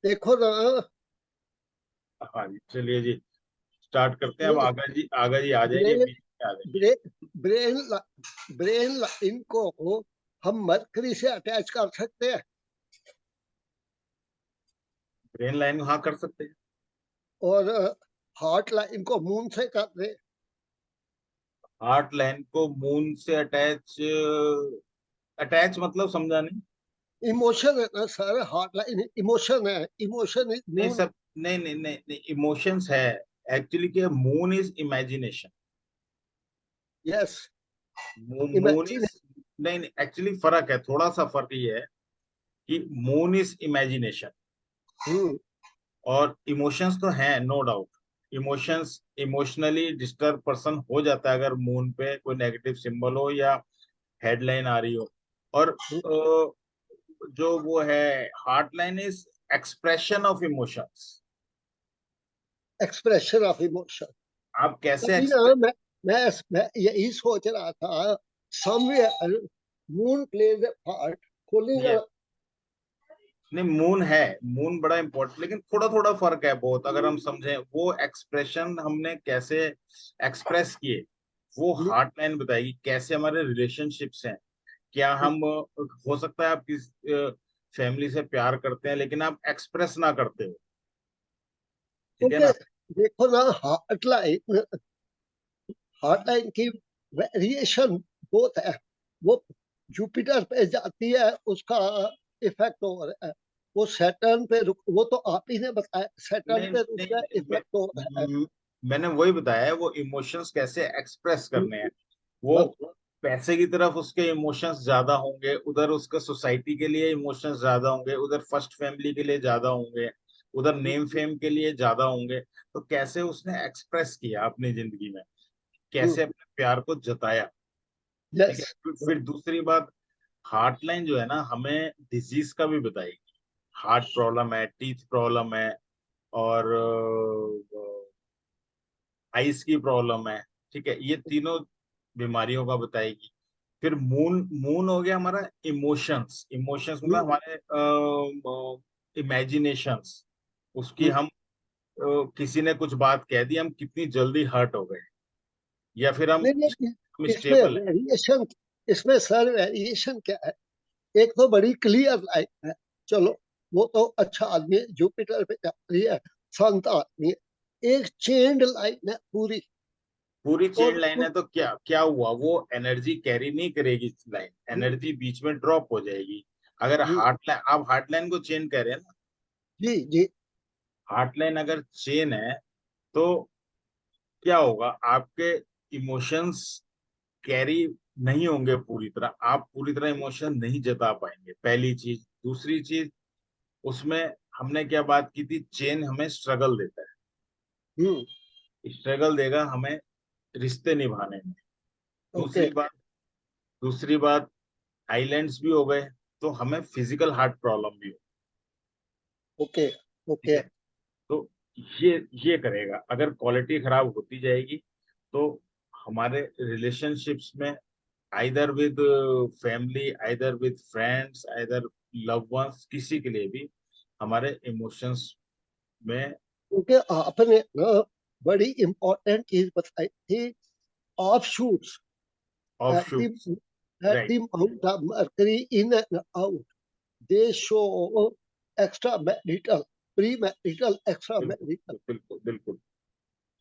देखो ना, हाँ जी, चलिए जी, स्टार्ट करते हैं। अब ये आगा जी आ जाएंगे, ब्रेन बीच में आ जाएंगे। ब्रेन ब्रेन ब्रेन लाइन को हम मरकरी से अटैच कर सकते हैं, ब्रेन लाइन हाँ कर सकते हैं। और हार्ट लाइन को मून से कर दे। हार्ट लाइन को मून से अटैच, अटैच मतलब समझा नहीं। इमोशन है ना सर, हार्ट लाइन इमोशन है, इमोशन इज नहीं मून। सब, नहीं नहीं नहीं नहीं, इमोशंस है। एक्चुअली क्या, moon is imagination. Yes, moon imagine. Is, नहीं नहीं, एक्चुअली फर्क है, थोड़ा सा फर्क ये है कि मून इज इमेजिनेशन हम्म। और इमोशंस तो हैं, no doubt. Emotions, emotionally disturb person हो जाता है अगर मून पे कोई नेगेटिव सिंबल हो या हेडलाइन आ रही हो। और जो वो है, heart line is expression of emotions. Expression of emotion. आप कैसे तभी ना एक्सप्रेस, मैं यही सोच रहा था, somewhere moon plays a part cooling. ये नहीं, मून है, मून बड़ा इंपॉर्टेंट, लेकिन थोड़ा थोड़ा फर्क है बहुत, अगर हम समझें वो एक्सप्रेशन हमने कैसे एक्सप्रेस किए, वो हार्ट लाइन बताएगी कैसे हमारे रिलेशनशिप्स हैं। क्या हम, हो सकता है आप किस फैमिली से प्यार करते हैं लेकिन आप एक्सप्रेस ना करते हो, ठीक है क्योंकि ना। देखो ना, हार्ट लाइन की वेरिएशन बहुत है। वो जुपिटर पे जाती है, उसका इफेक्ट हो रहा है। वो सैटर्न पे रुक, वो तो आप ही ने बताया, सैटर्न नहीं पे रुक नहीं गया, नहीं, इफेक्ट हो रहा है। मैंने वही बताया है, वो इमोशंस कैसे एक्सप्रेस करने हैं। वो बस। पैसे की तरफ उसके इमोशंस ज्यादा होंगे, उधर उसका सोसाइटी के लिए इमोशंस ज्यादा होंगे, उधर फर्स्ट फैमिली के लिए ज्यादा होंगे, उधर नेम फेम के लिए ज्यादा होंगे। तो कैसे उसने एक्सप्रेस किया अपनी जिंदगी में, कैसे अपने प्यार को जताया, ठीक यस। है। फिर दूसरी बात, हार्ट लाइन जो है ना, हमें डिजीज का भी बताएगी। हार्ट प्रॉब्लम है, टीथ प्रॉब्लम है, और आइस की प्रॉब्लम है, ठीक है, ये तीनों बीमारियों का बताएगी। फिर मून, मून हो गया हमारा इमोशंस, इमोशंस मतलब हमारे इमेजिनेशंस, उसकी हम किसी ने कुछ बात कह दी, हम कितनी जल्दी हर्ट हो गए, या फिर नहीं नहीं, हम इसमें स्टेबल है। वेरिएशन, इसमें सर वेरिएशन क्या है? एक तो बड़ी क्लियर लाइन है, चलो वो तो अच्छा आदमी है, जुपिटर पे जा रही है, शांत आदमी है। एक चेंड लाइन है पूरी। पूरी चेन और लाइन है तो क्या क्या हुआ, वो एनर्जी कैरी नहीं करेगी, लाइन एनर्जी बीच में ड्रॉप हो जाएगी। अगर हार्ट लाइन, आप हार्ट लाइन को चेन कह रहे हैं ना, जी जी। हार्ट लाइन अगर चेन है तो क्या होगा, आपके इमोशंस कैरी नहीं होंगे पूरी तरह, आप पूरी तरह इमोशन नहीं जता पाएंगे, पहली चीज। दूसरी चीज, उसमें हमने क्या बात की थी, चेन हमें स्ट्रगल देता हम्म। है, स्ट्रगल देगा हमें रिश्ते निभाने में। ओके दूसरी बात, दूसरी बात, आइलैंड्स भी हो गए तो हमें फिजिकल हार्ट प्रॉब्लम भी हो, ओके ठीक ओके। है। तो ये ये करेगा, अगर क्वालिटी खराब होती जाएगी तो हमारे रिलेशनशिप्स में, either with family, either with friends, either love ones, किसी के लिए भी हमारे इमोशंस में क्योंकि आपने ना बड़ी इंपॉर्टेंट चीज बताई थी, of shoots of at the shoots, at right. the Mount of Mercury in and out, they show extramarital, premarital, बिल्कुल extramarital। बिल्कुल बिल्कुल।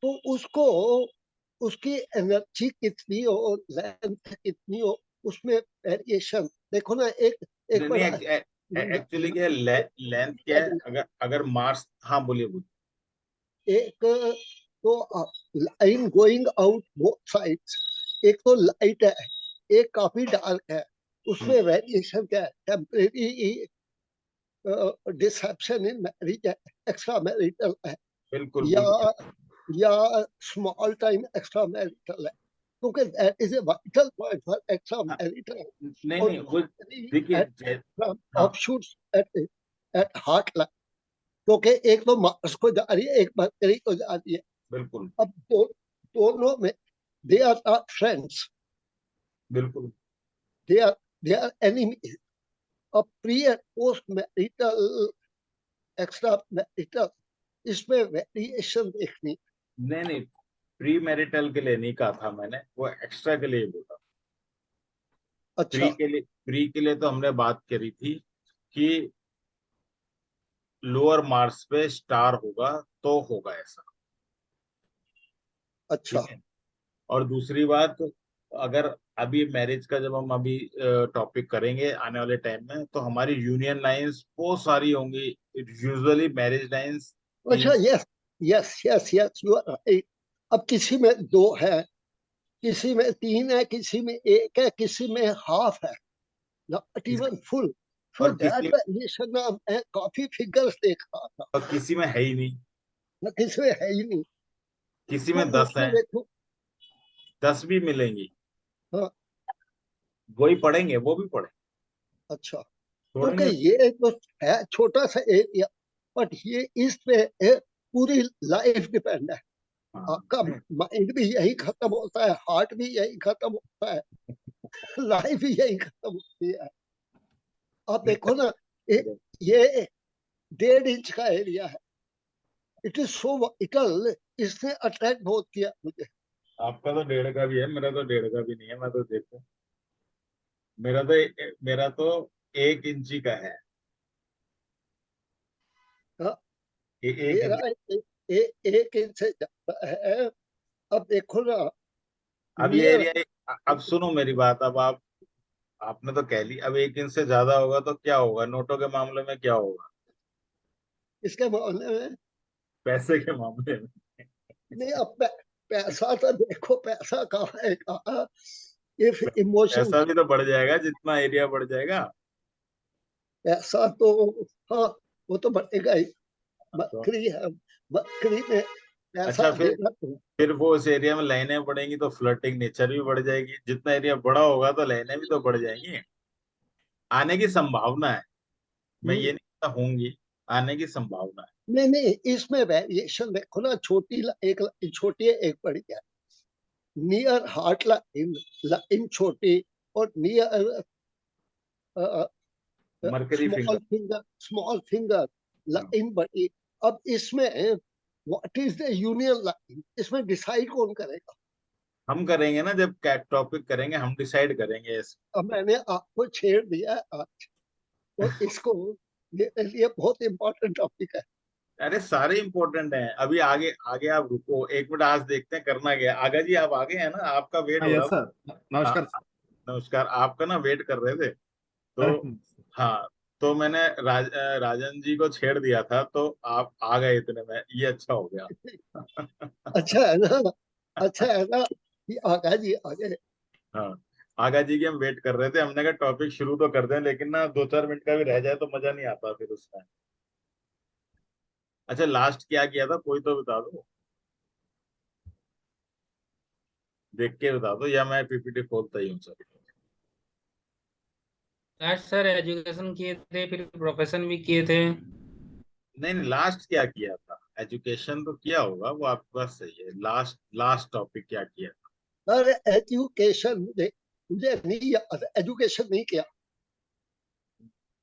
तो उसको, उसकी एनर्जी कितनी हो, लेंथ कितनी हो, उसमें वेरिएशन देखो ना। एक एक नहीं बड़ा नहीं, एक्चुअली क्या है, लेंथ क्या है, अगर अगर मार्स, हाँ बोलिए बोलिए। एक तो line going out both sides, एक तो लाइट है, एक काफी डार्क है। हम्म, उसमें वेरिएशन क्या है? टेम्परेरी डिसेप्शन इन मैरिज है, एक्स्ट्रा मैरिटल है, बिल्कुल या बिल्कुल। या स्मॉल टाइम एक्स्ट्रा मैरिटल है, क्योंकि that is a vital point for extra हाँ, मैरिटल। नहीं और नहीं वो, देखिए हाँ, offshoots at at heart line, क्योंकि एक तो मार्स को जा रही है, एक मरकरी को जा रही है। बिल्कुल अब दोनों में दे आर फ्रेंड्स, बिल्कुल। They are enemies. अब pre and post marital extra marital, इसमें वेरिएशन देखनी। नहीं नहीं, प्री मैरिटल के लिए नहीं कहा था मैंने, वो एक्स्ट्रा के लिए बोला। अच्छा प्री के लिए तो हमने बात करी थी कि लोअर मार्क्स पे स्टार होगा तो होगा ऐसा। अच्छा ठीक है। और दूसरी बात, अगर अभी मैरिज का जब हम अभी टॉपिक करेंगे आने वाले टाइम में, तो हमारी यूनियन लाइंस बहुत सारी होंगी। यूजुअली मैरिज लाइंस अच्छा, तीन। Yes yes yes yes, you are right. अब किसी में दो है, किसी में तीन है, किसी में एक है, किसी में हाफ है, नॉट इवन फुल। सो और दैट किसी वेरिएशन मैं काफी फिगर्स देख रहा था, और किसी में है ही नहीं, ना किसी में है ही नहीं। किसी तो में 10 उसमें है, देखो, 10 भी मिलेंगी, हाँ वही पढ़ेंगे, वो भी पढ़ेंगे, अच्छा, क्योंकि छोड़ेंगे। ये तो है छोटा सा एरिया, बट ये इस पे पूरी लाइफ डिपेंड है। हाँ आपका नहीं, माइंड भी यही खत्म होता है, हार्ट भी यही खत्म होता है, लाइफ भी यही खत्म होती है। आप नहीं, देखो ना, ये 1.5 इंच का एरिया है, इट इज सो वाइटल, इसने अट्रैक्ट बहुत किया मुझे। आपका तो 1.5 का भी है, मेरा तो 1.5 का भी नहीं है, मैं तो देखो, मेरा तो 1 इंची का है। हाँ, 1 इंच। मेरा 1 इंच से ज्यादा है। अब देखो ना, अब ये नियर, एरिया, अब सुनो मेरी बात, अब आपने तो कह ली, अब 1 इंच से ज्यादा होगा तो क्या होगा, नोटों के मामले में क्या होगा, इसके मामले में पैसे के मामले में। नहीं। अब पैसा तो देखो, पैसा कहाँ है, कहाँ, इफ इमोशन, पैसा भी तो बढ़ जाएगा जितना एरिया बढ़ जाएगा। पैसा तो, हाँ वो तो बढ़ेगा ही। तो बकरी है, बकरी में पैसा अच्छा, देगा तो। फिर वो उस एरिया में लाइनें बढ़ेंगी तो फ्लर्टिंग नेचर भी बढ़ जाएगी, जितना एरिया बड़ा होगा तो लाइनें भी तो बढ़ जाएंगी। आने की संभावना है, मैं ये नहीं कहता होंगी, आने की संभावना है। नहीं नहीं, इसमें वेरिएशन देखो ना, एक लाइन छोटी है, एक बड़ी है। नियर हार्ट लाइन, लाइन छोटी, और near mercury finger. Small finger, हाँ, लाइन बड़ी। अब इसमें what is the union line, इसमें डिसाइड कौन करेगा? हम करेंगे ना, जब टॉपिक करेंगे हम डिसाइड करेंगे इस। अब मैंने आपको छेड़ दिया आज, और इसको, मेरे लिए बहुत इंपॉर्टेंट टॉपिक है। अरे सारे इंपॉर्टेंट हैं, अभी आगे आगे आप रुको 1 मिनट, आज देखते हैं करना क्या है। आगा जी आप आगे हैं ना, आपका वेट हाँ हो यस रहा था। सर, हाँ, नमस्कार सर। नमस्कार, आपका ना वेट कर रहे थे तो। अरे हाँ, तो मैंने राजन जी को छेड़ दिया था, तो आप आ गए इतने में, ये अच्छा हो गया। अच्छा है ना, अच्छा है ना कि आगा जी आगे। हाँ, आगा जी की हम वेट कर रहे थे, हमने कहा टॉपिक शुरू तो कर दें, लेकिन ना 2-4 मिनट का भी रह जाए तो मजा नहीं आता फिर उसमें। अच्छा, लास्ट क्या किया था, कोई तो बता दो, देख के बता दो, या मैं पीपीटी खोलता ही हूँ सर। लास्ट सर एजुकेशन किए थे, फिर प्रोफेशन भी किए थे। नहीं नहीं, लास्ट क्या किया था, एजुकेशन तो किया होगा, वो आपके पास सही है, लास्ट लास्ट टॉपिक क्या किया था। सर एजुकेशन, मुझे मुझे नहीं याद, एजुकेशन नहीं किया।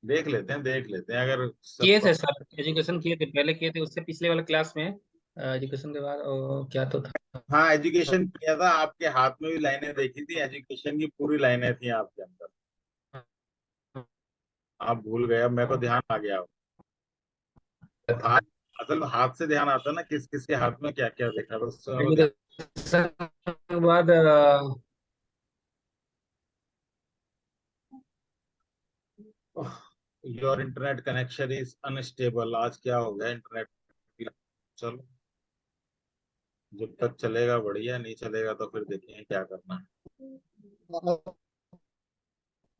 देख लेते हैं अगर सब किए थे पता। सर, एजुकेशन किए थे, पहले किए थे, उससे पिछले वाले क्लास में एजुकेशन के बाद क्या तो था। हाँ, एजुकेशन किया था, आपके हाथ में भी लाइनें देखी थी, एजुकेशन की पूरी लाइनें थी आपके अंदर, आप भूल गए, अब मेरे को ध्यान आ गया। तो हाथ, असल में हाथ से ध्यान आता है ना, किस किस के हाथ में क्या क्या देखा था, उससे मेरे को ध्यान। एजुकेशन के बाद your internet connection is unstable, आज क्या हो गया इंटरनेट। चलो, जब तक चलेगा बढ़िया, नहीं चलेगा तो फिर देखेंगे क्या करना है।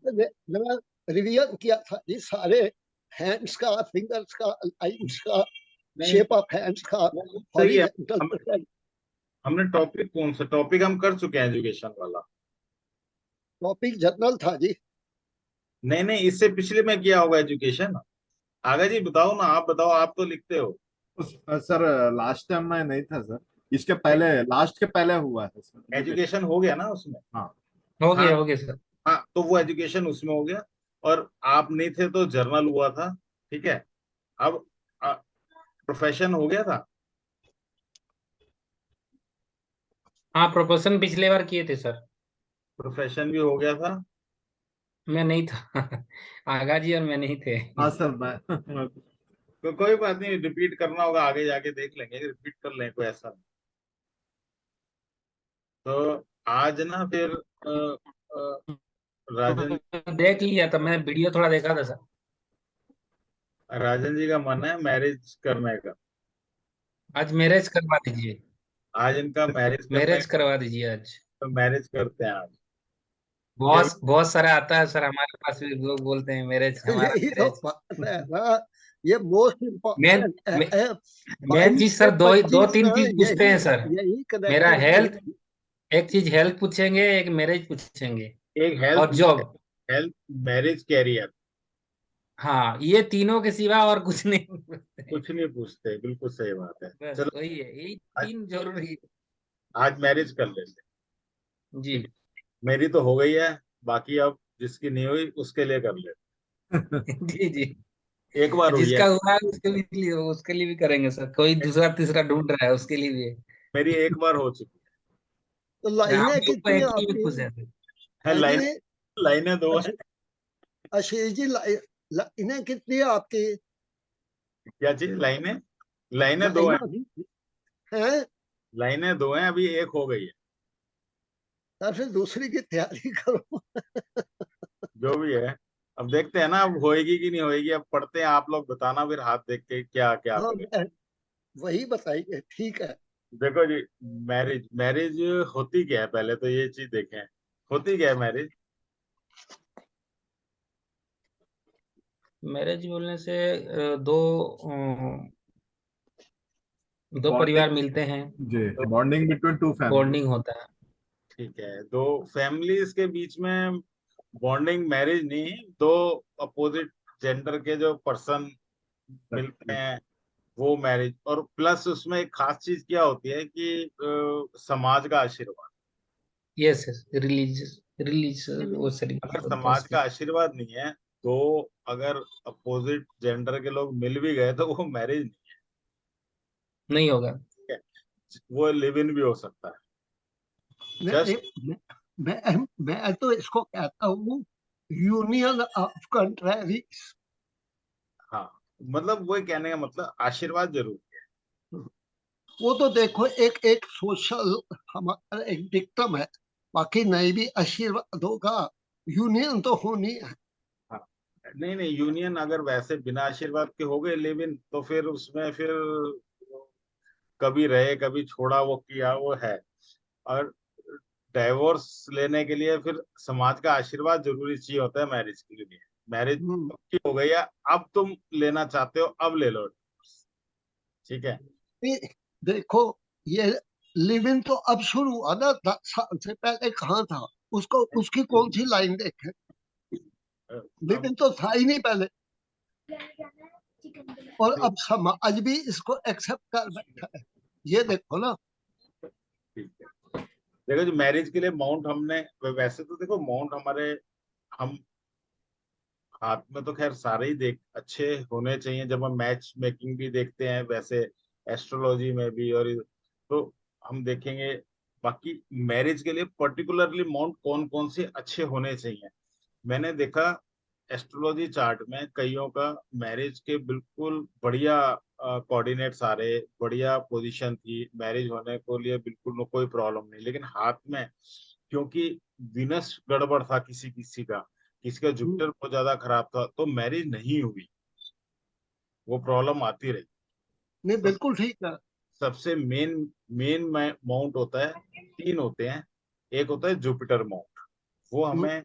मैंने रिवीजन किया था ये सारे, हैंड्स का, फिंगर्स का, लाइन्स का, नहीं, शेप ऑफ हैंड्स का, वो सही है। हॉरिजॉन्टल हम प्रोफाइल। हमने टॉपिक कौन सा टॉपिक हम कर चुके हैं, एजुकेशन वाला। टॉपिक जनरल था जी। नहीं नहीं, इससे पिछले में किया होगा एजुकेशन। आगा जी बताओ ना, आप बताओ, आप तो लिखते हो। सर लास्ट टाइम मैं नहीं था सर, इसके पहले, लास्ट के पहले हुआ है सर एजुकेशन। एजुकेशन हो गया ना उसमें। हाँ हाँ हो गया सर। हाँ, तो वो एजुकेशन उसमें हो गया, और आप नहीं थे तो जर्नल हुआ था। ठीक है। अब प्रोफेशन हो गया था? हाँ, प्रोपोर्शन पिछले बार किए थे सर। प्रोफेशन भी हो गया था? मैं नहीं था। आगा जी और मैं नहीं थे। हाँ सर मैं तो कोई बात नहीं, रिपीट करना होगा आगे जाके देख लेंगे, रिपीट कर लें, कोई ऐसा नहीं। तो आज ना फिर राजन देख लिया था, मैं वीडियो थोड़ा देखा था सर। राजन जी का मन है मैरिज करने का। आज मैरिज करवा दीजिए। आज इनका मैरिज करने मैरिज का, करवा दीजिए आज। तो मैरिज करते हैं आज। ये बहुत बहुत सारा आता है सर, हमारे पास भी लोग बोलते हैं मैरिज, हमारा यही तो मैरिज। बात है ना, ये मोस्ट मेन इम्पोर्टेंट मे, है। मेन 22 चीज से सर दो दो 25 तीन ना, चीज पूछते यही हैं सर। यही मेरा हेल्थ, कनेक्टिविटी। एक चीज हेल्थ पूछेंगे, एक मैरिज पूछेंगे, एक हेल्थ, और जॉब। हेल्थ, मैरिज, कैरियर, हाँ, ये तीनों के सिवा और कुछ नहीं पूछते। कुछ नहीं पूछते, बिल्कुल सही बात है। बस चलो वही है, यही आज, तीन जरूरी है। आज मैरिज कर लेते हैं। जी। ठीक है, मेरी तो हो गई है, बाकी अब जिसकी नहीं हुई उसके लिए कर लेते जी जी। हैं। एक बार हुई है, जिसका हुआ है उसके लिए भी करेंगे सर, कोई दूसरा तीसरा ढूंढ रहा है उसके लिए भी मेरी एक बार हो चुकी तो है। हम लाइनें लोग तो कितनी एक ही में आपकी खुश हैं सर। है। हैं जी? लाइनें दो है। आशीष आशीष जी, लाइनें कितनी है आपकी? क्या चीज? लाइनें, लाइनें दो हैं। लाइनें हैं? लाइनें दो हैं, अभी एक हो गई है। तो फिर दूसरी की तैयारी करो। जो भी है, अब देखते हैं ना, अब होएगी कि नहीं होएगी। अब पढ़ते हैं, आप लोग बताना फिर हाथ देख के क्या क्या हाँ, करें। वही बताइए, ठीक है। देखो जी, मैरिज, मैरिज होती क्या है, पहले तो ये चीज देखें, होती क्या है मैरिज? मैरिज बोलने से दो बॉन्डिंग। परिवार मिलते हैं, जी, bonding between two family. Bonding होता है। ठीक है, दो फैमिलीज के बीच में बॉन्डिंग, मैरिज नहीं, दो अपोजिट जेंडर के जो पर्सन मिलते हैं, वो मैरिज। और प्लस उसमें एक खास चीज क्या होती है कि समाज का आशीर्वाद। यस यस, रिलीजियस, रिलीजियस वो सरी अगर बोलते हैं समाज उसको। का आशीर्वाद नहीं है, तो अगर अपोजिट जेंडर के लोग मिल भी गए तो वो मैरिज नहीं नहीं होगा। है, वो लिव इन भी हो सकता है। नहीं, जस्ट, मैं तो इसको कहता हूँ यूनियन ऑफ कंट्रारीज। हाँ, मतलब वही कहने का मतलब, आशीर्वाद जरूर। वो तो देखो, एक एक सोशल हमारा एक डिक्टम है, बाकी नहीं भी आशीर्वाद होगा, यूनियन तो होनी है। हाँ, नहीं नहीं, यूनियन अगर वैसे बिना आशीर्वाद के हो गए लिव इन, तो फिर उसमें फिर कभी रहे कभी छोड़ा, वो किया वो है। और डाइवोर्स लेने के लिए फिर समाज का आशीर्वाद जरूरी चाहिए होता है मैरिज के लिए। मैरिज हम्म, की हो गई है, अब तुम लेना चाहते हो अब ले लो, ठीक है। ये देखो, ये लिव इन तो अब शुरू हुआ ना, 10 साल से पहले कहाँ था? उसको उसकी कौन सी लाइन देखे? लिव अब इन तो था ही नहीं पहले। और अब समाज भी इसको एक्सेप्ट कर बैठा है, ये देखो ना। ठीक है, देखो जो मैरिज के लिए माउंट हमने, वैसे तो देखो माउंट हमारे, हम हाथ में तो खैर सारे ही देख अच्छे होने चाहिए, जब हम मैच मेकिंग भी देखते हैं वैसे, एस्ट्रोलॉजी में भी, और तो हम देखेंगे। बाकी मैरिज के लिए पर्टिकुलरली माउंट कौन कौन से अच्छे होने चाहिए, मैंने देखा एस्ट्रोलॉजी चार्ट में कईयों का मैरिज के बिल्कुल बढ़िया कोऑर्डिनेट्स आ रहे, बढ़िया पोजीशन थी मैरिज होने को लिए, बिल्कुल कोई प्रॉब्लम नहीं, लेकिन हाथ में क्योंकि विनस गड़बड़ था, किसी किसी का, किसी का हम्म, जुपिटर बहुत ज्यादा खराब था, तो मैरिज नहीं हुई, वो प्रॉब्लम आती रही। नहीं, तो बिल्कुल ठीक है। सबसे मेन मेन माउंट होता है, तीन होते हैं। एक होता है जुपिटर माउंट, वो हम्म, हमें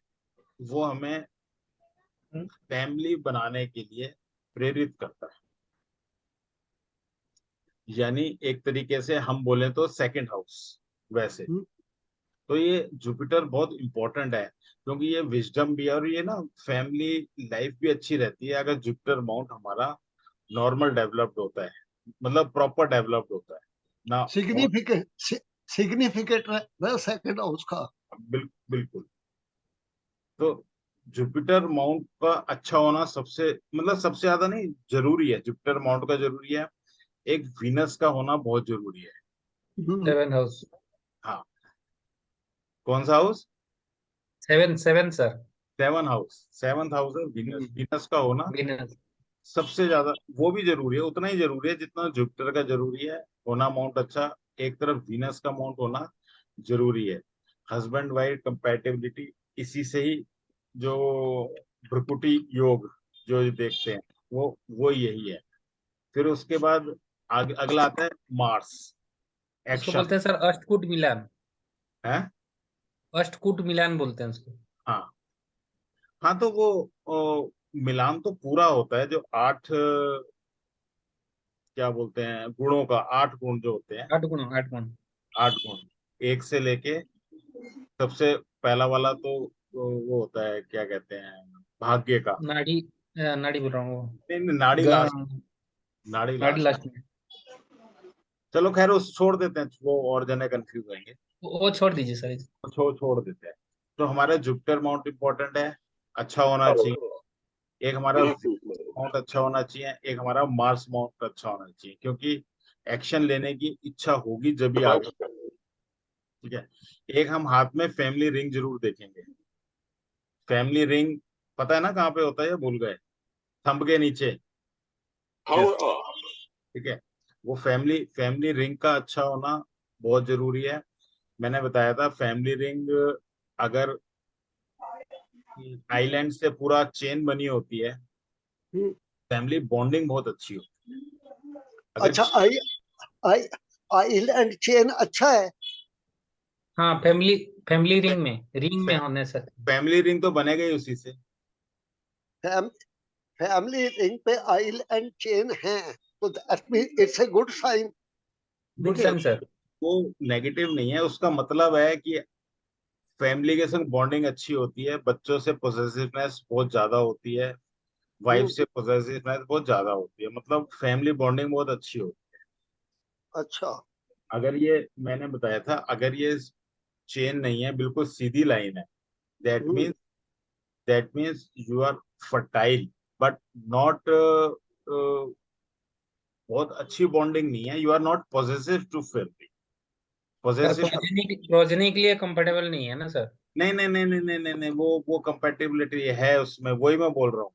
वो हमें फैमिली बनाने के लिए प्रेरित करता है। यानी एक तरीके से हम बोले तो सेकंड हाउस वैसे। हम्म, तो ये जुपिटर बहुत इंपॉर्टेंट है, क्योंकि ये विजडम भी है, और ये ना फैमिली लाइफ भी अच्छी रहती है अगर जुपिटर माउंट हमारा नॉर्मल डेवलप्ड होता है, मतलब प्रॉपर डेवलप्ड होता है ना। सिग्निफिकेंट सिग्निफिकेंट सेकंड हाउस का। बिल्कुल। तो जुपिटर माउंट का अच्छा होना सबसे मतलब सबसे ज्यादा नहीं, जरूरी है। जुपिटर माउंट का जरूरी है। एक वीनस का होना बहुत जरूरी है। हम्म, 7 हाउस। हाँ। कौन सा house? 7 7 sir. 7 house. 7th house है वीनस। हम्म। वीनस का होना Venus। सबसे ज्यादा, वो भी जरूरी है, उतना ही जरूरी है जितना जुपिटर का जरूरी है होना माउंट अच्छा। एक तरफ वीनस का माउंट होना जरूरी है। हस्बैंड वाइफ कंपैटिबिलिटी, इसी से ही जो भ्रुकुटी योग जो देखते हैं, वो यही है। फिर उसके बाद अगला आता है मार्स। उसको एक्शन बोलते हैं सर अष्टकूट मिलान। है। अष्टकूट मिलान बोलते हैं उसको। हाँ। हाँ तो वो मिलान तो पूरा होता है जो 8, क्या बोलते हैं, गुणों का 8 गुण जो होते हैं। 8 गुण 8 गुण। 8 गुण, एक से लेके सबसे पहला वाला तो वो होता है, क्या कहते हैं, भाग्य का। नाड़ी नाड़ी बोल रहा हूँ वो। नहीं नहीं, नाड़ी लास्ट। ग- नाड़ी नाड़ी लास्ट। लास्ट में। चलो खैर उस छोड़ देते हैं, वो और जने कंफ्यूज होंगे। वो छोड़ दीजिए सर। तो छोड़ देते हैं। तो हमारा जुपिटर माउंट इंपॉर्टेंट है, अच्छा होना चाहिए। एक हमारा माउंट अच्छा होना चाहिए, एक हमारा मार्स माउंट अच्छा होना चाहिए, क्योंकि एक्शन लेने की इच्छा होगी जब भी आगे। ठीक है। एक हम हाथ में फैमिली रिंग जरूर देखेंगे। फैमिली रिंग पता है ना कहाँ पे होता है, या भूल गए? थंब के नीचे। Yes, ठीक है। वो फैमिली फैमिली रिंग का अच्छा होना बहुत जरूरी है। मैंने बताया था फैमिली रिंग अगर आइलैंड से पूरा चेन बनी होती है, हम्म। फैमिली बॉन्डिंग बहुत अच्छी होती है। अगर अच्छा, आई आई आइलैंड चेन अच्छा है। हाँ, फैमिली फैमिली रिंग में होने सर। फैमिली रिंग तो बनेगा ही उसी से। फैम, फैमिली रिंग पे आइलैंड चेन है, तो that mean it's a good sign. Good देखिए साइन सर। वो नेगेटिव नहीं है, उसका मतलब है कि फैमिली के संग बॉन्डिंग अच्छी होती है, बच्चों से पोजेसिवनेस बहुत ज्यादा होती है, वाइफ से पोजेसिवनेस बहुत ज्यादा होती है, मतलब फैमिली बॉन्डिंग बहुत अच्छी होती अच्छा। है। अगर ये मैंने बताया था, अगर ये चेन नहीं है, बिल्कुल सीधी लाइन है, that hmm, means that means you are fertile, but not बहुत अच्छी बॉन्डिंग नहीं है, you are not positive to family. Sir positive, progeny के लिए कंफर्टेबल नहीं है ना सर। नहीं नहीं नहीं नहीं नहीं नहीं नहीं, वो कंपेटिबिलिटी है उसमें, वही मैं बोल रहा हूँ,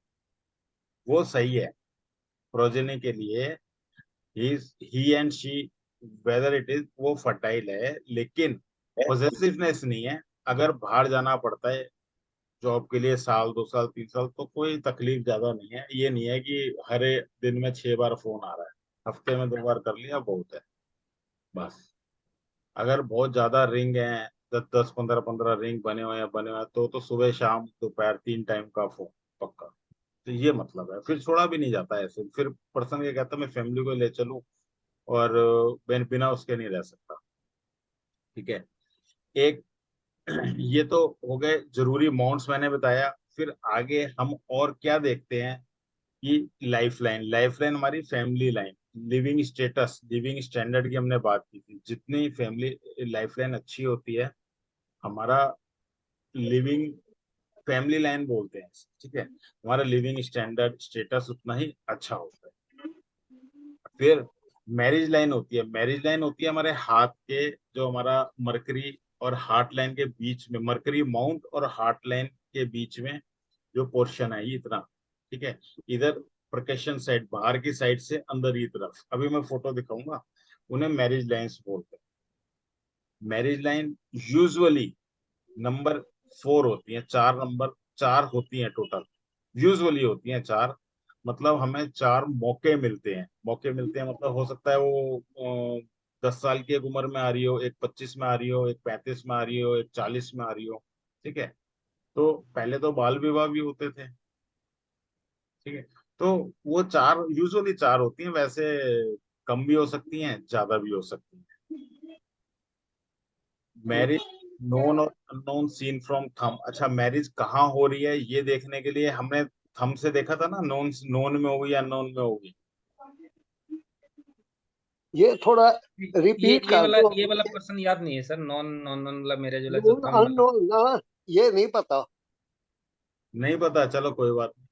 वो सही है प्रोजेनी के लिए। He and she, whether it is, वो फर्टाइल है, लेकिन पॉजिटिवनेस नहीं है। अगर बाहर जाना पड़ता है जॉब के लिए, साल 2 साल 3 साल, तो कोई तकलीफ ज्यादा नहीं है। ये नहीं है कि हर दिन में 6 बार फोन आ रहा है, हफ्ते में 2 बार कर लिया बहुत है, बस। अगर बहुत ज्यादा रिंग है, 10 10 15 15 रिंग बने हुए हैं तो सुबह शाम दोपहर 3 टाइम का फोन पक्का। तो ये मतलब है, फिर छोड़ा भी नहीं जाता है ऐसे। फिर पर्सन ये कहता है मैं फैमिली को ले चलूं, और बिना उसके नहीं रह सकता। ठीक है। एक ये तो हो गए जरूरी अमाउंट्स मैंने बताया। फिर आगे हम और क्या देखते हैं कि लाइफ लाइन हमारी family line, living status, living standard की हमने बात की थी। जितनी फैमिली लाइफ लाइन अच्छी होती है, हमारा लिविंग फैमिली लाइन बोलते हैं, ठीक है, हमारा लिविंग स्टैंडर्ड स्टेटस उतना ही अच्छा होता है। फिर मैरिज लाइन होती है। मैरिज लाइन होती है हमारे हाथ के, जो हमारा मरकरी और हार्ट लाइन के बीच में, मरकरी माउंट और हार्ट लाइन के बीच में जो पोर्शन है, ये इतना, ठीक है। इधर प्रकेशन साइड, बाहर की साइड से अंदर की तरफ, अभी मैं फोटो दिखाऊंगा, उन्हें मैरिज लाइन्स बोलते हैं। मैरिज लाइन यूजुअली नंबर 4 होती है, 4 नंबर, 4 होती हैं टोटल, यूजुअली होती हैं 4। मतलब हमें 4 मौके मिलते हैं। मौके मिलते हैं मतलब हो सकता है वो 10 साल की एक उम्र में आ रही हो, एक 25 में आ रही हो, एक 35 में आ रही हो, एक 40 में आ रही हो। ठीक है। तो पहले तो बाल विवाह भी होते थे। ठीक है। तो वो 4 यूजुअली 4 होती हैं, वैसे कम भी हो सकती हैं, ज्यादा भी हो सकती हैं। मैरिज नोन और अननोन सीन फ्रॉम थंब। अच्छा, मैरिज कहाँ हो रही है ये देखने के लिए हमने थंब से देखा था ना, नोन नोन में होगी या अननोन में होगी। ये थोड़ा ये रिपीट ये कर वाला दो। ये वाला पर्सन याद नहीं है सर। नॉन नॉन नॉन वाला मैरिज वाला जो नोन थंब वाला। अननोन ना, ये नहीं पता। नहीं पता, चलो कोई बात नहीं।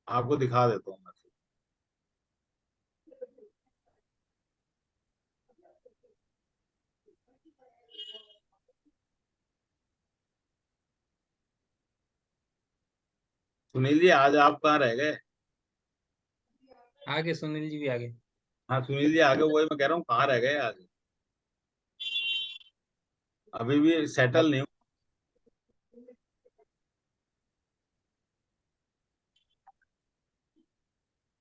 आपको दिखा देता हूँ मैं। सुनील जी, आज आप कहाँ रह गए? आगे सुनील जी भी आगे। हाँ सुनील जी आगे, वही मैं कह रहा हूँ, कहाँ रह गए आज? अभी भी सेटल नहीं हूँ।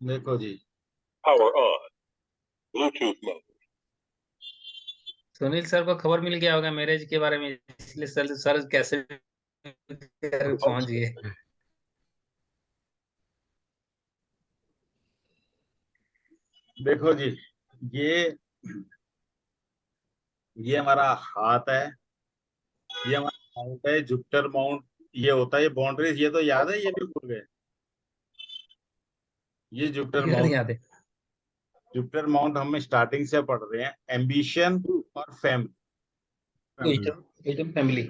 देखो जी, Power on. Bluetooth mode. Sunil sir को खबर मिल गया होगा मैरिज के बारे में, इसलिए सर कैसे पहुंच गए। देखो जी, ये ये हमारा हाथ है, ये हमारा माउंट है, जुपिटर माउंट। ये होता है, ये बाउंड्रीज, ये तो याद है, ये भी भूल गए। ये जुपिटर याद माउंट। याद है। जुपिटर माउंट हम स्टार्टिंग से पढ़ रहे हैं, एम्बिशन और फैमिली। family. एकदम फैमिली।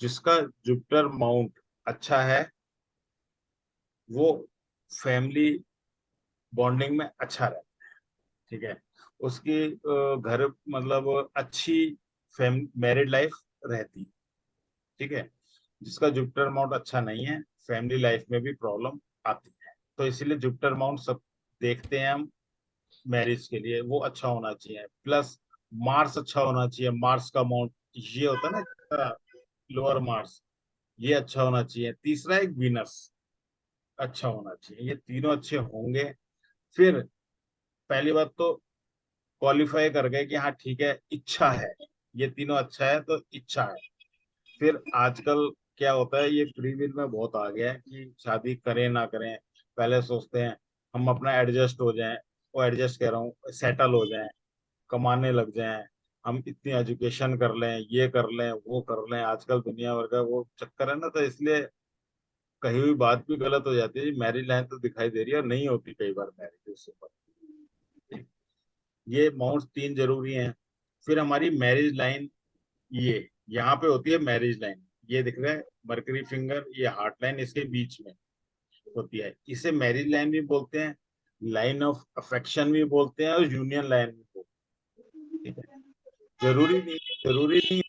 जिसका जुपिटर माउंट अच्छा है, वो फैमिली बॉन्डिंग में अच्छा रहता है। ठीक है, उसकी घर मतलब अच्छी मैरिड लाइफ रहती है। ठीक है, जिसका जुपिटर माउंट अच्छा नहीं है, फैमिली लाइफ में भी प्रॉब्लम आती है। तो इसीलिए जुपिटर माउंट सब देखते हैं हम मैरिज के लिए, वो अच्छा होना चाहिए। प्लस मार्स अच्छा होना चाहिए। मार्स का माउंट ये होता है ना, लोअर मार्स, ये अच्छा होना चाहिए। तीसरा एक वीनस अच्छा होना चाहिए। ये तीनों अच्छे होंगे, फिर पहली बात तो क्वालिफाई कर गए कि हाँ ठीक है, इच्छा है, ये तीनों अच्छा है तो इच्छा है। फिर आजकल क्या होता है, ये फ्री विल में बहुत आ गया है कि शादी करें ना करें, पहले सोचते हैं हम अपना एडजस्ट हो जाएं, वो एडजस्ट कह रहा हूँ, सेटल हो जाएं, कमाने लग जाएं, हम इतनी एजुकेशन कर लें, ये कर लें, वो कर लें। आजकल दुनिया भर का वो चक्कर है ना, तो इसलिए कहीं हुई बात भी गलत हो जाती है। मैरिज लाइन तो दिखाई दे रही है और नहीं होती कई बार मैरिज उससे पर। ये माउंट तीन जरूरी हैं। फिर हमारी मैरिज लाइन, ये यहाँ पे होती है मैरिज लाइन, ये दिख रहा है मरकरी फिंगर, ये हार्ट लाइन इसके बीच में होती है। इसे मैरिज लाइन भी बोलते हैं, लाइन ऑफ अफेक्शन भी बोलते हैं, और यूनियन लाइन भी बोलते हैं। ठीक है, जरूरी नहीं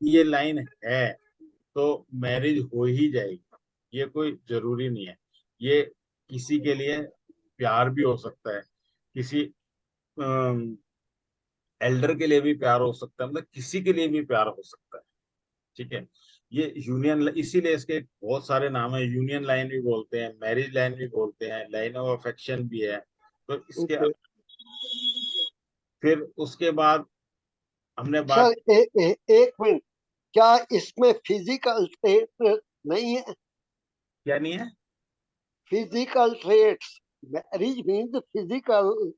ये लाइन है तो मैरिज हो ही जाएगी, ये कोई जरूरी नहीं है। ये किसी के लिए प्यार भी हो सकता है, किसी एल्डर के लिए भी प्यार हो सकता है, मतलब किसी के लिए भी प्यार हो सकता है। ठीक है, ये यूनियन, इसीलिए इसके बहुत सारे नाम है। यूनियन लाइन भी बोलते हैं, मैरिज लाइन भी बोलते हैं, लाइन ऑफ अफेक्शन भी है। तो इसके ओके फिर उसके बाद हमने बात। सर, एक मिनट, क्या इसमें फिजिकल ट्रेट नहीं है? क्या नहीं है? Physical traits, marriage means physical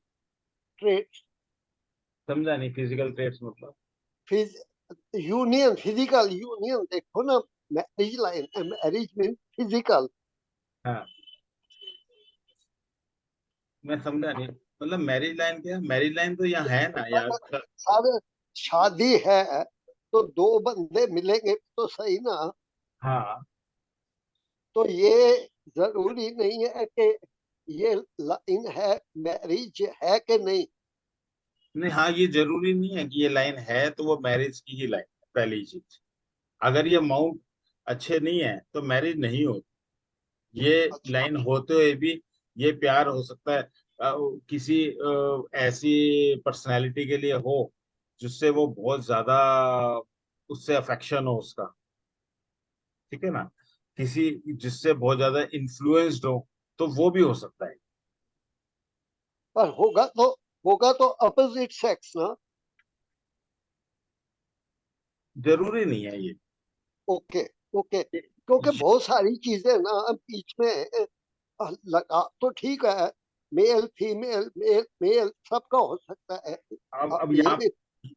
traits, समझा नहीं, फिजिकल ट्रेट्स मतलब? फिज यूनियन, फिजिकल यूनियन देखो ना, marriage line, marriage means physical. हाँ, मैं समझा नहीं, मतलब मैरिज लाइन क्या है? मैरिज लाइन तो यहाँ है ना यार। सर, शादी है तो दो बंदे मिलेंगे तो सही ना। हाँ, तो ये जरूरी नहीं है कि ये लाइन है, मैरिज है कि नहीं। नहीं, हाँ ये जरूरी नहीं है कि ये लाइन है तो वो मैरिज की ही लाइन है, पहली चीज। अगर ये माउंट अच्छे नहीं है तो मैरिज नहीं होती। ये अच्छा, लाइन होते हुए भी ये प्यार हो सकता है किसी ऐसी पर्सनालिटी के लिए हो जिससे वो बहुत ज्यादा, उससे अफेक्शन हो उसका। ठीक है ना, किसी जिससे बहुत ज्यादा इन्फ्लुएंस्ड हो, तो वो भी हो सकता है। पर होगा तो अपोजिट सेक्स ना। जरूरी नहीं है ये। ओके ओके, क्योंकि बहुत सारी चीजें ना बीच में लगा तो ठीक है, मेल फीमेल, मेल मेल सबका हो सकता है। अब ये यहाँ भी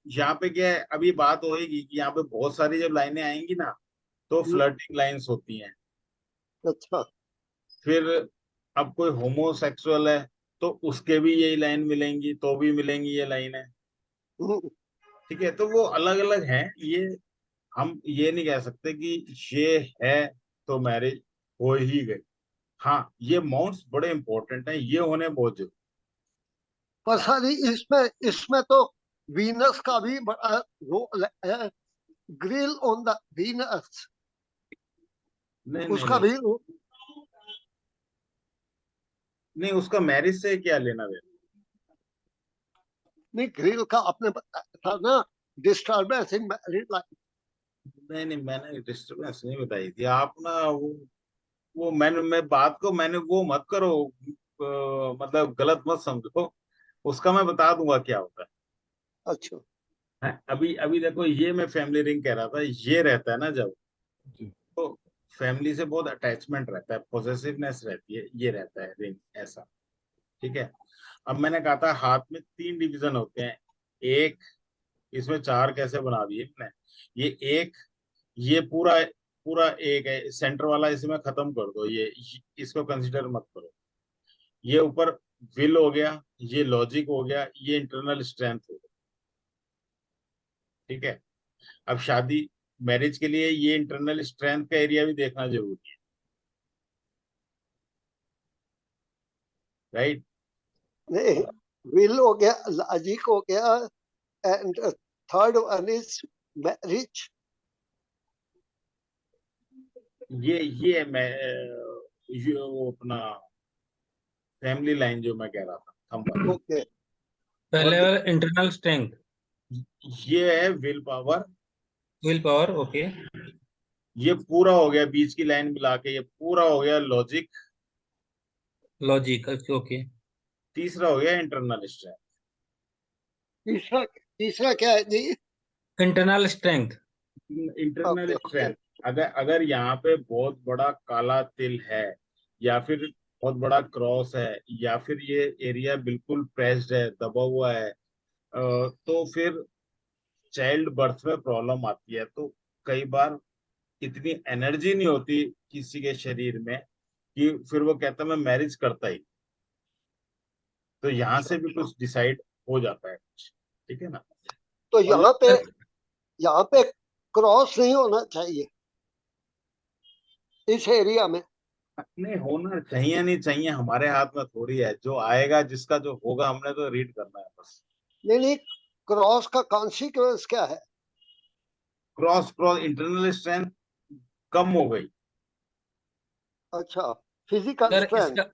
यहाँ पे क्या है, अभी बात होएगी कि यहाँ पे बहुत सारी जब लाइनें आएंगी ना, तो फ्लर्टिंग लाइंस होती हैं। अच्छा। फिर अब कोई होमोसेक्सुअल है तो उसके भी यही लाइन मिलेंगी, तो भी मिलेंगी ये लाइनें। हम्म, ठीक है, तो वो अलग अलग हैं। ये हम ये नहीं कह सकते कि ये है तो मैरिज हो ही गई। हाँ, ये माउंट्स बड़े इंपॉर्टेंट हैं, ये होने बहुत जरूरी। पर सर इसमें इसमें तो वीनस का भी बड़ा रोल है, ग्रिल ऑन द वीनस, नहीं नहीं उसका नहीं भी नहीं, उसका मैरिज से क्या लेना देना। नहीं, ग्रिल का आपने बताया था ना, डिस्टर्बेंस इन मैरिड लाइफ। नहीं नहीं, मैंने डिस्टर्बेंस नहीं बताई थी। आप ना वो मैं बात को मैंने वो मत करो, मतलब गलत मत समझो। उसका मैं बता दूंगा क्या होता अच्छा। है। अभी अभी देखो, ये मैं फैमिली रिंग कह रहा था, ये रहता है ना जब, जी। तो फैमिली से बहुत अटैचमेंट रहता है, पॉसेसिवनेस रहती है, ये रहता है रिंग ऐसा। ठीक है। अब मैंने कहा था हाथ में 3 डिवीजन होते हैं। एक, इसमें 4 कैसे बना दिए मैंने। ये एक, ये पूरा पूरा एक है, सेंटर वाला इसमें खत्म कर दो, ये इसको कंसिडर मत करो। ये ऊपर विल हो गया, ये लॉजिक हो गया, ये इंटरनल स्ट्रेंथ हो गया। ठीक है। अब शादी मैरिज के लिए ये इंटरनल स्ट्रेंथ का एरिया भी देखना जरूरी है, राइट। नहीं, विल हो गया, लॉजिक हो गया, and third one is marriage. ये मैं ये वो अपना फैमिली लाइन जो मैं कह रहा था, थंब वाला। ओके। और पहले वाला इंटरनल स्ट्रेंथ, ये है will power. Will power, okay. ये पूरा हो गया, बीच की लाइन मिला के ये पूरा हो गया लॉजिक। Logic, okay. तीसरा हो गया इंटरनल स्ट्रेंथ। तीसरा तीसरा क्या है जी? Internal strength. Internal okay okay. Strength, अगर अगर यहाँ पे बहुत बड़ा काला तिल है, या फिर बहुत बड़ा क्रॉस है, या फिर ये एरिया बिल्कुल प्रेस्ड है, दबा हुआ है, तो फिर चाइल्ड बर्थ में प्रॉब्लम आती है। तो कई बार इतनी एनर्जी नहीं होती किसी के शरीर में कि फिर वो कहता मैं मैरिज करता ही। तो यहाँ से भी कुछ डिसाइड हो जाता है कुछ। ठीक है ना। तो और जो यहाँ पे क्रॉस नहीं होना चाहिए इस एरिया में। नहीं होना चाहिए नहीं चाहिए हमारे हाथ में थोड़ी है, जो आएगा जिसका जो होगा हमने तो रीड करना है बस। नहीं नहीं, क्रॉस का कॉन्सिक्वेंस क्या है? क्रॉस क्रॉस इंटरनल स्ट्रेंथ कम हो गई। अच्छा, फिजिकल सर स्ट्रेंथ। इसका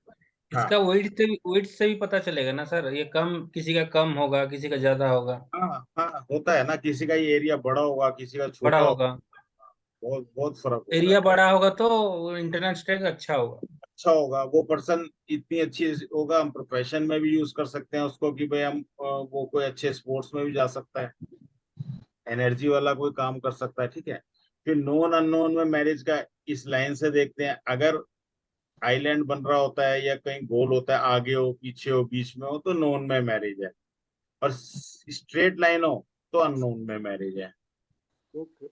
हाँ इसका वेट से भी पता चलेगा ना सर, ये कम, किसी का कम होगा, किसी का ज्यादा होगा, हाँ हाँ, होता है ना, किसी का ये एरिया बड़ा होगा, किसी का बड़ा छोटा होगा। होगा। बहुत बहुत फर्क होता है। एरिया बड़ा होगा तो इंटरनल स्ट्रेंथ अच्छा होगा। अच्छा होगा वो पर्सन, इतनी अच्छी होगा, हम प्रोफेशन में भी यूज कर सकते हैं उसको कि भाई हम वो कोई अच्छे स्पोर्ट्स में भी जा सकता है, एनर्जी वाला कोई काम कर सकता है। ठीक है। फिर नोन अननोन में मैरिज का इस लाइन से देखते हैं। अगर आइलैंड बन रहा होता है या कहीं गोल होता है, आगे हो पीछे हो बीच में हो, तो नोन में मैरिज है। और स्ट्रेट लाइन हो तो अननोन में मैरिज है। ओके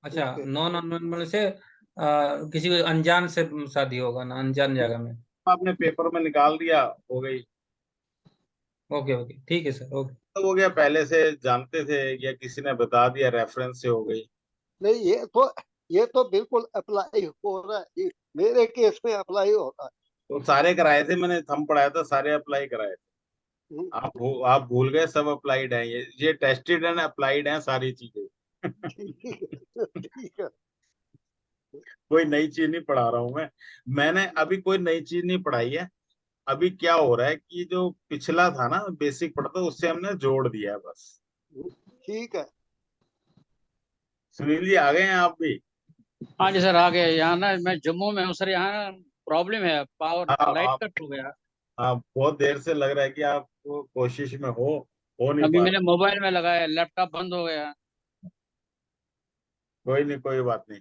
अच्छा, ओके। नॉन अननोन से किसी को अनजान से शादी होगा ना, अनजान जगह में। आपने पेपर में निकाल दिया, हो गई। ओके ओके, ठीक है सर, ओके। तो हो गया, पहले से जानते थे या किसी ने बता दिया, रेफरेंस से हो गई। नहीं, ये तो बिल्कुल अप्लाई हो रहा है ये, मेरे केस में अप्लाई हो रहा तो सारे कराए थे, मैंने थंब पढ़ाया था, सारे अप्लाई कराए थे। है। आप भूल गए, सब अप्लाइड है, ये टेस्टेड एंड अप्लाइड है सारी चीजें। ठीक है। कोई नई चीज नहीं पढ़ा रहा हूं मैंने अभी कोई नई चीज नहीं पढ़ाई है। अभी क्या हो रहा है कि जो पिछला था ना बेसिक पढ़ता, उससे हमने जोड़ दिया है बस। ठीक है। सुनील जी आ गए हैं आप भी। हाँ जी सर, आ गए। यहाँ ना मैं जम्मू में हूँ सर, यहाँ प्रॉब्लम है, पावर लाइट आप कट हो गया। आप बहुत देर से लग रहा है कि आप कोशिश में हो नहीं अभी पा मैंने रहा। मोबाइल में लगाया, लैपटॉप बंद हो गया। कोई नहीं, कोई बात नहीं,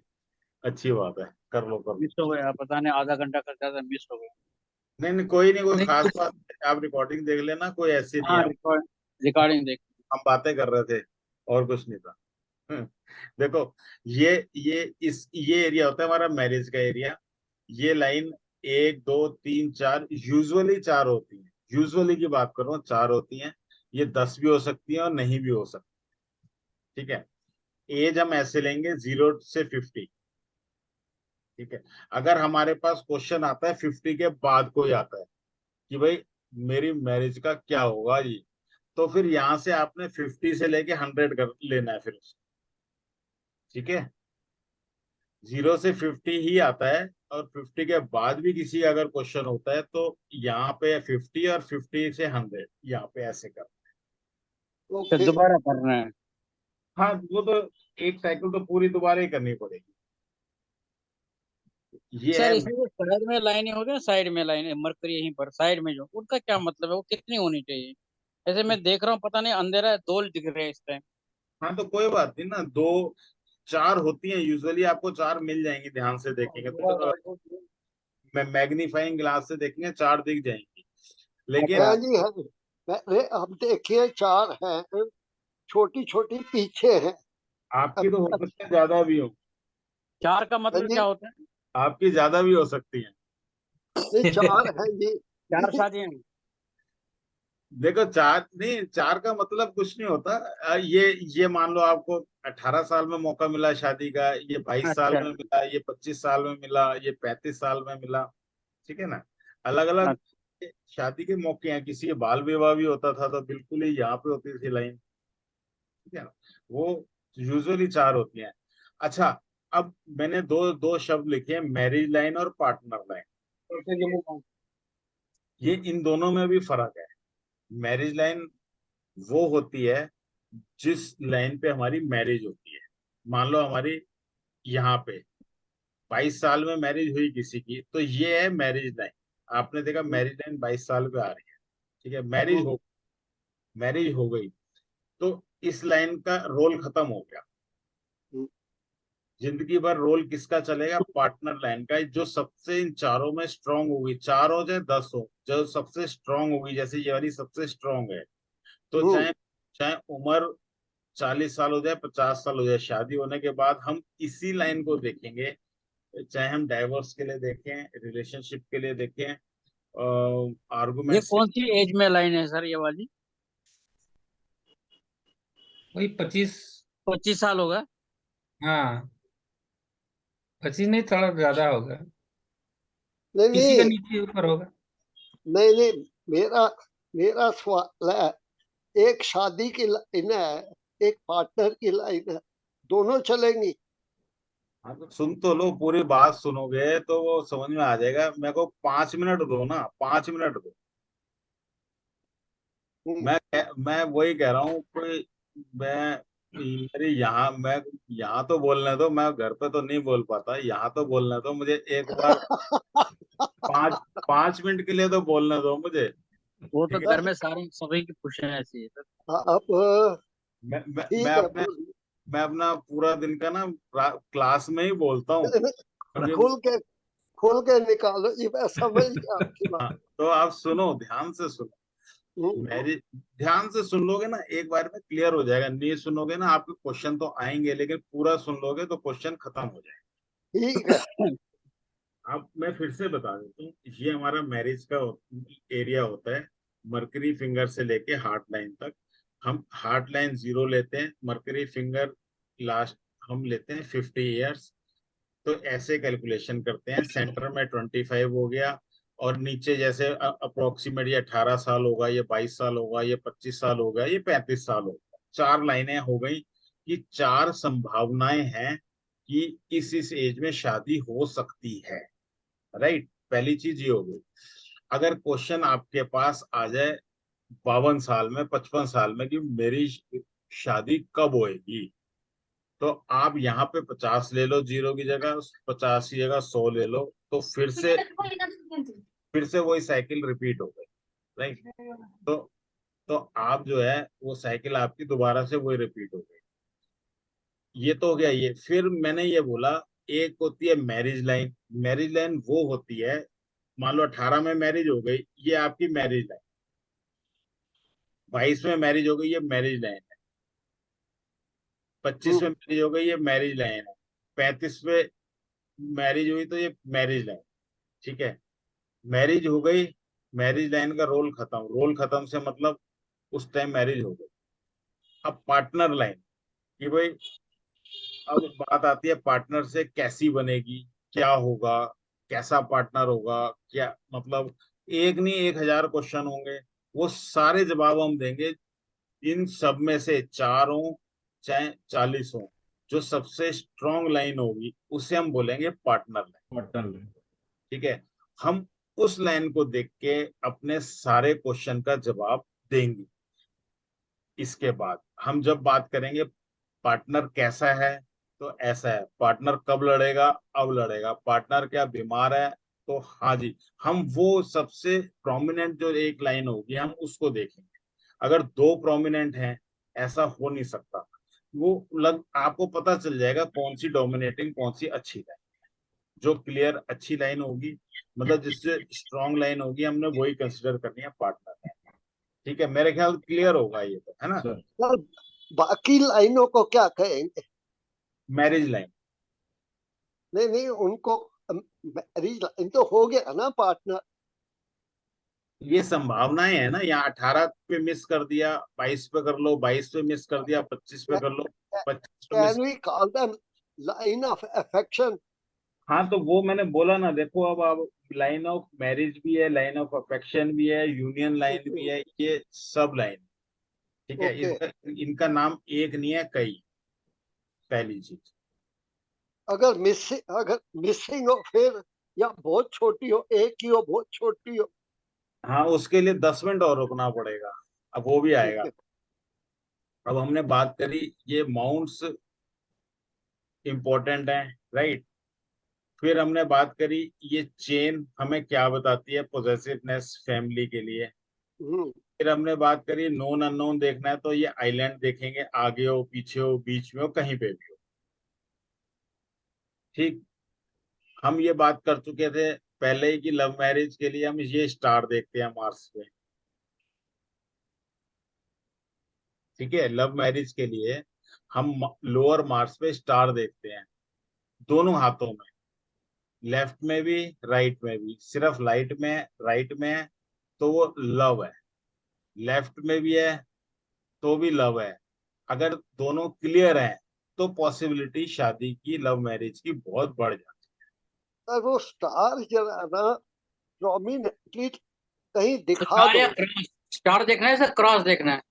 अच्छी बात है, कर लो कर लो। मिस हो गया, पता नहीं आधा घंटा कर ज्यादा मिस हो गया। नहीं नहीं, कोई नहीं, कोई नहीं खास कुछ, बात नहीं, आप रिकॉर्डिंग देख लेना, कोई ऐसी नहीं हाँ, है। रिकॉर्डिंग देख। हम बातें कर रहे थे और कुछ नहीं था। हम्म, देखो, ये एरिया होता है हमारा मैरिज का एरिया। ये लाइन 1 2 3 4, यूजुअली 4 होती है, यूजुअली की बात कर रहा हूँ, 4 होती हैं। ये 10 भी हो सकती है और नहीं भी हो सकती। ठीक है। एज हम ऐसे लेंगे 0 से 50, ठीक है। अगर हमारे पास क्वेश्चन आता है 50 के बाद कोई आता है कि भाई मेरी मैरिज का क्या होगा जी, तो फिर यहाँ से आपने 50 से लेके 100 कर लेना है फिर उसको, ठीक है। 0 से 50 ही आता है, और 50 के बाद भी किसी का अगर क्वेश्चन होता है तो यहाँ पे 50 और 50 से 100 यहाँ पे ऐसे कर। तो ओके। दोबारा करना है। हाँ, वो तो एक साइकिल तो पूरी दोबारा ही करनी पड़ेगी। ये सर है। इसमें जो साइड में लाइनें होती है, साइड में लाइनें मरकरी यहीं पर साइड में, जो उनका क्या मतलब है, वो कितनी होनी चाहिए? ऐसे मैं देख रहा हूँ, पता नहीं अंधेरा है, दो दिख रहे हैं इस टाइम। हाँ तो कोई बात नहीं ना, 2 4 होती हैं यूजुअली, आपको 4 मिल जाएंगी, ध्यान से देखेंगे तो मैग्नीफाइंग ग्लास से देखेंगे 4 दिख जाएंगी, लेकिन हाँ जी हाँ। अरे अब देखिए 4 हैं, छोटी छोटी पीछे हैं। आपकी अब तो हो सकता है ज्यादा भी हो, चार का हाँ मतलब जी, क्या होता है? आपकी ज्यादा भी हो सकती है। नहीं 4 हैं जी। चार शादियां हैं। देखो 4 नहीं, 4 का मतलब कुछ नहीं होता। ये मान लो आपको 18 साल में मौका मिला शादी का, ये 22 साल अच्छा। में मिला, ये 25 साल में मिला, ये 35 साल में मिला, ठीक है ना। अलग अलग अच्छा। शादी के मौके हैं, किसी के बाल विवाह भी होता था तो बिल्कुल ही यहाँ पे होती थी लाइन, ठीक है ना। वो यूजुअली 4 होती हैं। अच्छा, अब मैंने दो दो शब्द लिखे हैं, मैरिज लाइन और पार्टनर लाइन। ये इन दोनों में भी फर्क है। मैरिज लाइन वो होती है जिस लाइन पे हमारी मैरिज होती है। मान लो हमारी यहाँ पे 22 साल में मैरिज हुई किसी की, तो ये है मैरिज लाइन। आपने देखा मैरिज लाइन 22 साल पे आ रही है, ठीक है। मैरिज हो गई तो इस लाइन का रोल खत्म हो गया। जिंदगी भर रोल किसका चलेगा? पार्टनर लाइन का, जो सबसे इन चारों में स्ट्रांग होगी, 4 हो चाहे 10 हो, जो सबसे स्ट्रांग होगी, जैसे ये वाली सबसे स्ट्रांग है। तो चाहे चाहे उम्र 40 साल हो जाए, 50 साल हो जाए, शादी होने के बाद हम इसी लाइन को देखेंगे। चाहे हम डाइवोर्स के लिए देखें, रिलेशनशिप के लिए देखें, ये आर्गुमेंट्स के। कौन सी एज में लाइन है सर, ये वाली? वही 25। 25 साल होगा। हाँ, 25 नहीं, थोड़ा ज्यादा होगा, नहीं किसी का नहीं नीचे ऊपर होगा। नहीं नहीं, मेरा मेरा सवाल है, एक शादी की लाइन है, एक पार्टनर की लाइन है, दोनों चलेंगी? हाँ तो सुन तो लो, पूरी बात सुनोगे तो वो समझ में आ जाएगा। मेरे को 5 मिनट दो ना, 5 मिनट दो। हम्म, मैं वही कह रहा हूँ कोई, मैं मेरी यहाँ, मैं यहाँ तो बोलने दो, मैं घर पे तो नहीं बोल पाता, यहाँ तो बोलने दो मुझे एक बार। 5 5 मिनट के लिए तो बोलने दो मुझे, वो तो ठीक है। घर में सारे सभी की पूछे हैं ऐसी है सर। अब मैं ठीक है, अपने मैं अपना पूरा दिन का ना क्लास में ही बोलता हूँ, क्योंकि खुल के खोल के निकालो जी, मैं समझ गया आपकी हाँ, बात। तो आप सुनो, ध्यान से सुनो। हम्म, मेरी ध्यान से सुन लोगे ना, एक बार में क्लियर हो जाएगा। नहीं सुनोगे ना, आपके क्वेश्चन तो आएंगे, लेकिन पूरा सुन लोगे तो क्वेश्चन खत्म हो जाएगा। ठीक है। अब मैं फिर से बता देता हूँ, ये हमारा मैरिज का एरिया होता है, मरकरी फिंगर से लेके हार्ट लाइन तक। हम हार्ट लाइन 0 लेते हैं, मरकरी फिंगर लास्ट हम लेते हैं 50 ईयर्स। तो ऐसे कैलकुलेशन करते हैं, सेंटर में 25 हो गया, और नीचे जैसे अप्रोक्सीमेट ये 18 साल होगा, ये 22 साल होगा, ये 25 साल होगा, ये 35 साल होगा। 4 लाइनें हो गई कि 4 संभावनाएं हैं कि इस एज में शादी हो सकती है। राइट, पहली चीज ये हो गई। अगर क्वेश्चन आपके पास आ जाए 52 साल में, 55 साल में, कि मेरी शादी कब होएगी, तो आप यहाँ पे 50 ले लो, 0 की जगह 50 की जगह 100 ले लो, तो फिर से वही साइकिल रिपीट हो गई। राइट, तो तो आप जो है वो साइकिल आपकी दोबारा से वही रिपीट हो गई। ये तो हो गया। ये फिर मैंने ये बोला, एक होती है मैरिज लाइन। मैरिज लाइन वो होती है, मान लो 18 में मैरिज हो गई, ये आपकी मैरिज लाइन। 22 में मैरिज हो गई, ये मैरिज लाइन है। 25 में मैरिज हो गई, ये मैरिज लाइन है। 35 में मैरिज हुई तो ये मैरिज लाइन, ठीक है। मैरिज हो गई, मैरिज लाइन का रोल खत्म। रोल खत्म से मतलब उस टाइम मैरिज हो गई। अब पार्टनर लाइन, कि भाई अब बात आती है पार्टनर से कैसी बनेगी, क्या होगा, कैसा पार्टनर होगा, क्या मतलब एक नहीं 1,000 क्वेश्चन होंगे, वो सारे जवाब हम देंगे। इन सब में से 4 हो चाहे 40 हो, जो सबसे स्ट्रॉन्ग लाइन होगी उसे हम बोलेंगे पार्टनर लाइन। क्वार्टर। ठीक है, हम उस लाइन को देख के अपने सारे क्वेश्चन का जवाब देंगे। इसके बाद हम जब बात करेंगे पार्टनर कैसा है, तो ऐसा है, पार्टनर कब लड़ेगा, अब लड़ेगा, पार्टनर क्या बीमार है, तो हाँ जी, हम वो सबसे प्रोमिनेंट जो एक लाइन होगी हम उसको देखेंगे। अगर 2 प्रोमिनेंट हैं, ऐसा हो नहीं सकता, वो आपको पता चल जाएगा कौन सी डोमिनेटिंग कौन सी अच्छी लाइन। जो क्लियर अच्छी लाइन होगी, मतलब जिससे स्ट्रॉन्ग लाइन होगी, हमने वही कंसिडर करनी है पार्टनर। ठीक है, मेरे ख्याल क्लियर होगा ये, तो है ना। सर सर बाकी लाइनों को क्या कहेंगे? Marriage line. नहीं नहीं, उनको मैरिज लाइन तो हो गया ना पार्टनर। ये संभावनाएं है ना, यहाँ 18 पे मिस कर दिया, 22 पे कर लो, 22 पे मिस कर दिया, 25 पे कर लो, 25 पे miss. Can we call them line of affection? हाँ, तो वो मैंने बोला ना, देखो अब लाइन ऑफ मैरिज भी है, लाइन ऑफ अफेक्शन भी है, यूनियन लाइन भी है, ये सब लाइन। ठीक है, ओके, इसका इनका नाम एक नहीं है, कई। पहली चीज। अगर मिसिंग हो फिर, या बहुत छोटी हो, एक ही हो बहुत छोटी हो? हाँ, उसके लिए 10 मिनट और रुकना पड़ेगा, अब वो भी आएगा। ओके, अब हमने बात करी ये माउंट्स इंपॉर्टेंट है, राइट। फिर हमने बात करी ये चेन हमें क्या बताती है, पोजेसिवनेस फैमिली के लिए। हम्म, फिर हमने बात करी नोन अननोन देखना है तो ये आइलैंड देखेंगे, आगे हो, पीछे हो, बीच में हो, कहीं पे भी हो। ठीक, हम ये बात कर चुके थे पहले ही कि लव मैरिज के लिए हम ये स्टार देखते हैं मार्स पे। ठीक है, लव मैरिज के लिए हम लोअर मार्स पे स्टार देखते हैं, दोनों हाथों में, लेफ्ट में भी राइट में भी। सिर्फ राइट में है तो वो लव है, लेफ्ट में भी है तो भी लव है। अगर दोनों क्लियर हैं तो पॉसिबिलिटी शादी की, लव मैरिज की बहुत बढ़ जाती सर वो स्टार जरा ना प्रोमिनेंटली कहीं दिखा स्टार दो। या क्रॉस? स्टार देखना है सर, क्रॉस देखना है?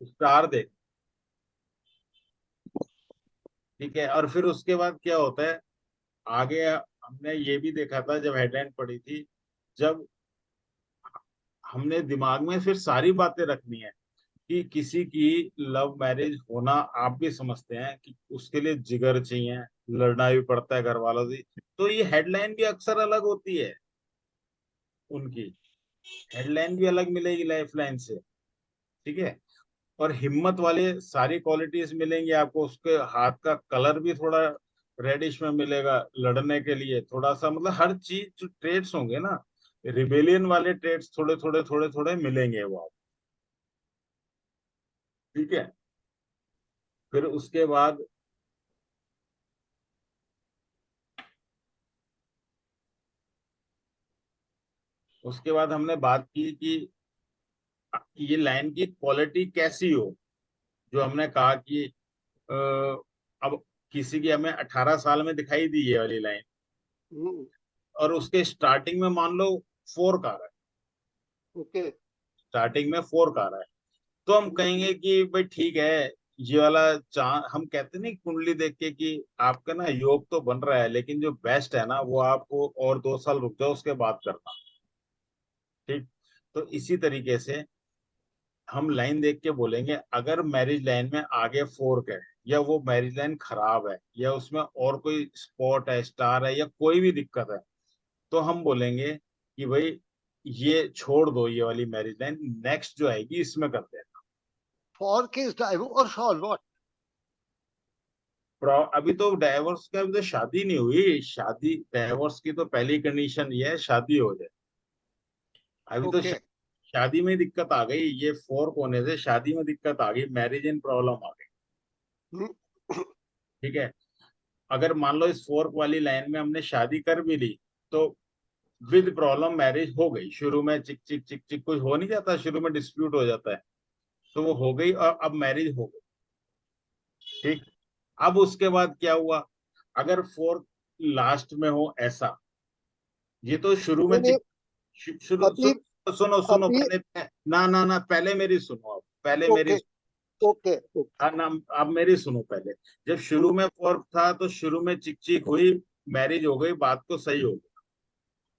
है। स्टार देख। ठीक है, और फिर उसके बाद क्या होता है आगे, हमने ये भी देखा था जब हेडलाइन पड़ी थी, जब हमने दिमाग में फिर सारी बातें रखनी है कि किसी की लव मैरिज होना, आप भी समझते हैं कि उसके लिए जिगर चाहिए, लड़ना भी पड़ता है घर वालों से, तो ये हेडलाइन भी अक्सर अलग होती है, उनकी हेडलाइन भी अलग मिलेगी लाइफ लाइन से। ठीक है, और हिम्मत वाले सारी क्वालिटीज मिलेंगी आपको, उसके हाथ का कलर भी थोड़ा रेडिश में मिलेगा, लड़ने के लिए थोड़ा सा, मतलब हर चीज जो ट्रेड्स होंगे ना, रिबेलियन वाले ट्रेड्स थोड़े थोड़े थोड़े थोड़े मिलेंगे वो आप। ठीक है, फिर उसके बाद हमने बात की कि ये लाइन की क्वालिटी कैसी हो, जो हमने कहा कि अ, अब किसी की हमें 18 साल में दिखाई दी ये वाली लाइन, हम्म, और उसके स्टार्टिंग में मान लो 4 का रहा है, ओके, स्टार्टिंग में 4 का रहा है, तो हम कहेंगे कि भाई ठीक है, ये वाला चांद, हम कहते नहीं कुंडली देख के कि आपका ना योग तो बन रहा है, लेकिन जो बेस्ट है ना वो आपको और 2 साल रुक जाओ उसके बाद करना। ठीक, तो इसी तरीके से हम लाइन देख के बोलेंगे अगर मैरिज लाइन में आगे 4 है, या वो मैरिज लाइन खराब है, या उसमें और कोई स्पॉट है, स्टार है, या कोई भी दिक्कत है, तो हम बोलेंगे कि भाई ये छोड़ दो, ये वाली मैरिज लाइन नेक्स्ट जो आएगी इसमें करते हैं। फॉर किस डाइवोर्स और व्हाट? अभी तो डाइवोर्स का, अभी तो शादी नहीं हुई, शादी डाइवोर्स की तो पहली कंडीशन ये है शादी हो जाए। अभी तो ओके, शादी में दिक्कत आ गई, ये 4 होने से शादी में दिक्कत आ गई, मैरिज इन प्रॉब्लम आ गई। ठीक है, अगर मान लो इस 4 वाली लाइन में हमने शादी कर भी ली, तो विद प्रॉब्लम मैरिज हो गई, शुरू में चिक चिक चिक चिक कुछ हो नहीं जाता, शुरू में डिस्प्यूट हो जाता है, तो वो हो गई और अब मैरिज हो गई। ठीक। अब उसके बाद क्या हुआ, अगर फोर्क लास्ट में हो ऐसा, ये तो शुरू में नहीं नहीं, शुरू अभी सुनो सुनो अभी पहले, ना ना ना, पहले मेरी सुनो, अब पहले मेरी ओके ओके ओके। हाँ ना, अब मेरी सुनो पहले। जब शुरू में फोर्क था तो शुरू में चिक चिक हुई, मैरिज हो गई, बात तो सही हो गई।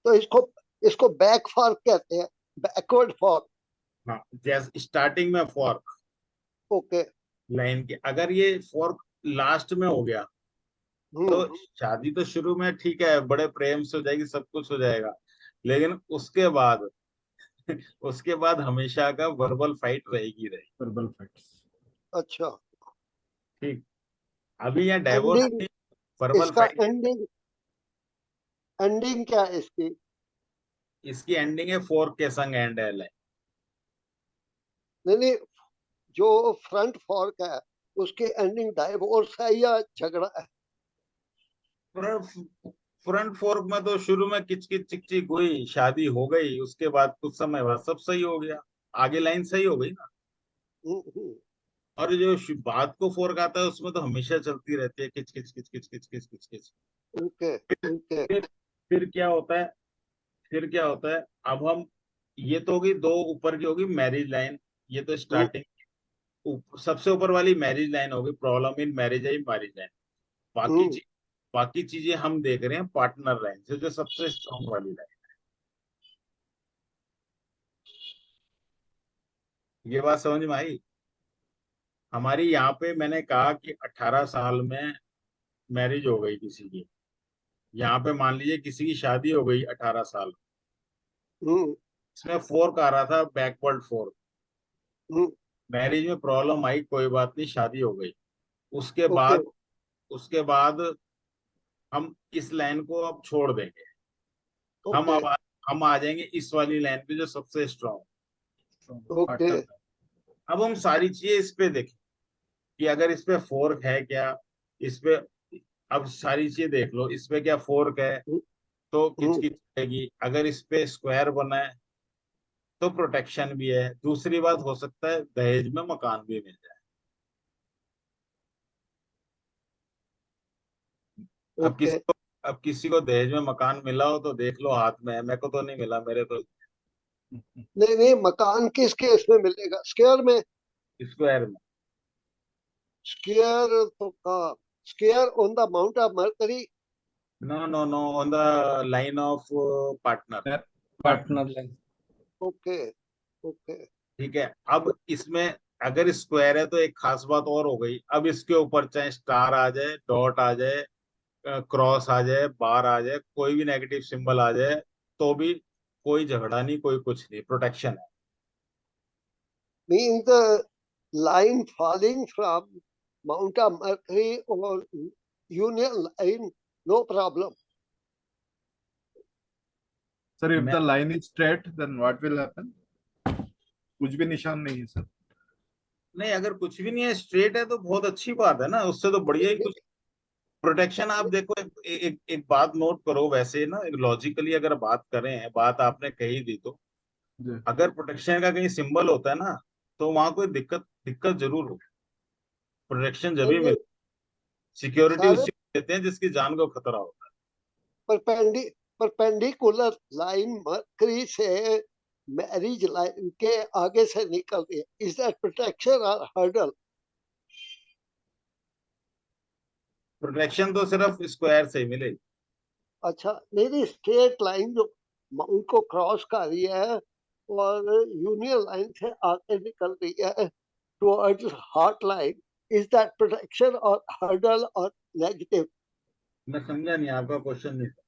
तो इसको इसको बैक फॉर्क कहते हैं, बैकवर्ड फॉर्क। हाँ, जैसे स्टार्टिंग में फोर्क ओके। लाइन के, अगर ये फोर्क लास्ट में हो गया तो शादी तो शुरू में ठीक है, बड़े प्रेम से हो जाएगी, सब कुछ हो जाएगा, लेकिन उसके बाद उसके बाद हमेशा का वर्बल फाइट रहेगी रही। Verbal facts. अच्छा। ठीक। अभी यहाँ डाइवोर्स एंडिंग, वर्बल इसका फाइट, एंडिंग, एंडिंग क्या है इसकी? इसकी एंडिंग है फोर्क के संग एंड है। नहीं नहीं, जो फ्रंट फॉर्क है उसकी एंडिंग डाइवोर्स है या झगड़ा है? फ्रंट फोर्क में तो शुरू में किचकिच चिक चिक हुई, शादी हो गई, उसके बाद कुछ समय बाद सब सही हो गया, आगे लाइन सही हो गई ना। हम्म, और जो बात को फोर्क आता है उसमें तो हमेशा चलती रहती है किच किच किच किच किच किच किच किच। Okay okay. फिर फिर क्या होता है, फिर क्या होता है, अब हम, ये तो होगी दो ऊपर की होगी मैरिज लाइन, ये तो स्टार्टिंग सबसे ऊपर वाली मैरिज लाइन होगी, प्रॉब्लम इन मैरिज है मैरिज लाइन। बाकी हम्म, बाकी चीजें हम देख रहे हैं पार्टनर लाइन से, जो सबसे स्ट्रॉन्ग वाली लाइन। ये बात समझ में आई? हमारी यहाँ पे मैंने कहा कि 18 साल में मैरिज हो गई किसी की, यहाँ पे मान लीजिए किसी की शादी हो गई 18 साल, हम्म, इसमें फोर्क आ रहा था, बैकवर्ड फोर्क, हम्म, मैरिज में प्रॉब्लम आई, कोई बात नहीं, शादी हो गई। उसके ओके बाद, उसके बाद हम इस लाइन को अब छोड़ देंगे, हम ओके अब हम आ जाएंगे इस वाली लाइन पे जो सबसे स्ट्रॉन्ग। ओके। पार्टनर। अब हम सारी चीजें इस पे देखें कि अगर इस पे फोर्क है क्या, इस पे, अब सारी चीजें देख लो, इस पे क्या फोर्क है तो हम्म, किचकिच रहेगी, अगर इस पे स्क्वायर बना है तो प्रोटेक्शन भी है, दूसरी बात हो सकता है दहेज में मकान भी मिल जाए। अब ओके। अब किसी को दहेज में मकान मिला हो तो देख लो हाथ में है, मेरे को तो नहीं मिला, मेरे तो नहीं नहीं, मकान किस केस में मिलेगा? स्क्वायर में? स्क्वायर में। स्क्वायर तो कहाँ? Square on the mount of Mercury? No no no, on the line of partner. Partner line. Okay okay. ठीक है। अब इसमें अगर स्क्वायर है तो एक खास बात और हो गई, अब इसके ऊपर चाहे स्टार आ जाए, डॉट आ जाए, क्रॉस आ जाए, बार आ जाए, कोई भी नेगेटिव सिंबल आ जाए, तो भी कोई झगड़ा नहीं, कोई कुछ नहीं, प्रोटेक्शन है। Means the line falling from Mount of Mercury or Union line, no problem. Sir, if मैं the line is straight, then what will happen? कुछ भी निशान नहीं है सर। नहीं, अगर कुछ भी नहीं है, स्ट्रेट है, तो बहुत अच्छी बात है ना, उससे तो बढ़िया ही कुछ। प्रोटेक्शन आप देखो, एक बात नोट करो, वैसे ना लॉजिकली अगर बात करें, बात आपने कही दी तो, जी। अगर प्रोटेक्शन का कहीं सिंबल होता है ना तो वहां कोई दिक्कत दिक्कत जरूर हो, प्रोटेक्शन जब भी मिल, सिक्योरिटी सर, उसी को देते हैं जिसकी जान को खतरा होता परपेंडिकुलर लाइन मरकरी से मैरिज लाइन के आगे से निकल रही है, इज दैट प्रोटेक्शन और हर्डल? है। प्रोटेक्शन तो सिर्फ स्क्वायर से ही मिलेगी। अच्छा, नहीं नहीं, स्ट्रेट लाइन जो माउंट को क्रॉस कर रही है और यूनियन लाइन से आगे निकल रही है towards hot line, is that protection और हर्डल और नेगेटिव? मैं समझा नहीं, आपका क्वेश्चन नहीं था।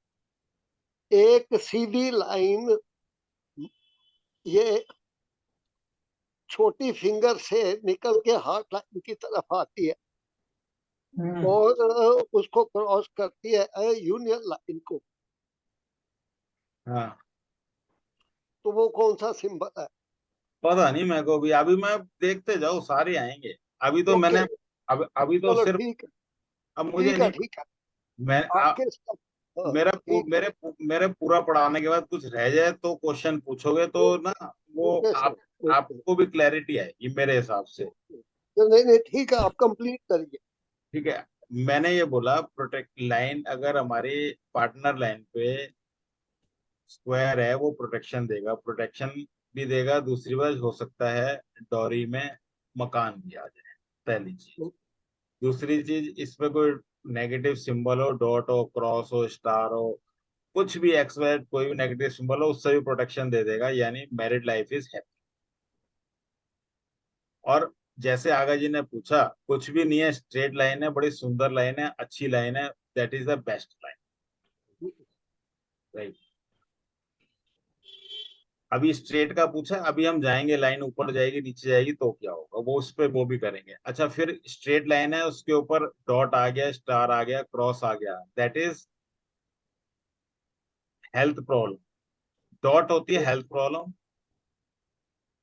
एक सीधी लाइन ये छोटी फिंगर से निकल के हार्ट लाइन की तरफ आती है और उसको क्रॉस करती है यूनियन लाइन को, हाँ, तो वो कौन सा सिंबल है? पता नहीं मेरे को भी, अभी मैं देखते जाओ सारे आएंगे, अभी तो ओके, मैंने, अब अभी तो चलो सिर्फ, ठीक है, अब मुझे ठीक है, नहीं, ठीक है। मैं आपके साथ, हाँ, मेरा ठीक है। मेरे पूरा पढ़ाने के बाद कुछ रह जाए तो क्वेश्चन पूछोगे तो ना, वो ओके सर, आप ओके आपको भी क्लैरिटी आएगी मेरे हिसाब से। ओके। नहीं नहीं, ठीक है, आप कंप्लीट करिए। ठीक है, मैंने ये बोला प्रोटेक्ट लाइन अगर हमारी पार्टनर लाइन पे स्क्वायर है वो प्रोटेक्शन देगा, प्रोटेक्शन भी देगा। दूसरी बात हो सकता है डोरी में मकान भी आ जाए, पहली चीज। दूसरी चीज, इस पे कोई नेगेटिव सिंबल हो, डॉट हो, क्रॉस हो, स्टार हो, कुछ भी एक्स वाई कोई भी नेगेटिव सिंबल हो, उससे भी प्रोटेक्शन दे देगा, यानी मैरिड लाइफ इज हैप्पी। और जैसे आगा जी ने पूछा, कुछ भी नहीं है, स्ट्रेट लाइन है, बड़ी सुंदर लाइन है, अच्छी लाइन है, that is the best line, right. अभी स्ट्रेट का पूछा, अभी हम जाएंगे, लाइन ऊपर जाएगी नीचे जाएगी तो क्या होगा, वो उस पे वो भी करेंगे। अच्छा, फिर स्ट्रेट लाइन है, उसके ऊपर डॉट आ गया, स्टार आ गया, क्रॉस आ गया, that is health problem. Dot होती है हेल्थ प्रॉब्लम।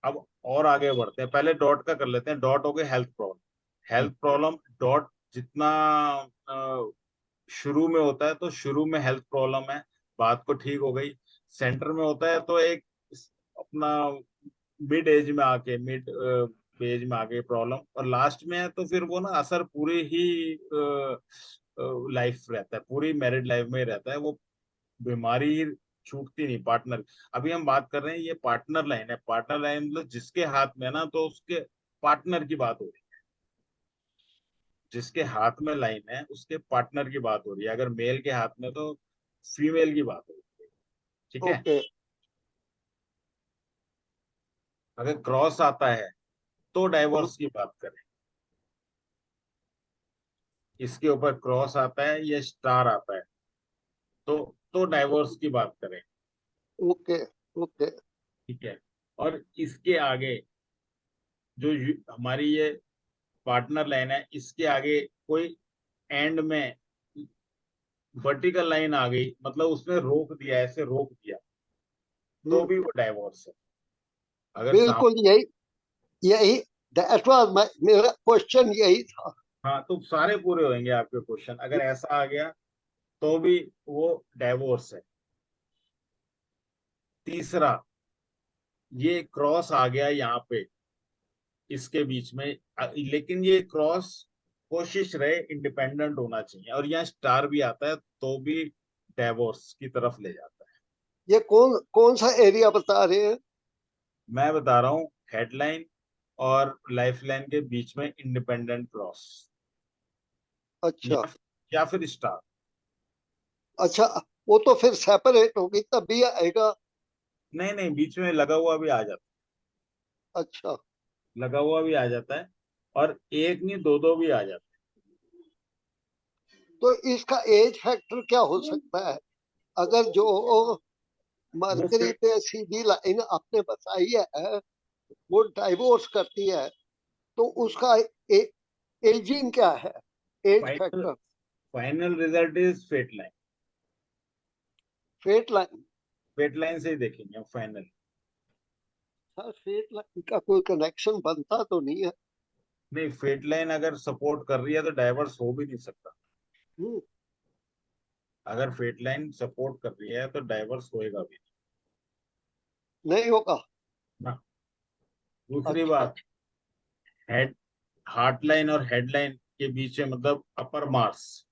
अब और आगे बढ़ते हैं, पहले डॉट का कर लेते हैं। डॉट हो गई health problem. Health problem dot जितना शुरू में होता है तो शुरू में हेल्थ प्रॉब्लम है, बात को ठीक हो गई। सेंटर में होता है तो एक अपना मिड एज में आके, मिड एज में आके प्रॉब्लम, और लास्ट में है तो फिर वो ना असर पूरी ही लाइफ रहता है, पूरी मैरिड लाइफ में ही रहता है, वो बीमारी छूटती नहीं पार्टनर। अभी हम बात कर रहे हैं ये पार्टनर लाइन है, पार्टनर लाइन मतलब जिसके हाथ में है ना, तो उसके पार्टनर की बात हो रही है। जिसके हाथ में लाइन है उसके पार्टनर की बात हो रही है, अगर मेल के हाथ में तो फीमेल की बात हो रही है, ठीक है। ओके अगर क्रॉस आता है तो डाइवोर्स की बात करें, इसके ऊपर क्रॉस आता है या स्टार आता है तो डाइवोर्स की बात करें, ओके ओके ठीक है। और इसके आगे जो हमारी ये पार्टनर लाइन है, इसके आगे कोई एंड में वर्टिकल लाइन आ गई, मतलब उसने रोक दिया, ऐसे रोक दिया, तो भी वो डाइवोर्स है। अगर बिल्कुल यही यही दैट वाज मेरा क्वेश्चन यही था। हाँ, तो सारे पूरे होंगे आपके क्वेश्चन, अगर ऐसा आ गया तो भी वो डाइवोर्स है। तीसरा, ये क्रॉस आ गया यहाँ पे इसके बीच में, लेकिन ये क्रॉस कोशिश रहे इंडिपेंडेंट होना चाहिए, और यहाँ स्टार भी आता है तो भी डाइवोर्स की तरफ ले जाता है। ये कौन कौन सा एरिया बता रहे हैं? मैं बता रहा हूँ हेडलाइन और लाइफ लाइन के बीच में इंडिपेंडेंट क्रॉस, अच्छा या फिर स्टार। अच्छा, वो तो फिर सेपरेट होगी तब भी आएगा। नहीं नहीं, बीच में लगा हुआ भी आ जाता अच्छा है, लगा हुआ भी आ जाता है, और एक नहीं दो दो भी आ जाता तो इसका एज फैक्टर क्या हो सकता है? अगर जो है। वो मरकरी पे सीधी लाइन आपने बताई है वो डाइवोर्स करती है तो उसका एजिंग क्या है, as final factor? Final result is fate line. Fate line? Fate line से ही देखेंगे हम फाइनल। सर फेट लाइन का कोई कनेक्शन बनता तो नहीं है। नहीं, फेट लाइन अगर सपोर्ट कर रही है तो डाइवर्स हो भी नहीं सकता। हम्म, अगर फेट लाइन सपोर्ट कर रही है तो डाइवर्स होएगा भी नहीं होगा। ना। दूसरी अच्छा बात, हेड हार्ट लाइन और हेड लाइन के बीच में, मतलब अपर मार्स,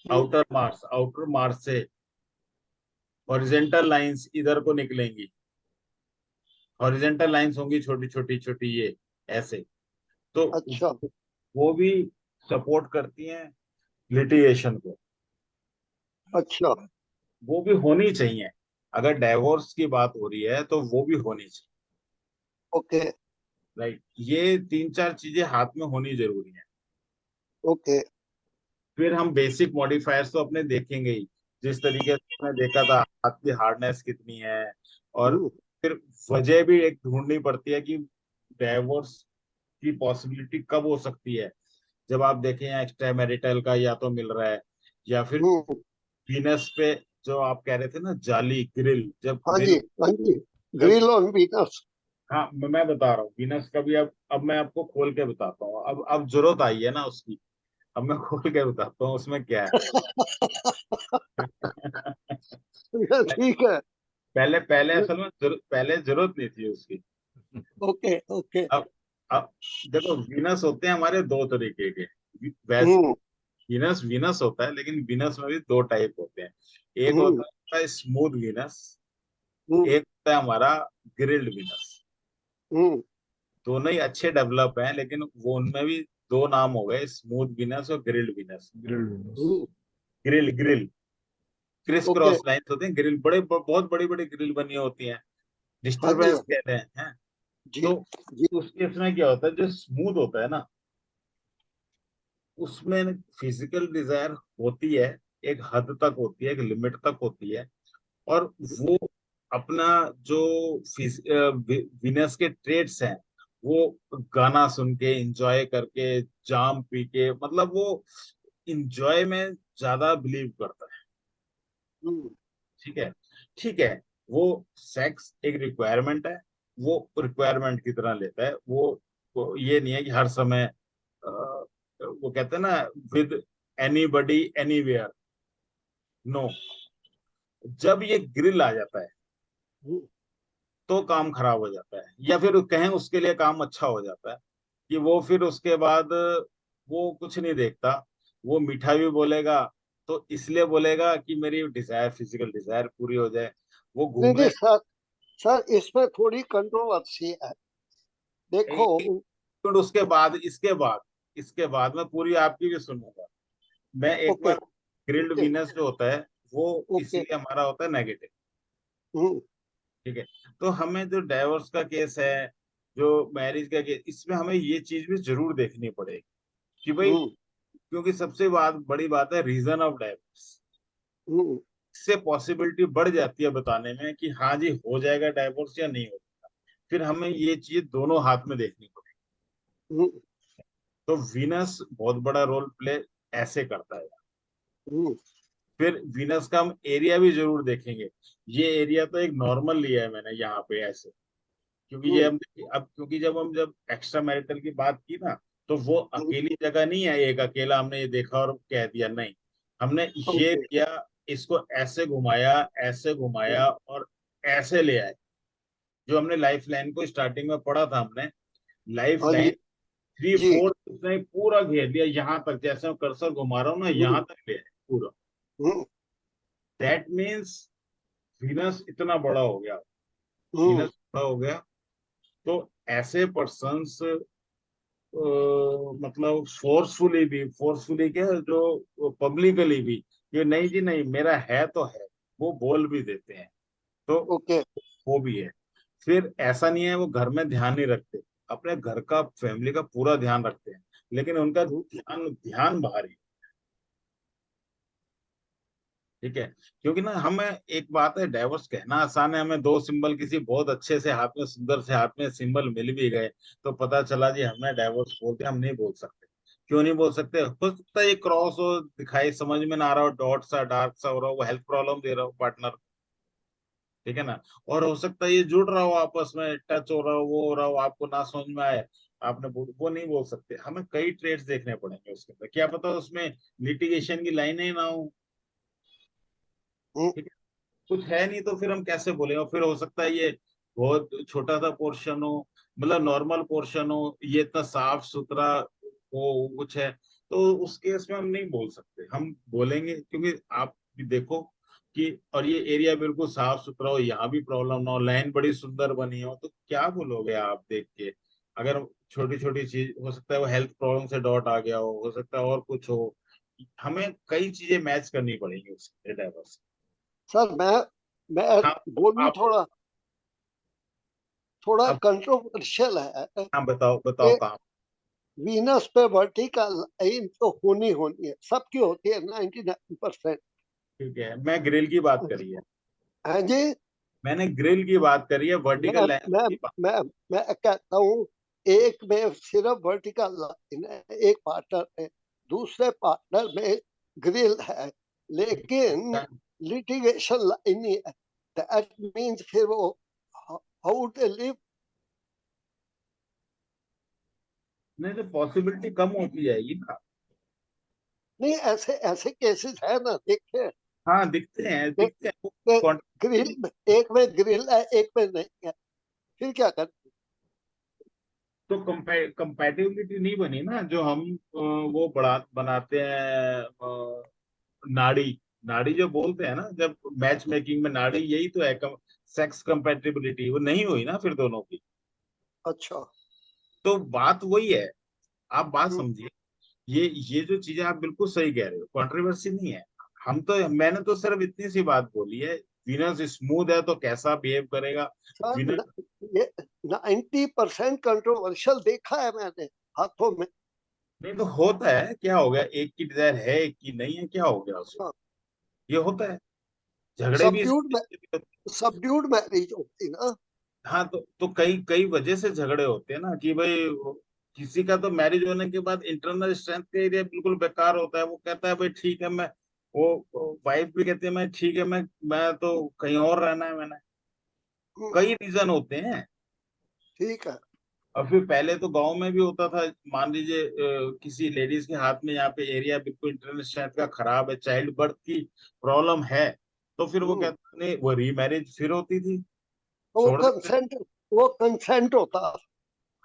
आउटर मार्स से हॉरिजेंटल लाइंस इधर को निकलेंगी, हॉरिजेंटल लाइंस होंगी छोटी छोटी छोटी, ये ऐसे, तो अच्छा वो भी सपोर्ट करती हैं लिटिगेशन को, अच्छा वो भी होनी चाहिए। अगर डाइवोर्स की बात हो रही है तो वो भी होनी चाहिए, ओके राइट। ये तीन चार चीजें हाथ में होनी जरूरी है। ओके फिर हम बेसिक मॉडिफायर्स तो अपने देखेंगे ही, जिस तरीके से हमने देखा था हाथ की हार्डनेस कितनी है, और हम्म, फिर वजह भी एक ढूंढनी पड़ती है कि डाइवोर्स की पॉसिबिलिटी कब हो सकती है। जब आप देखें एक्स्ट्रा मैरिटल का या तो मिल रहा है, या फिर हम्म, वीनस पे जो आप कह रहे थे ना, जाली ग्रिल, जब हाँ जी ग्रिल, हाँ जी, जब, ग्रिल ऑन वीनस। हाँ मैं बता रहा हूँ वीनस का भी। अब मैं आपको खोल के बताता हूँ, अब जरूरत आई है ना उसकी, अब मैं खोल के बताता हूँ उसमें क्या है। ठीक है। पहले पहले असल में पहले जरूरत नहीं थी उसकी। ओके ओके अब अब देखो, वीनस होते हैं हमारे दो तरीके के, वैसे हम्म वीनस वीनस होता है, लेकिन वीनस में भी दो टाइप होते हैं। एक हम्म होता है स्मूथ वीनस, हम्म एक होता है हमारा ग्रिल्ड वीनस। हम्म दोनों ही अच्छे डेवलप हैं, लेकिन वो उनमें भी दो नाम हो गए, स्मूथ वीनस और grilled Venus. Grilled windows. Hmm, grill grill criss okay. Cross lines होते हैं, ग्रिल बहुत बड़ी बड़ी ग्रिल बनी होती हैं, हाँ जी, डिस्टरबेंस हाँ कहते हैं। जी तो जी। उस केस में क्या होता है, जो स्मूथ होता है ना, उसमें फिजिकल डिजायर होती है, एक हद तक होती है, एक लिमिट तक होती है। और वो अपना जो विनस के ट्रेड्स हैं, वो गाना सुन के एंजॉय करके, जाम पी के, मतलब वो इंजॉय में ज्यादा बिलीव करता है। हम्म ठीक है, ठीक है। वो सेक्स एक रिक्वायरमेंट है, वो रिक्वायरमेंट की तरह लेता है वो ये नहीं है कि हर समय वो कहते हैं ना, विद एनीबडी एनीवेयर। नो, जब ये ग्रिल आ जाता है हम्म तो काम खराब हो जाता है, या फिर कहें उसके लिए काम अच्छा हो जाता है, कि वो फिर उसके बाद वो कुछ नहीं देखता। वो मीठा भी बोलेगा तो इसलिए बोलेगा कि मेरी डिजायर, फिजिकल डिजायर पूरी हो जाए। वो नहीं नहीं घूमने, सर, सर इसमें थोड़ी कंट्रोवर्सी है। देखो। एक मिनट, उसके बाद मैं पूरी आपकी भी सुनूंगा। मैं एक ओके बार, ग्रिल्ड ओके वीनस जो होता है वो ओके। इसलिए हमारा होता है नेगेटिव। हम्म ठीक है, तो हमें जो डाइवोर्स का केस है, जो मैरिज का केस, इसमें हमें ये चीज भी जरूर देखनी पड़ेगी कि भाई, हम्म क्योंकि सबसे बड़ी बात है रीजन ऑफ डाइवोर्स। हम्म इससे पॉसिबिलिटी बढ़ जाती है बताने में कि हाँ जी हो जाएगा डाइवोर्स या नहीं होगा। फिर हमें ये चीज दोनों हाथ में देखनी पड़ेगी। हम्म तो वीनस बहुत बड़ा रोल प्ले ऐसे करता है। हम्म फिर वीनस का हम एरिया भी जरूर देखेंगे। ये एरिया तो एक नॉर्मल लिया है मैंने यहाँ पे ऐसे, क्योंकि ये हम्म हम अब, क्योंकि जब एक्स्ट्रा मैरिटल की बात की ना, तो वो हम्म, अकेली जगह नहीं है, एक अकेला हमने ये देखा और कह दिया, नहीं। हमने ये ओके। लिया, इसको ऐसे घुमाया और ऐसे ले आए। जो हमने लाइफ लाइन को स्टार्टिंग में पढ़ा था हमने, लाइफ हाँ जी लाइन थ्री जी। फोर्थ उसने पूरा घेर लिया, यहाँ तक, जैसे मैं कर्सर घुमा रहा हूँ ना, हम्म यहाँ तक ले आए पूरा। हम्म दैट मीन्स वीनस इतना बड़ा हो गया, हम्म वीनस बड़ा हो गया। तो ऐसे पर्सन्स, मतलब फोर्सफुली क्या, जो पब्लिकली भी, ये नहीं जी नहीं मेरा है तो है, वो बोल भी देते हैं। तो ओके। वो भी है। फिर ऐसा नहीं है वो घर में ध्यान नहीं रखते, अपने घर का, फैमिली का पूरा ध्यान रखते हैं, लेकिन उनका हम्म ध्यान ध्यान बाहर ही। ठीक है, क्योंकि ना हमें, एक बात है, डाइवोर्स कहना आसान है, हमें दो सिंबल किसी बहुत अच्छे से हाथ में, सुंदर से हाथ में सिंबल मिल भी गए, तो पता चला जी हमने डाइवोर्स बोलते, हम नहीं बोल सकते। क्यों नहीं बोल सकते? हो सकता है ये क्रॉस हो, दिखाई समझ में ना आ रहा हो, डॉट सा डार्क सा हो रहा हो, वो हेल्थ प्रॉब्लम दे रहा हो पार्टनर। ठीक है ना? और हो सकता है ये जुड़ रहा हो, आपस में टच हो रहा हो, वो हो रहा हो, आपको ना समझ में आए, आपने वो नहीं बोल सकते। हमें कई ट्रेड्स देखने पड़ेंगे उसके अंदर, क्या पता उसमें लिटिगेशन की लाइनें ही ना हो। हम्म ठीक है, कुछ है नहीं तो फिर हम कैसे बोलेंगे? और फिर हो सकता है ये बहुत छोटा सा पोर्शन हो, मतलब नॉर्मल पोर्शन हो, ये इतना साफ सुथरा हो कुछ है, तो उस केस में हम नहीं बोल सकते। हम बोलेंगे क्योंकि आप भी देखो कि, और ये एरिया बिल्कुल साफ सुथरा हो, यहाँ भी प्रॉब्लम ना हो, लाइन बड़ी सुंदर बनी हो, तो क्या बोलोगे आप देख के? अगर छोटी छोटी चीज, हो सकता है वो हेल्थ प्रॉब्लम से डॉट आ गया हो सकता है और कुछ हो। हमें कई चीजें मैच करनी पड़ेंगी उसके डाइवर्स। सर, मैं हाँ, बोलूं, आप थोड़ा थोड़ा अब कंट्रोवर्शियल है हाँ, बताओ बताओ कि कहाँ। वीनस पे वर्टिकल लाइन तो होनी होनी है, सबकी होती है 99%। ठीक है, मैं ग्रिल की बात करी है, हाँ जी। मैंने ग्रिल की बात करी है, मैं वर्टिकल लाइन मैं की बात। मैं मैं कहता हूँ, एक में सिर्फ वर्टिकल लाइन है, एक पार्टनर में, दूसरे पार्टनर में ग्रिल है, लेकिन लिटिगेशन लाइन नहीं है। दैट मीन्स फिर वो हाउ टू लिव। नहीं तो पॉसिबिलिटी कम होती जाएगी ना। नहीं, ऐसे ऐसे केसेस है ना, देखिए। हाँ, दिखते हैं वो ग्रिल, एक में ग्रिल है, एक में नहीं है, फिर क्या कर? तो कंपैटिबिलिटी नहीं बनी ना, जो हम वो बनाते हैं नाड़ी, नाड़ी जो बोलते हैं ना, जब मैच मेकिंग में नाड़ी, यही तो है सेक्स कंपैटिबिलिटी, वो नहीं हुई ना फिर दोनों की। अच्छा। तो बात वही है, आप बात हम्म, समझिए। ये जो चीजें आप बिल्कुल सही कह रहे हो, कंट्रोवर्सी नहीं है। मैंने तो सिर्फ इतनी सी बात बोली है, विनस स्मूथ है तो कैसा बिहेव करेगा। सर विनस ये 90% कंट्रोवर्शियल देखा है मैंने हाथों में। नहीं तो होता है, क्या हो गया, एक की डिजायर है एक की नहीं है, क्या हो गया उसमें, हाँ, ये होता है। झगड़े भी सबड्यूड में, सबड्यूड मैरिज होती ना। हाँ, तो कई कई वजह से झगड़े होते हैं ना, कि भाई किसी का तो मैरिज होने के बाद इंटरनल स्ट्रेंथ का एरिया बिल्कुल बेकार होता है, वो कहता है भाई ठीक है, मैं वो वाइफ भी कहती है मैं ठीक है, मैं तो कहीं और रहना है मैंने। हम्म, कई रीजन होते हैं। ठीक है। और फिर पहले तो गांव में भी होता था, मान लीजिए किसी लेडीज के हाथ में यहाँ पे एरिया बिल्कुल इंटरनल स्ट्रेंथ का खराब है, चाइल्ड बर्थ की प्रॉब्लम है, तो फिर वो हम्म, कहते नहीं, वो रीमैरिज फिर होती थी, तो छोड़ देते। वो कंसेंट होता।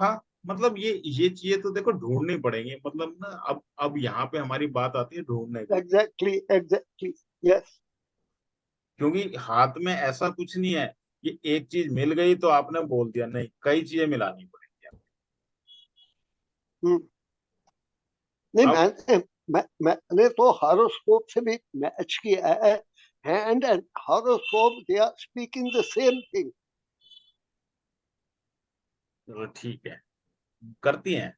हाँ, मतलब ये चीजें तो देखो ढूंढनी पड़ेंगी, मतलब ना, अब यहाँ पे हमारी बात आती है ढूंढने की। Exactly, exactly, yes. क्योंकि हाथ में ऐसा कुछ नहीं है कि एक चीज मिल गई तो आपने बोल दिया, नहीं, कई चीजें मिलानी पड़ेंगी। नहीं, अब मैंने तो हॉरोस्कोप से भी मैच किया है। Hand and horoscope, they are speaking the same thing. चलो ठीक है, करती हैं।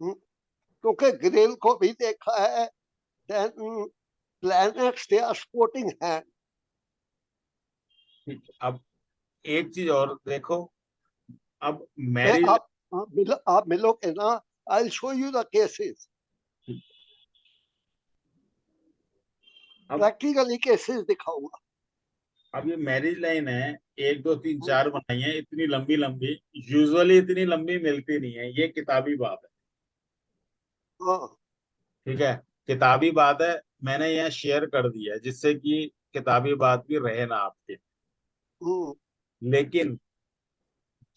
क्योंकि ग्रेल को भी देखा है, then planets they are supporting hand. ठीक है, अब एक चीज और देखो, अब मैं मैरिज, आप मिलोगे ना, I will show you the cases, अब प्रैक्टिकली केसेस दिखाऊंगा। अब ये मैरिज लाइन है, एक दो तीन चार बनाई है, इतनी लंबी लंबी, यूजुअली इतनी लंबी मिलती नहीं है, ये किताबी बात है। हाँ। ठीक है, किताबी बात है, मैंने यहाँ शेयर कर दिया है, जिससे कि किताबी बात भी रहे ना आपके। हम्म, लेकिन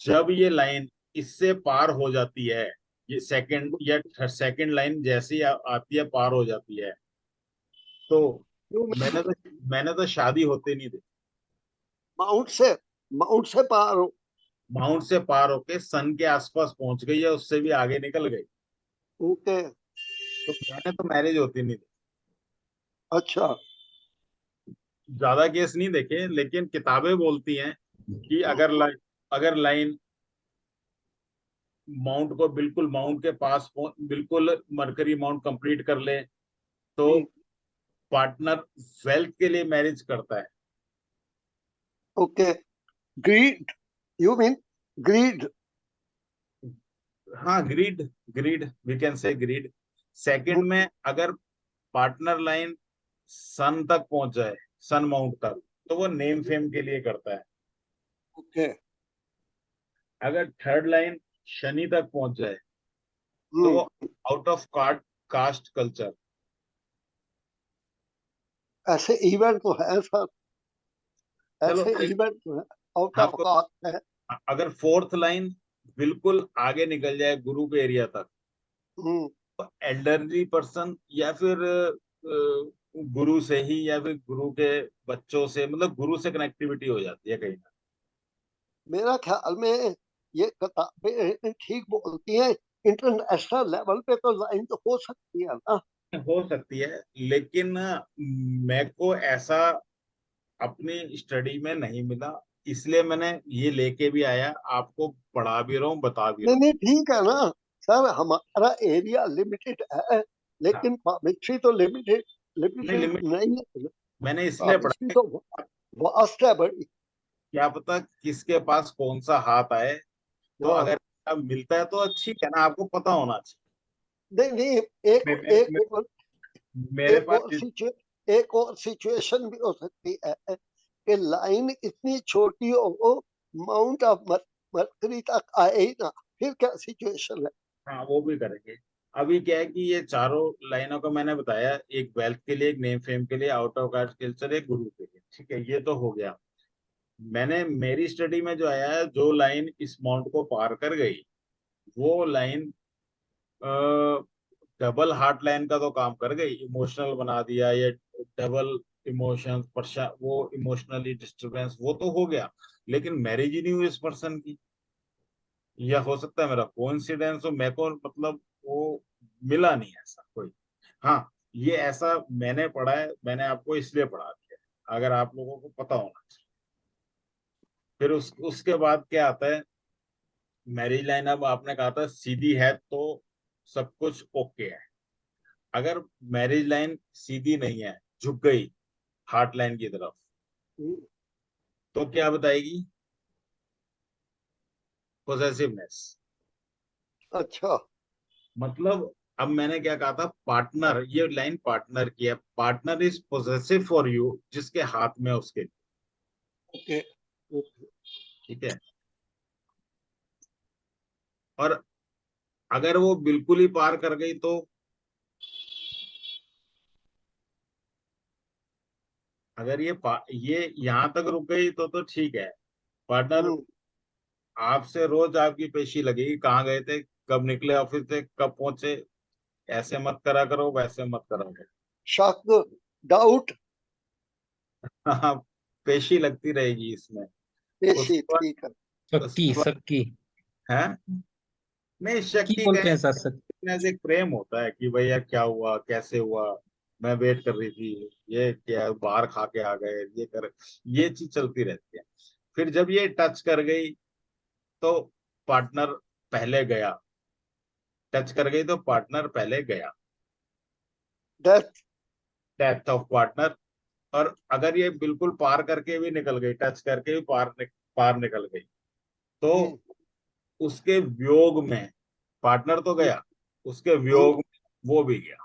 जब ये लाइन इससे पार हो जाती है, ये सेकंड या सेकंड लाइन जैसी आती है, पार हो जाती है, तो मैंने तो मैंने तो शादी होते नहीं देखी। माउंट से माउंट से पार हो। माउंट से पार होके सन के आसपास पहुंच गई है, उससे भी आगे निकल गई, ओके। तो मैंने तो मैरिज होती नहीं देखी। अच्छा। ज्यादा केस नहीं देखे, लेकिन किताबें बोलती हैं कि अगर लाइन माउंट को बिल्कुल माउंट के पास बिल्कुल मरकरी माउंट कंप्लीट कर ले, तो पार्टनर वेल्थ के लिए मैरिज करता है। Okay. Greed, you mean greed. हाँ, greed, greed we can say greed. Second में अगर पार्टनर लाइन सन तक पहुंच जाए, सन माउंट तक, तो वो नेम फेम के लिए करता है। ओके। अगर थर्ड लाइन शनि तक पहुंच जाए, तो वो आउट ऑफ कास्ट कल्चर। ऐसे इवेंट तो है सर, चलो ऐसे इवेंट तो है, आउट हाँ, ऑफ तो कास्ट है। अगर फोर्थ लाइन बिल्कुल आगे निकल जाए गुरु के एरिया तक, हम्म, तो एल्डरली पर्सन, या फिर गुरु से ही, या फिर गुरु के बच्चों से, मतलब गुरु से कनेक्टिविटी हो जाती है कहीं मेरा ख्याल में ये किताबें ठीक बोलती हैं। इंटरनेशनल लेवल पे तो लाइन तो हो सकती है ना। ना, हो सकती है। लेकिन मेरे को ऐसा अपनी स्टडी में नहीं मिला, इसलिए मैंने ये लेके भी आया, आपको पढ़ा भी रहा हूँ, बता भी नहीं रहा नहीं, ठीक है ना सर, हमारा एरिया लिमिटेड है, हूँ। हाँ, लेकिन पामिस्ट्री तो लिमिटेड नहीं, लिमिटेड लिमिट नहीं है। मैंने इसलिए पामिस्ट्री पढ़ा है, तो वास्ट है बड़ी। क्या पता किसके पास कौन सा हाथ आए, तो हाँ। अगर अब मिलता है तो ठीक है ना, आपको पता होना चाहिए। नहीं नहीं, एक मे- एक मे- और मेरे एक पास और एक और सिचुएशन भी हो सकती है कि लाइन इतनी छोटी हो, माउंट ऑफ मरकरी तक आए ही ना, फिर क्या सिचुएशन है। हाँ, वो भी करेंगे। अभी क्या है कि ये चारों लाइनों का मैंने बताया, एक वेल्थ के लिए, एक नेम फेम के लिए, आउट ऑफ कास्ट कल्चर, एक गुरु के लिए, ठीक है, ये तो हो गया। मैंने मेरी स्टडी में जो आया है, जो लाइन इस माउंट को पार कर गई, वो लाइन डबल हार्ट लाइन का तो काम कर गई, इमोशनल बना दिया, ये डबल इमोशंस, वो इमोशनली डिस्टरबेंस वो तो हो गया, लेकिन मैरिज ही नहीं हुई इस पर्सन की। या हो सकता है मेरा कोइंसिडेंस हो, मेरे को मतलब वो मिला नहीं ऐसा कोई। हाँ, ये ऐसा मैंने पढ़ा है, मैंने आपको इसलिए पढ़ा दिया है, अगर आप लोगों को पता होना चाहिए। फिर उसके बाद क्या आता है, मैरिज लाइन। अब आपने कहा था सीधी है तो सब कुछ ओके है। अगर मैरिज लाइन सीधी नहीं है, झुक गई हार्ट लाइन की तरफ, तो क्या बताएगी? पोजेसिवनेस। अच्छा। मतलब अब मैंने क्या कहा था, पार्टनर, ये लाइन पार्टनर की है, partner is possessive for you, जिसके हाथ में है उसके। ओके। ठीक है। और अगर वो बिल्कुल ही पार कर गई तो, अगर ये यहां तक रुक गई तो ठीक है। पार्टनर आपसे रोज आपकी पेशी लगेगी, कहाँ गए थे, कब निकले ऑफिस से, कब पहुंचे, ऐसे मत करा करो, वैसे मत करा करो। शक, डाउट, हाँ, पेशी लगती रहेगी इसमें। पेशी, उसके बाद ठीक है। सक्की उसके बाद सक्की है, नहीं की शक्की बोलते का हैं सर, सक्की। एक प्रेम होता है कि भैया क्या हुआ, कैसे हुआ, मैं वेट कर रही थी, ये क्या बाहर खा के आ गए, ये कर, ये चीज चलती रहती है। फिर जब ये टच कर गई तो पार्टनर पहले गया, टच कर गई तो पार्टनर पहले गया, डेथ। Death of partner. और अगर ये बिल्कुल पार करके भी निकल गई, टच करके भी पार निकल गई, तो उसके वियोग में, पार्टनर तो गया, उसके वियोग में वो भी गया।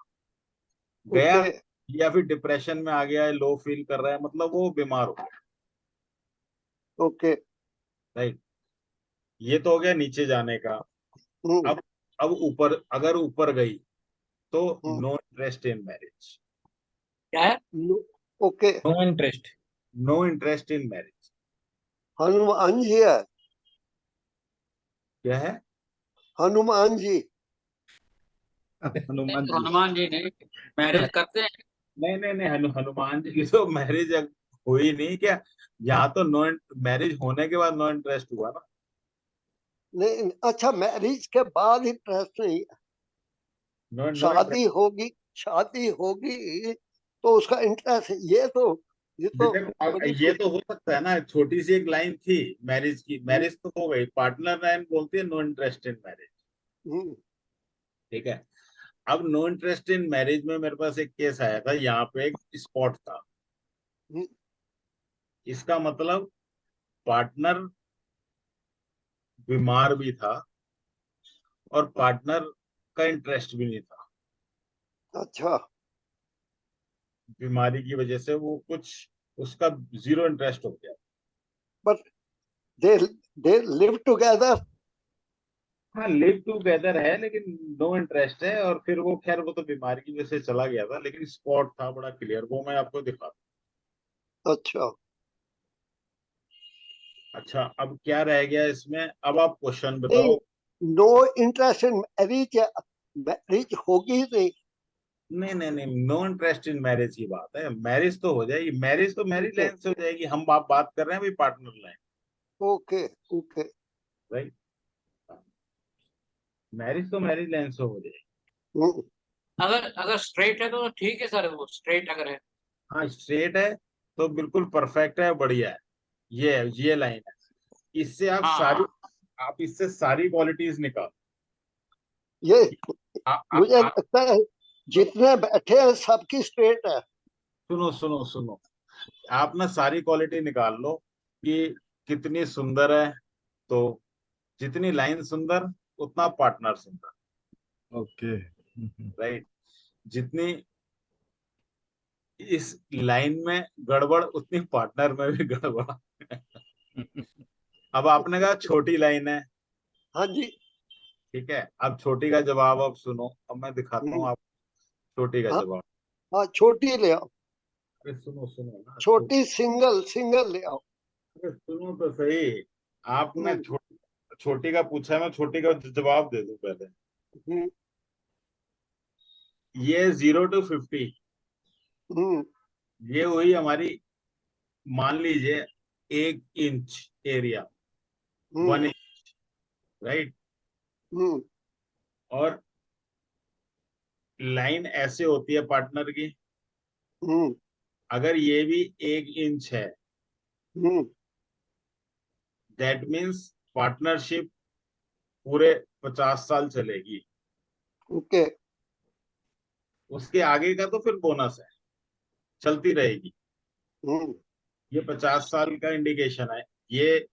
गया, ओके। या फिर डिप्रेशन में आ गया है, लो फील कर रहा है, मतलब वो बीमार हो गया। ओके। राइट। ये तो हो गया नीचे जाने का। अब अब ऊपर, अगर ऊपर गई तो नो इंटरेस्ट इन मैरिज। क्या है? Okay. No interest. No interest in marriage. Hanuman ji है। क्या है? हनुमान जी। हनुमान जी। हनुमान जी ने मैरिज करते हैं। नहीं नहीं नहीं, हनुमान जी की तो मैरिज हुई नहीं क्या? यहाँ तो नो मैरिज होने के बाद नो इंटरेस्ट हुआ ना। नहीं, अच्छा, मैरिज के बाद इंटरेस्ट नहीं है। नो नो शादी होगी, शादी होगी तो उसका इंटरेस्ट है। ये तो बड़ी ये तो हो सकता है ना, छोटी सी एक लाइन थी मैरिज की, मैरिज तो हो गई, पार्टनर लाइन बोलती है नो इंटरेस्ट इन मैरिज। हम्म, ठीक है। अब नो इंटरेस्ट इन मैरिज में मेरे पास एक केस आया था, यहाँ पे एक स्पॉट था। हम्म, इसका मतलब पार्टनर बीमार भी था और पार्टनर का इंटरेस्ट भी नहीं था। अच्छा। बीमारी की वजह से वो कुछ, उसका जीरो इंटरेस्ट हो गया। But they they live together. हाँ, लिव टूगेदर है लेकिन नो इंटरेस्ट है, और फिर वो खैर वो तो बीमारी की वजह से चला गया था, लेकिन स्पॉट था बड़ा क्लियर, वो मैं आपको दिखा। अच्छा। अच्छा, अब क्या रह गया इसमें, अब आप क्वेश्चन नहीं, बताओ। No interest in marriage, marriage होगी नहीं। नहीं नहीं नहीं, नो इंटरेस्ट इन मैरिज की बात है, मैरिज तो हो जाएगी, मैरिज तो मैरिज ओके। लाइन से हो जाएगी, हम आप बात कर रहे हैं भाई partner line. Okay. Okay. Right. Marriage तो मैरिज लाइन से हो जाएगी। हम्म, अगर अगर स्ट्रेट है तो ठीक है सर, वो स्ट्रेट अगर है। हाँ, स्ट्रेट है तो बिल्कुल परफेक्ट है, बढ़िया है। ये लाइन है, इससे आप हाँ सारी, हाँ। आप इससे सारी क्वालिटीज निकाल। ये मुझे आप लगता है जितने बैठे हैं सबकी स्ट्रेट है। सुनो सुनो सुनो, आप ना सारी क्वालिटी निकाल लो कि कितनी सुंदर है, तो जितनी लाइन सुंदर उतना पार्टनर सुंदर। ओके। राइट। जितनी इस लाइन में गड़बड़ उतनी पार्टनर में भी गड़बड़। अब आपने कहा छोटी लाइन है, हाँ जी। ठीक है, अब छोटी का जवाब अब सुनो, अब मैं दिखाता हूँ हम्म, आप छोटी का हाँ। जवाब। हाँ, छोटी ले आओ। अरे सुनो सुनो ना, छोटी सिंगल सिंगल ले आओ। अरे सुनो तो सही। आप ना हम्म, छोटी का पूछा है, मैं छोटी का जवाब दे दूं पहले। हम्म, ये 0 to 50, हम्म, ये हुई हमारी, मान लीजिए 1 इंच एरिया, हम्म, 1 इंच, राइट। हम्म, और लाइन ऐसे होती है पार्टनर की, हम्म, अगर ये भी 1 इंच है, हम्म, दैट मीन्स पार्टनरशिप पूरे 50 साल चलेगी। ओके, उसके आगे का तो फिर बोनस है, चलती रहेगी। हम्म, ये 50 साल का इंडिकेशन है। ये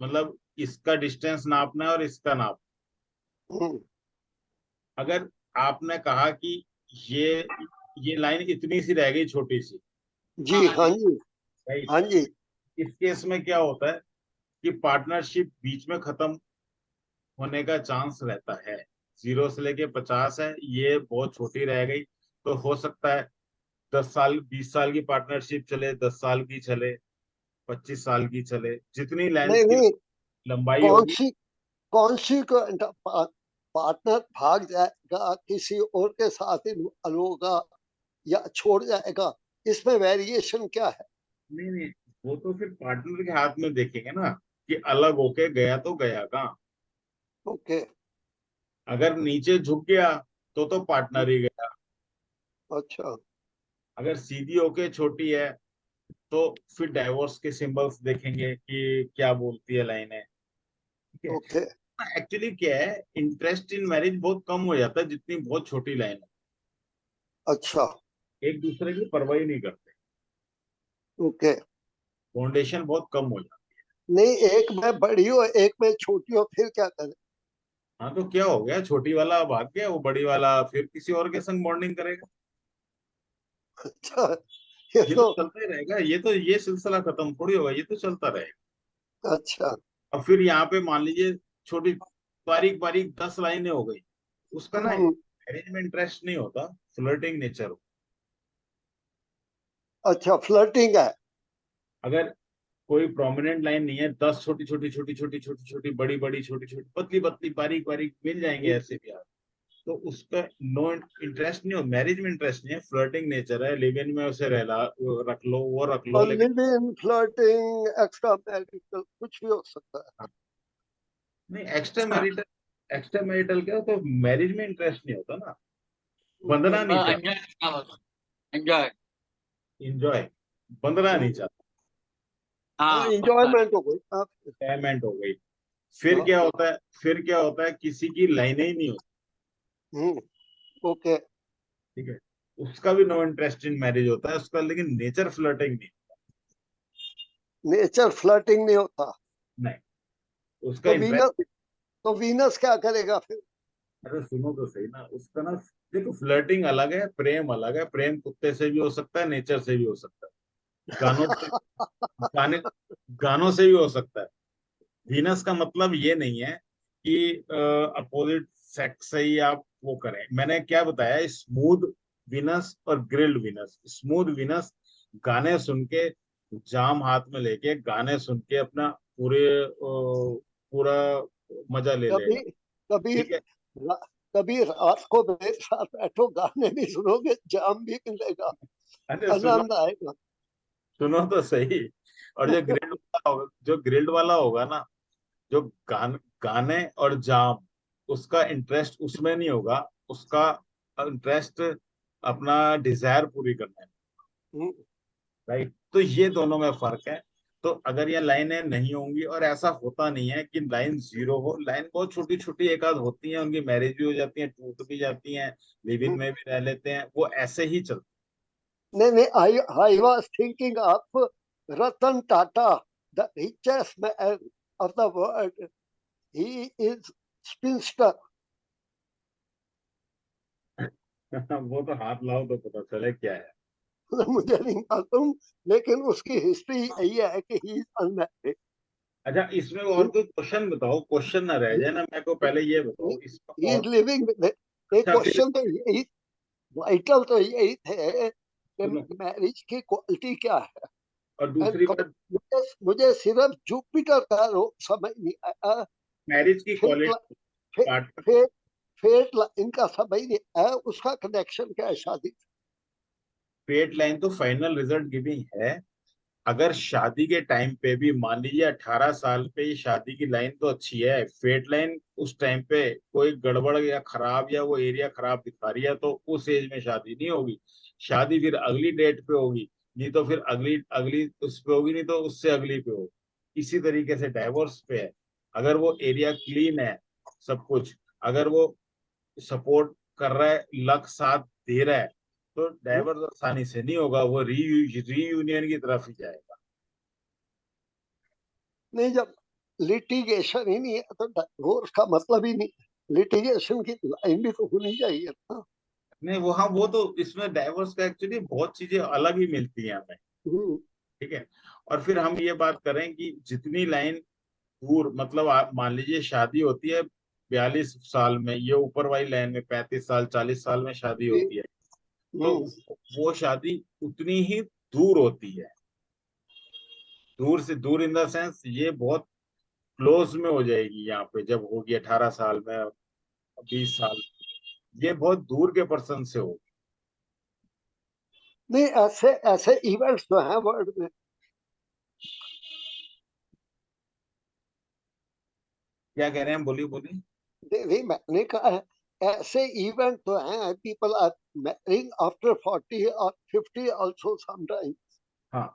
मतलब इसका डिस्टेंस नापना है और इसका नाप। हम्म, अगर आपने कहा कि ये ये लाइन इतनी सी रह गई, छोटी सी, जी हाँ जी, राइट। हाँ जी, इस केस में क्या होता है कि पार्टनरशिप बीच में खत्म होने का चांस रहता है। 0 से लेके 50 है, ये बहुत छोटी रह गई, तो हो सकता है 10 साल 20 साल की पार्टनरशिप चले, 10 साल की चले, 25 साल की चले, जितनी लेंथ नहीं की नहीं, लंबाई कौन होगी। सी कौन सी पार्टनर भाग जाएगा, किसी और के साथ इन्वॉल्व होगा या छोड़ जाएगा, इसमें वेरिएशन क्या है? नहीं नहीं, वो तो फिर पार्टनर के हाथ में देखेंगे ना, कि अलग होके गया तो गया कहाँ। ओके, अगर नीचे झुक गया तो पार्टनर ही गया। अच्छा, अगर सीधी होके छोटी है तो फिर डाइवोर्स के सिंबल्स देखेंगे कि क्या बोलती है लाइन है। ठीक है। ओके, एक्चुअली क्या है, इंटरेस्ट इन मैरिज बहुत कम हो जाता है जितनी बहुत छोटी लाइन अच्छा, है। एक दूसरे की परवाह ही नहीं करते, ओके। फाउंडेशन बहुत कम हो जाता नहीं, एक में बड़ी हो एक में छोटी हो, फिर क्या करें? है। हाँ, तो क्या हो गया, छोटी वाला भाग गया, वो बड़ी वाला फिर किसी और के संग बॉन्डिंग करेगा। अच्छा, ये ये तो तो चलता ही रहेगा, ये सिलसिला खत्म थोड़ी होगा, ये तो चलता रहेगा। अच्छा, अब फिर यहाँ पे मान लीजिए छोटी बारीक बारीक 10 लाइनें हो गई, उसका ना हम्म, मैरिज में इंटरेस्ट नहीं होता, फ्लर्टिंग नेचर हो। अच्छा, फ्लर्टिंग है। अगर कोई प्रोमिनेंट लाइन नहीं है, 10 छोटी छोटी छोटी छोटी छोटी छोटी बड़ी बड़ी छोटी छोटी पतली पतली बारीक बारीक मिल जाएंगे ऐसे भी आप, तो उसका नो इंटरेस्ट नहीं हो, मैरिज में इंटरेस्ट नहीं है, फ्लर्टिंग नेचर है, लिव इन में उसे रहला रख लो, वो रख लो, और लेकिन live in, flirting, extra marital, कुछ भी हो सकता है। नहीं, एक्स्ट्रा मैरिटल क्या, तो मैरिज में इंटरेस्ट नहीं होता ना, बंधना नहीं चाहता, एंजॉय एंजॉय। इंजॉय, बंधना नहीं चाहता, हाँ, हाँ बस। इंजॉयमेंट हो गई। हाँ, एंजॉयमेंट हो गई। फिर हाँ, क्या होता है, किसी की लाइनें ही नहीं होती। हम्म, ओके। ठीक है। उसका भी नो इंटरेस्ट इन मैरिज होता है उसका, लेकिन नेचर फ्लर्टिंग नहीं। नेचर फ्लर्टिंग नहीं होता। नहीं, उसका तो वीनस इंटरेस्ट। तो वीनस क्या करेगा फिर? अरे सुनो तो सही ना, उसका ना, देखो फ्लर्टिंग अलग है, प्रेम अलग है। प्रेम कुत्ते से भी हो सकता है, नेचर से भी हो सकता है, गाने गानों से भी हो सकता है। वीनस का मतलब ये नहीं है कि अपोजिट सेक्स से ही आप वो करें। मैंने क्या बताया, स्मूथ वीनस और ग्रिल्ड वीनस। स्मूथ वीनस गाने सुन के, जाम हाथ में लेके गाने सुन के अपना पूरा मजा ले कभी लेगा। कभी ठीक है। रा- कभी रात को मेरे साथ बैठो, गाने भी सुनोगे, जाम भी मिलेगा, अरे सुनो, आनंद आएगा। सुनो तो सही। और जो ग्रिल्ड वाला होगा ना, जो गाने और जाम, उसका इंटरेस्ट उसमें नहीं होगा, उसका इंटरेस्ट अपना डिजायर पूरी करने में। हम्म, राइट, तो ये दोनों में फर्क है। तो अगर ये लाइनें नहीं होंगी, और ऐसा होता नहीं है कि लाइन 0 हो, लाइन बहुत छोटी छोटी एक आध होती हैं, उनकी मैरिज भी हो जाती है, टूट भी जाती हैं, लिव इन हम्म। में भी रह लेते हैं, वो ऐसे ही चलते नहीं नहीं, I was thinking of Ratan Tata, the richest man of the world, he is sphincter. हैं। वो तो हाथ लाओ तो पता चले क्या है। मुझे नहीं मालूम, लेकिन उसकी हिस्ट्री यही है कि ही इज अनमैरिड। अच्छा, इसमें और कोई क्वेश्चन बताओ, क्वेश्चन ना रह जाए ना, मेरे को पहले ये बताओ इसमें ही और। Is living. एक अच्छा फिर क्वेश्चन तो यही, वाइटल तो यही थे कि सुनो, मैरिज की क्वालिटी क्या है। और दूसरी बात, मुझे सिर्फ जुपिटर का रोग समझ नहीं आया मैरिज की क्वालिटी पार्टनर फेट लाइन का समझ नहीं है, उसका कनेक्शन क्या है शादी से? फेट लाइन तो फाइनल रिजल्ट गिविंग है। अगर शादी के टाइम पे भी मान लीजिए 18 साल पे ही शादी की लाइन तो अच्छी है, फेट लाइन उस टाइम पे कोई गड़बड़ या खराब या वो एरिया खराब दिखा रही है तो उस एज में शादी नहीं होगी। शादी फिर अगली डेट पे होगी, नहीं तो फिर अगली अगली उस पे होगी, नहीं तो उससे अगली पे होगी। इसी तरीके से डाइवोर्स पे है। अगर वो एरिया क्लीन है, सब कुछ, अगर वो सपोर्ट कर रहा है, लक साथ दे रहा है, तो डाइवोर्स आसानी से नहीं होगा, वो रीयूनियन की तरफ ही जाएगा। नहीं, जब लिटिगेशन ही नहीं है तो डिवोर्स का मतलब ही नहीं। लिटिगेशन की लाइन भी तो होनी चाहिए ना। नहीं वो, हाँ वो तो इसमें डाइवोर्स का एक्चुअली बहुत चीजें अलग ही मिलती हैं हमें। हम्म, ठीक है। और फिर हम ये बात करें कि जितनी लाइन दूर, मतलब आप मान लीजिए शादी होती है 42 साल में, ये ऊपर वाली लाइन में 35 साल 40 साल में शादी जी, होती है, तो हम्म, वो शादी उतनी ही दूर होती है। दूर से दूर इन द सेंस ये बहुत क्लोज में हो जाएगी यहाँ पे जब होगी 18 साल में, 20 साल, ये बहुत दूर के पर्सन से होगी। नहीं, ऐसे ऐसे इवेंट्स जो हैं वर्ल्ड में, क्या कह रहे हैं, बोलिए बोलिए। नहीं मैंने कहा है, ऐसे इवेंट तो हैं, पीपल आर मैरिंग आफ्टर 40 और 50 आल्सो समटाइम। हाँ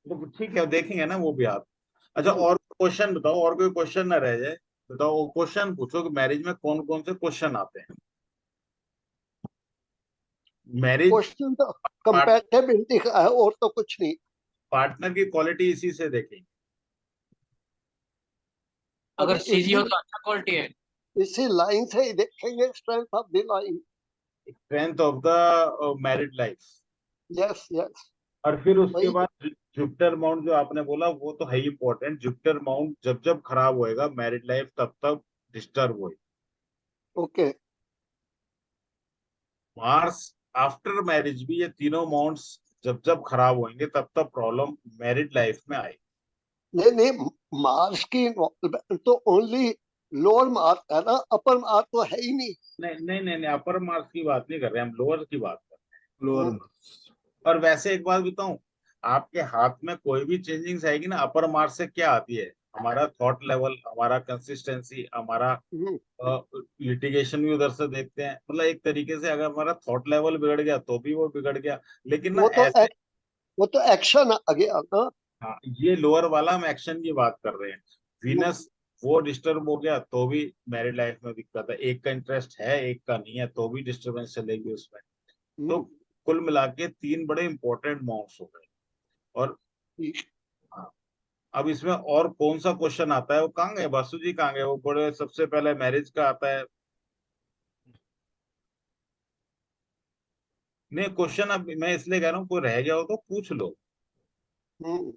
तो ठीक है, देखेंगे ना वो भी आप। अच्छा, और क्वेश्चन बताओ, और कोई क्वेश्चन ना रह जाए। बताओ, क्वेश्चन पूछो कि मैरिज में कौन कौन से क्वेश्चन आते हैं। मैरिज क्वेश्चन तो कंपैटिबिलिटी का है, और तो कुछ नहीं। पार्टनर की क्वालिटी इसी से देखेंगे। अगर अभी सीधी हो तो अच्छा क्वालिटी है। इसी लाइन से ही देखेंगे, strength of the line. Strength of the married life. Yes yes, और फिर उसके वही। बाद जुपिटर माउंट जो आपने बोला वो तो है ही इंपॉर्टेंट। जुपिटर माउंट जब जब खराब होएगा मैरिड लाइफ तब तब डिस्टर्ब होएगी। ओके, मार्स आफ्टर मैरिज भी, ये तीनों माउंट्स जब जब खराब होंगे तब तब प्रॉब्लम मैरिड लाइफ में आएगी। नहीं नहीं, मार्स की involvement तो ओनली लोअर मार्स है ना, अपर मार्स तो है ही नहीं। नहीं नहीं नहीं, नहीं अपर मार्क्स की बात नहीं कर रहे, हम लोअर की बात कर लोअर हम्म, मार्क्स। रहे हैं। और वैसे एक बात बताऊं, आपके हाथ में कोई भी चेंजिंग्स आएगी ना, अपर मार्क्स से क्या आती है? हमारा थॉट लेवल, हमारा कंसिस्टेंसी, हमारा हम्म, लिटिगेशन भी उधर से देखते हैं। मतलब एक तरीके से अगर हमारा थॉट लेवल बिगड़ गया तो भी वो बिगड़ गया। लेकिन ना वो तो ऐसे, वो तो एक्शन आ गया ना। हाँ ये लोअर वाला हम एक्शन की बात कर रहे हैं। वीनस वो डिस्टर्ब हो गया तो भी मैरिड लाइफ में दिक्कत है। एक का इंटरेस्ट है, एक का नहीं है, तो भी डिस्टर्बेंस चलेगी उसमें। तो हम्म, कुल मिला के तीन बड़े इंपॉर्टेंट माउंट्स हो गए। और ठीक। हाँ, अब इसमें और कौन सा क्वेश्चन आता है, वो कहाँ गए, बासु जी कहाँ गए? वो बड़े सबसे पहले मैरिज का आता है। नहीं क्वेश्चन अब मैं इसलिए कह रहा हूँ, कोई रह गया हो तो पूछ लो। हम्म,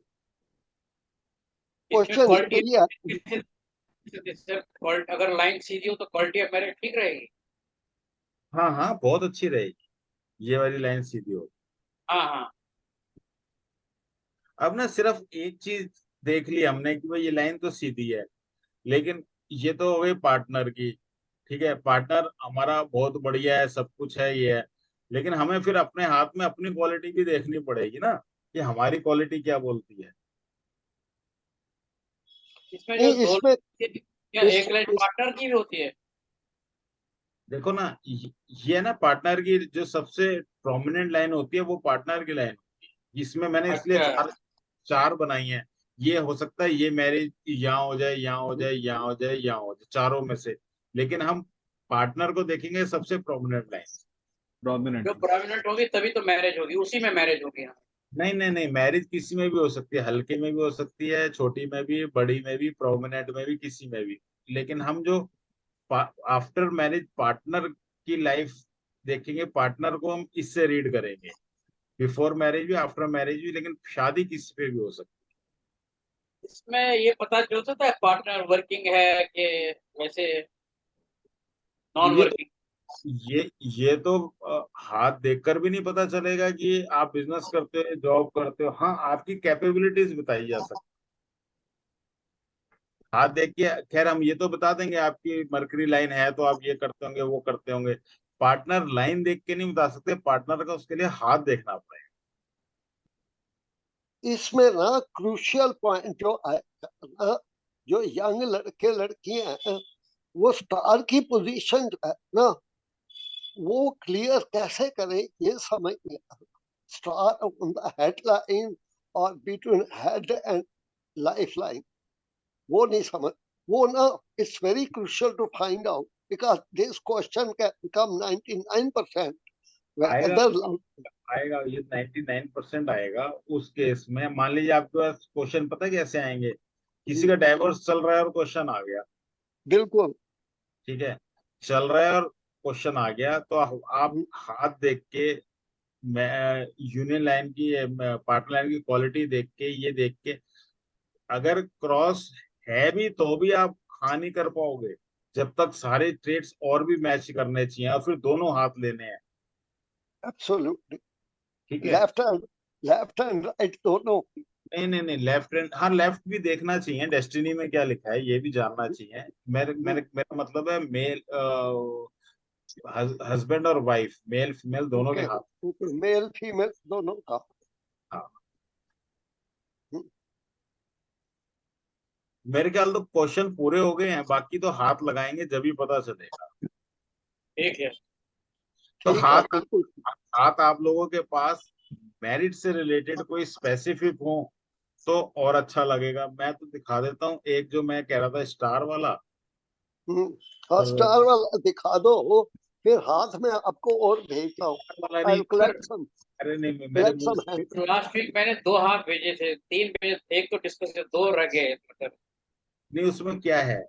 इसमें क्वेश्चन क्वालिटी यही है। अगर लाइन सीधी हो तो क्वालिटी ऑफ मैरिज ठीक रहेगी। हाँ हाँ बहुत अच्छी रहेगी, ये वाली लाइन सीधी हो। हाँ हाँ। अब ना सिर्फ एक चीज देख ली हमने कि भाई ये लाइन तो सीधी है, लेकिन ये तो हो गई पार्टनर की। ठीक है, पार्टनर हमारा बहुत बढ़िया है, सब कुछ है, ये है। लेकिन हमें फिर अपने हाथ में अपनी क्वालिटी भी देखनी पड़ेगी ना, कि हमारी क्वालिटी क्या बोलती है। इसमें जो नहीं, दो इसमें क्या एक लाइन इस पार्टनर की भी होती है? देखो ना, ये ना पार्टनर की जो सबसे प्रोमिनेंट लाइन होती है वो पार्टनर की लाइन। इसमें मैंने इसलिए अच्छा। चार चार बनाई हैं। ये हो सकता है ये मैरिज यहाँ हो जाए, यहाँ हो जाए, यहाँ हो जाए, यहाँ हो जाए, चारों में से। लेकिन हम पार्टनर को देखेंगे सबसे प्रोमिनेंट लाइन। जो प्रोमिनेंट। प्रोमिनेंट होगी तभी तो मैरिज होगी, उसी में मैरिज होगी। हाँ। नहीं नहीं नहीं, मैरिज किसी में भी हो सकती है, हल्के में भी हो सकती है, छोटी में भी, बड़ी में भी, प्रोमिनेंट में भी, किसी में भी। लेकिन हम जो आफ्टर मैरिज पार्टनर की लाइफ देखेंगे, पार्टनर को हम इससे रीड करेंगे। बिफोर मैरिज भी, आफ्टर मैरिज भी, लेकिन शादी किसी पे भी हो सकती इसमें ये पता चलता था पार्टनर वर्किंग है कि वैसे है। नॉन ये वर्किंग। ये तो हाथ देखकर भी नहीं पता चलेगा कि आप बिजनेस करते हो, जॉब करते हो। हाँ आपकी कैपेबिलिटीज बताई जा सकती हाथ देख के खैर हम ये तो बता देंगे आपकी मरकरी लाइन है तो आप ये करते होंगे वो करते होंगे। पार्टनर लाइन देख के नहीं बता सकते, पार्टनर का उसके लिए हाथ देखना पड़ेगा। इसमें ना क्रूशियल पॉइंट जो आएगा ना, जो यंग लड़के लड़कियां हैं वो स्टार की पोजीशन जो है ना वो क्लियर कैसे करें ये समझ नहीं आ रहा। स्टार ऑन द हेडलाइन और between head and life line वो नहीं समझ, वो ना it's very crucial to find out because this question can become 99% आएगा whether आएगा ये 99% आएगा उस केस में। मान लीजिए आपके पास क्वेश्चन पता है कैसे आएंगे, किसी का डाइवोर्स चल रहा है और क्वेश्चन आ गया, बिल्कुल ठीक है, चल रहा है और क्वेश्चन आ गया, तो आप हाथ देख के यूनियन लाइन की पार्टनर लाइन की क्वालिटी देख के ये देख के अगर क्रॉस है भी तो भी आप हाँ नहीं कर पाओगे जब तक सारे ट्रेड्स और भी मैच करने चाहिए और फिर दोनों हाथ लेने हैं। एब्सोल्युटली ठीक है, लेफ्ट एंड राइट दोनों। नहीं नहीं नहीं, लेफ्ट एंड हाँ लेफ्ट भी देखना चाहिए, डेस्टिनी में क्या लिखा है ये भी जानना चाहिए। मेरा मतलब है मेल हस्बैंड और वाइफ, मेल फीमेल दोनों के ओके हाथ। ओके मेल फीमेल दोनों का। हाँ, मेरे ख्याल तो क्वेश्चन पूरे हो गए हैं, बाकी तो हाथ लगाएंगे जब ही पता चलेगा। ठीक है। तो ठीक है हाथ बिल्कुल। हाथ आप लोगों के पास मैरिट से रिलेटेड कोई स्पेसिफिक हो तो और अच्छा लगेगा। मैं तो दिखा देता हूँ एक जो मैं कह रहा था स्टार वाला। और स्टार वाला दिखा दो फिर हाथ में आपको और भेजता हूँ। वाला आई नहीं, विल कलेक्ट सम अरे नहीं मेरे मुंह से तो लास्ट वीक मैंने 2 हाथ भेजे थे, 3 भेजे, एक तो डिस्कस किया, 2 रह गए मतलब। नहीं, उसमें क्या है,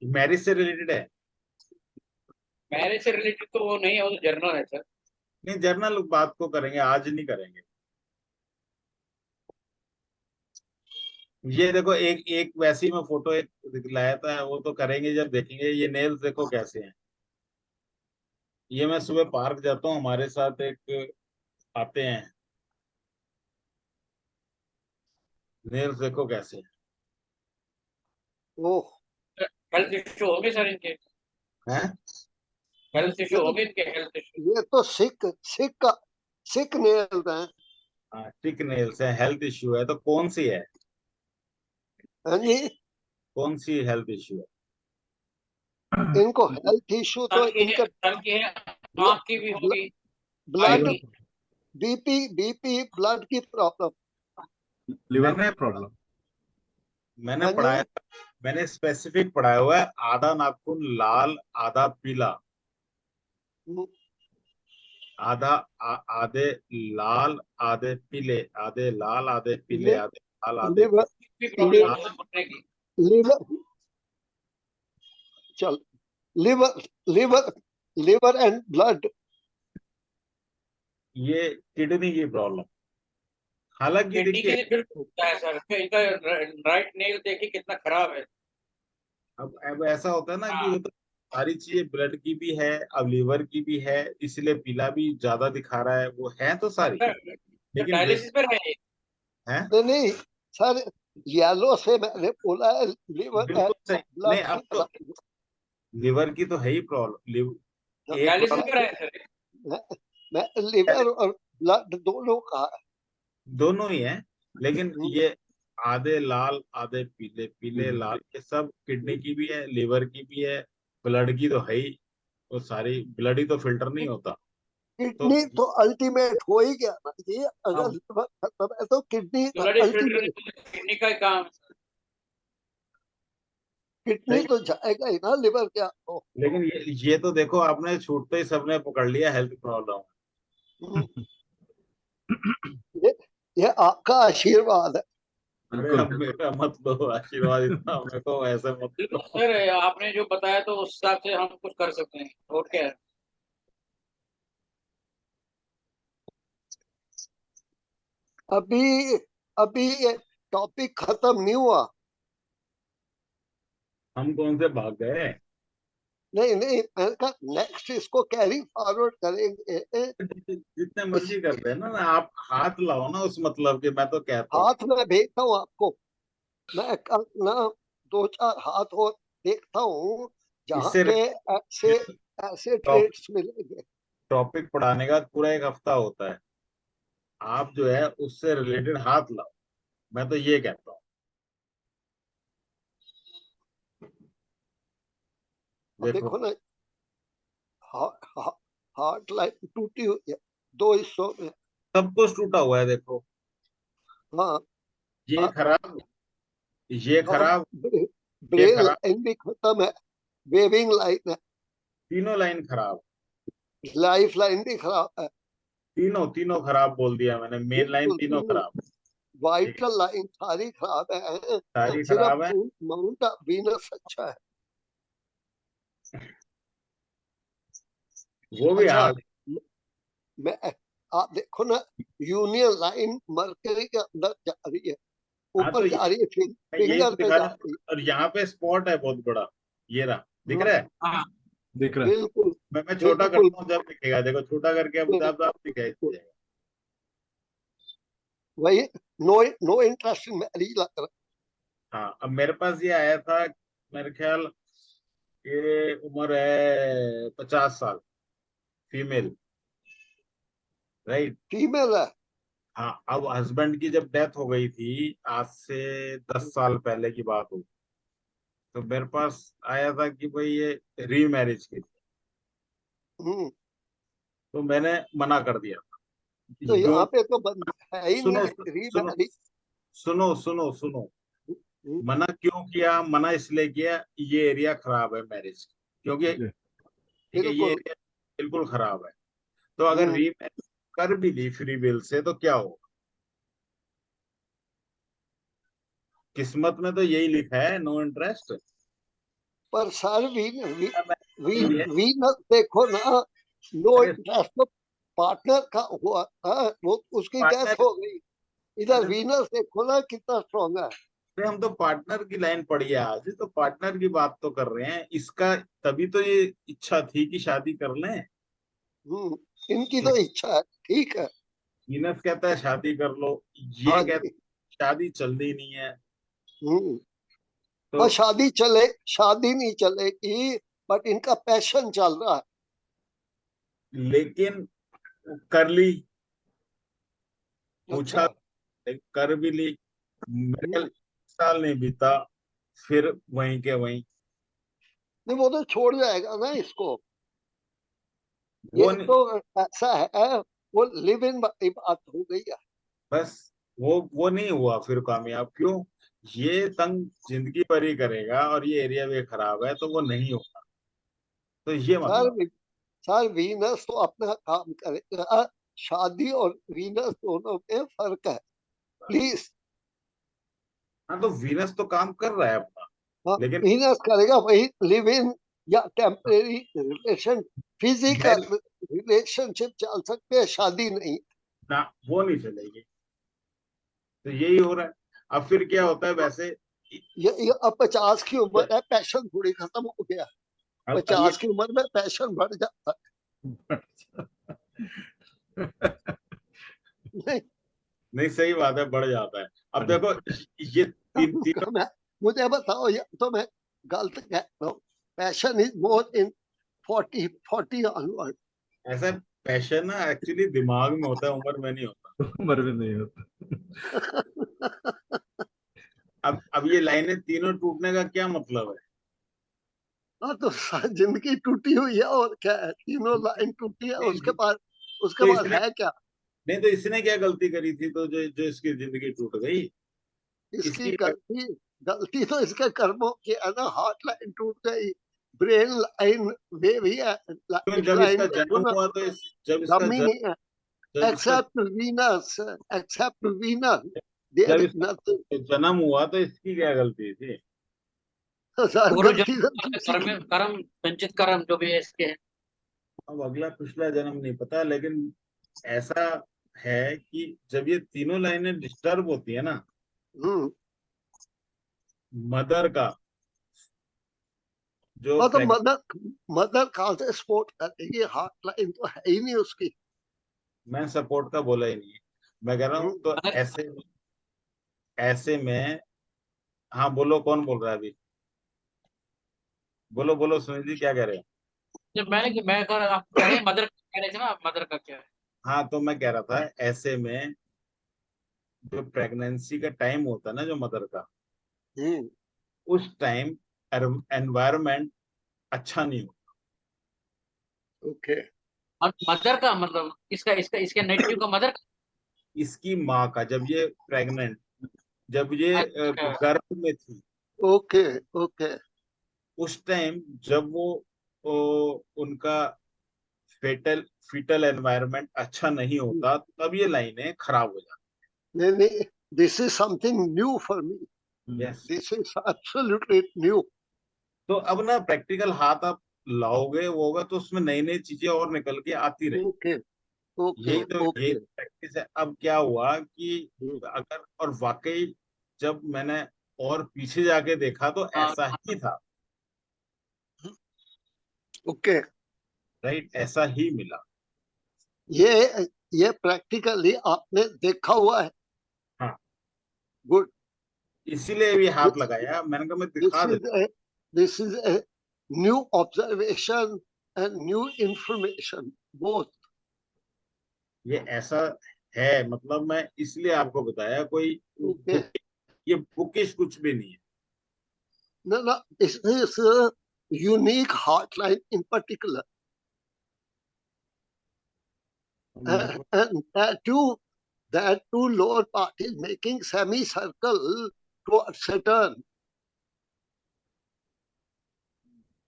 मैरिज से रिलेटेड है। मैरिज से रिलेटेड तो वो नहीं है, वो तो जर्नल है सर। नहीं जर्नल बात को करेंगे, आज नहीं करेंगे। ये देखो एक एक वैसी मैं फोटो एक लाया था, वो तो करेंगे जब देखेंगे। ये नेल्स देखो कैसे हैं। ये मैं सुबह पार्क जाता हूँ, हमारे साथ एक आते हैं, नेल्स देखो कैसे ओह हेल्थ इश्यू हो गए सर इनके, हैं। हेल्थ ये इश्यू हो तो गए इनके, हेल्थ इश्यू। ये तो सिक नेल है। हाँ थिक नेल्स है, हेल्थ इश्यू है, तो कौन सी है, हाँ जी, कौन सी हेल्थ इश्यू है। इनको हेल्थ इश्यू तो इनका सर की है, आँख की भी होगी, ब्लड आई बीपी ब्लड की प्रॉब्लम। लिवर मैंने प्रॉब्लम। मैंने हाँ जी पढ़ाया, मैंने स्पेसिफिक पढ़ाया हुआ है, आधा नाखून लाल आधा पीला, आधा आधे लाल आधे पीले, आधे लाल आधे पीले, आधे लाल आधे लिवर भी प्रॉब्लम पीले। है घुटने की। लिवर चल liver liver liver and blood. ये किडनी की प्रॉब्लम। हालांकि किडनी के देखिए लिए बिल्कुल होता है सर, इनका राइट नेल देखिए कितना खराब है। अब ऐसा होता है ना कि हाँ, वो तो सारी चीजें ब्लड की भी है, अब लीवर की भी है, इसलिए पीला भी ज्यादा दिखा रहा है, वो है तो सारी। लेकिन डायलिसिस पर है ये। है नहीं सर, येलो से मैंने बोला है लिवर एंड बिल्कुल सही। नहीं ब्लड की अब तो लीवर की तो है ही प्रॉब्लम, एक डायलिसिस प्रॉब्लम पर है सर। मैं लिवर और ब्लड दोनों का है। दोनों ही है, लेकिन ये आधे लाल आधे पीले, पीले लाल, ये सब किडनी की भी है, लिवर की भी है, ब्लड की तो है ही। वो सारी ब्लड ही तो फिल्टर नहीं होता। तो किडनी तो अल्टीमेट हो ही गया ना जी, अगर अब लिवर खत्म है तो kidney blood filter ultimate. Kidney का ही काम है सर। किडनी तो जाएगा ही ना लिवर क्या तो। लेकिन ये तो देखो आपने छूटते ही सबने पकड़ लिया हेल्थ प्रॉब्लम। ये ये आपका आशीर्वाद है। अरे अब मेरा मत लो आशीर्वाद, इतना मेरे को ऐसे मत बिल्कुल लो। सर, आपने जो बताया तो उस हिसाब से हम कुछ कर सकते हैं, और क्या है। अभी अभी ये टॉपिक खत्म नहीं हुआ। हम कौन से भाग गए। नहीं नहीं मैंने कहा नेक्स्ट इसको कैरी फॉरवर्ड करेंगे। जितने इस मर्जी करते हैं ना, आप हाथ लाओ ना उस मतलब के, मैं तो कहता हूँ। हाथ में भेजता हूँ आपको। मैं कल ना दो चार हाथ और देखता हूँ जहाँ इससे पे ऐसे ऐसे ट्रेड्स मिलेंगे। टॉपिक पढ़ाने का पूरा एक हफ्ता होता है, आप जो है उससे रिलेटेड हाथ लाओ, मैं तो ये कहता हूँ। अब देखो देखो ना, हार्ट लाइन टूटी हुई है दो हिस्सों में। सब कुछ टूटा हुआ है, देखो हाँ, ये हाँ, खराब, ये और खराब, ये ब्रेल खराब, लाइन भी खत्म है, वेविंग लाइन है, तीनों लाइन खराब, लाइफ लाइन भी खराब है। तीनों तीनों खराब बोल दिया मैंने, मेन लाइन बिल्कुल तीनों तीनों, खराब, ठीक है, वाइटल लाइन सारी खराब है। सारी सिर्फ खराब है। माउंट वीनस अच्छा है। वो भी अच्छा, हार्ड मैं आप देखो ना, यूनियन लाइन मरकरी के अंदर जा रही है, है। हाँ तो ऊपर जा रही है, मैं यही फिंगर तो पे दिखा जा रहा रही हूँ, और यहाँ पे स्पॉट है बहुत बड़ा, ये रहा, दिख है। रहा है। हाँ दिख रहा है। बिल्कुल मैं छोटा बिल्कुल करता हूँ जब दिखेगा, देखो छोटा करके अब जब आप दिखाई बिल्कुल, जाएगा। वही, no no interest in marriage लग रहा हाँ अब मेरे पास ये आया था, मेरे ख्याल ये उम्र है 50 साल, फीमेल, राइट। फीमेल है। हाँ अब हस्बैंड की जब डेथ हो गई थी, आज से 10 साल पहले की बात हो, तो मेरे पास आया था कि भाई ये रीमैरिज की, हम्म, तो मैंने मना कर दिया। तो जो यहाँ पे तो बंद है ही सुनो नहीं री सुनो मैरिज। सुनो सुनो सुनो, मना क्यों किया, मना इसलिए किया, ये एरिया खराब है मैरिज, क्योंकि जी। ठीक है ये बिल्कुल। एरिया बिल्कुल खराब है। तो अगर हम्म, रीमैरिज कर भी ली फ्री विल से तो क्या होगा, किस्मत में तो यही लिखा है, नो इंटरेस्ट। पर सर ये वीनस देखो ना, नो अरे इंटरेस्ट तो पार्टनर का हुआ था, वो उसकी डेथ पार्टनर, हो गई। इधर अरे वीनस देखो ना कितना स्ट्रॉन्ग है। हम तो पार्टनर की लाइन पढ़ी है आज, तो पार्टनर की बात तो कर रहे हैं इसका, तभी तो ये इच्छा थी कि शादी कर लें। इनकी तो इच्छा है, ठीक है। वीनस कहता है शादी कर लो, ये हाँ कहता जी। है शादी चलनी नहीं है। हम्म, तो और शादी नहीं चलेगी, बट इनका पैशन चल रहा है। लेकिन कर ली, पूछा, अच्छा। कर भी ली, मेरे ख्याल हम्म, 1 साल नहीं बीता, फिर वहीं के वहीं। नहीं वो तो छोड़ जाएगा ना इसको। वो ये नहीं, तो ऐसा है, वो लिव इन वाली बात हो गई है। बस वो नहीं हुआ फिर कामयाब, क्यों, ये तंग जिंदगी भर ही करेगा और ये एरिया भी खराब है, तो वो नहीं होगा, तो ये सर मतलब। सर वीनस तो अपना काम करेगा, शादी और वीनस दोनों में फर्क है, प्लीज। हाँ तो वीनस तो काम कर रहा है अपना, लेकिन वीनस करेगा वही, लिव इन या temporary relation, physical marriage relationship चल सकते हैं, शादी नहीं। ना, वो नहीं चलेगी, तो यही हो रहा है। अब फिर क्या होता है वैसे, ये अब 50 की उम्र है, पैशन थोड़ी खत्म हो गया। अब ये 50 की उम्र में पैशन बढ़ जाता है। नहीं, नहीं सही बात है, बढ़ जाता है। अब देखो ये तीनों, मुझे बताओ, ये तो मैं गलत कहता हूँ, passion is more in 40 onward. ऐसा पैशन ना एक्चुअली दिमाग में होता है, उम्र में नहीं होता। उम्र में नहीं होता। अब ये लाइनें तीनों टूटने का क्या मतलब है, हाँ तो जिंदगी टूटी हुई है, और क्या है, तीनों लाइन टूटी है, नहीं, उसके तो बाद इसने, है क्या। नहीं तो इसने क्या गलती करी थी, तो जो जो इसकी जिंदगी टूट गई, इसकी इसकी गलती गलती तो इसके कर्मों की है ना, हार्ट लाइन टूट गई, ब्रेन लाइन वे भी है, क्यों, लाइफ जब लाइन इसका देखो जन्म ना, हुआ तो जब इसका दम ही नहीं है। जब इसका except Venus, except Venus, there जब इज नथिंग। इसका जन्म हुआ तो इसकी क्या गलती थी। सर पूर्व गलती तो जन्म किसी की। कर्म कर्म संचित कर्म जो भी है इसके है। अब अगला पिछला जन्म नहीं पता, लेकिन ऐसा है कि जब ये तीनों लाइनें डिस्टर्ब होती है ना, हम्म, मदर का जो हाँ तो मदर कहाँ से सपोर्ट करेगी, हार्ट लाइन तो है ही नहीं उसकी। मैं सपोर्ट का बोला ही नहीं है, मैं कह रहा हूँ, तो अगर ऐसे ऐसे में हाँ बोलो, कौन बोल रहा है अभी? बोलो बोलो सुनील जी, क्या कह रहे हो? जब मैं आप कह रहे हैं मदर कह रहे थे ना, आप मदर का क्या है? हाँ तो मैं कह रहा था ऐसे में जो प्रेगनेंसी का टाइम होता है ना, जो मदर का, हम्म, उस टाइम एनवायरनमेंट अच्छा नहीं होता। ओके। मदर का मतलब इसका इसका इसके नेटिव का मदर का? इसकी माँ का, जब ये प्रेग्नेंट, जब ये अच्छा गर्भ में थी, ओके ओके उस टाइम जब उनका फेटल फीटल एनवायरनमेंट अच्छा नहीं होता, तब ये लाइनें खराब हो नहीं नहीं, this is something new for me, जाती। Yes. This is absolutely new. तो अब ना प्रैक्टिकल हाथ आप लाओगे, वो होगा तो उसमें नई नई चीजें और निकल के आती रही। ओके ओके यही ओके। प्रैक्टिस है। अब क्या हुआ कि अगर, और वाकई जब मैंने और पीछे जाके देखा तो हाँ ऐसा ही था। ओके, राइट, ऐसा ही मिला। ये प्रैक्टिकली आपने देखा हुआ है? हाँ, गुड। इसीलिए भी हाथ लगाया, मैंने कहा मैं दिस दिखा इज देता हूँ। A this is a new observation and new information both. ये ऐसा है, मतलब मैं इसलिए आपको बताया, कोई ओके। बुक, ये बुकिश कुछ भी नहीं No, no, this is a unique heartline in particular. है। And that two lower part is making semicircle towards Saturn.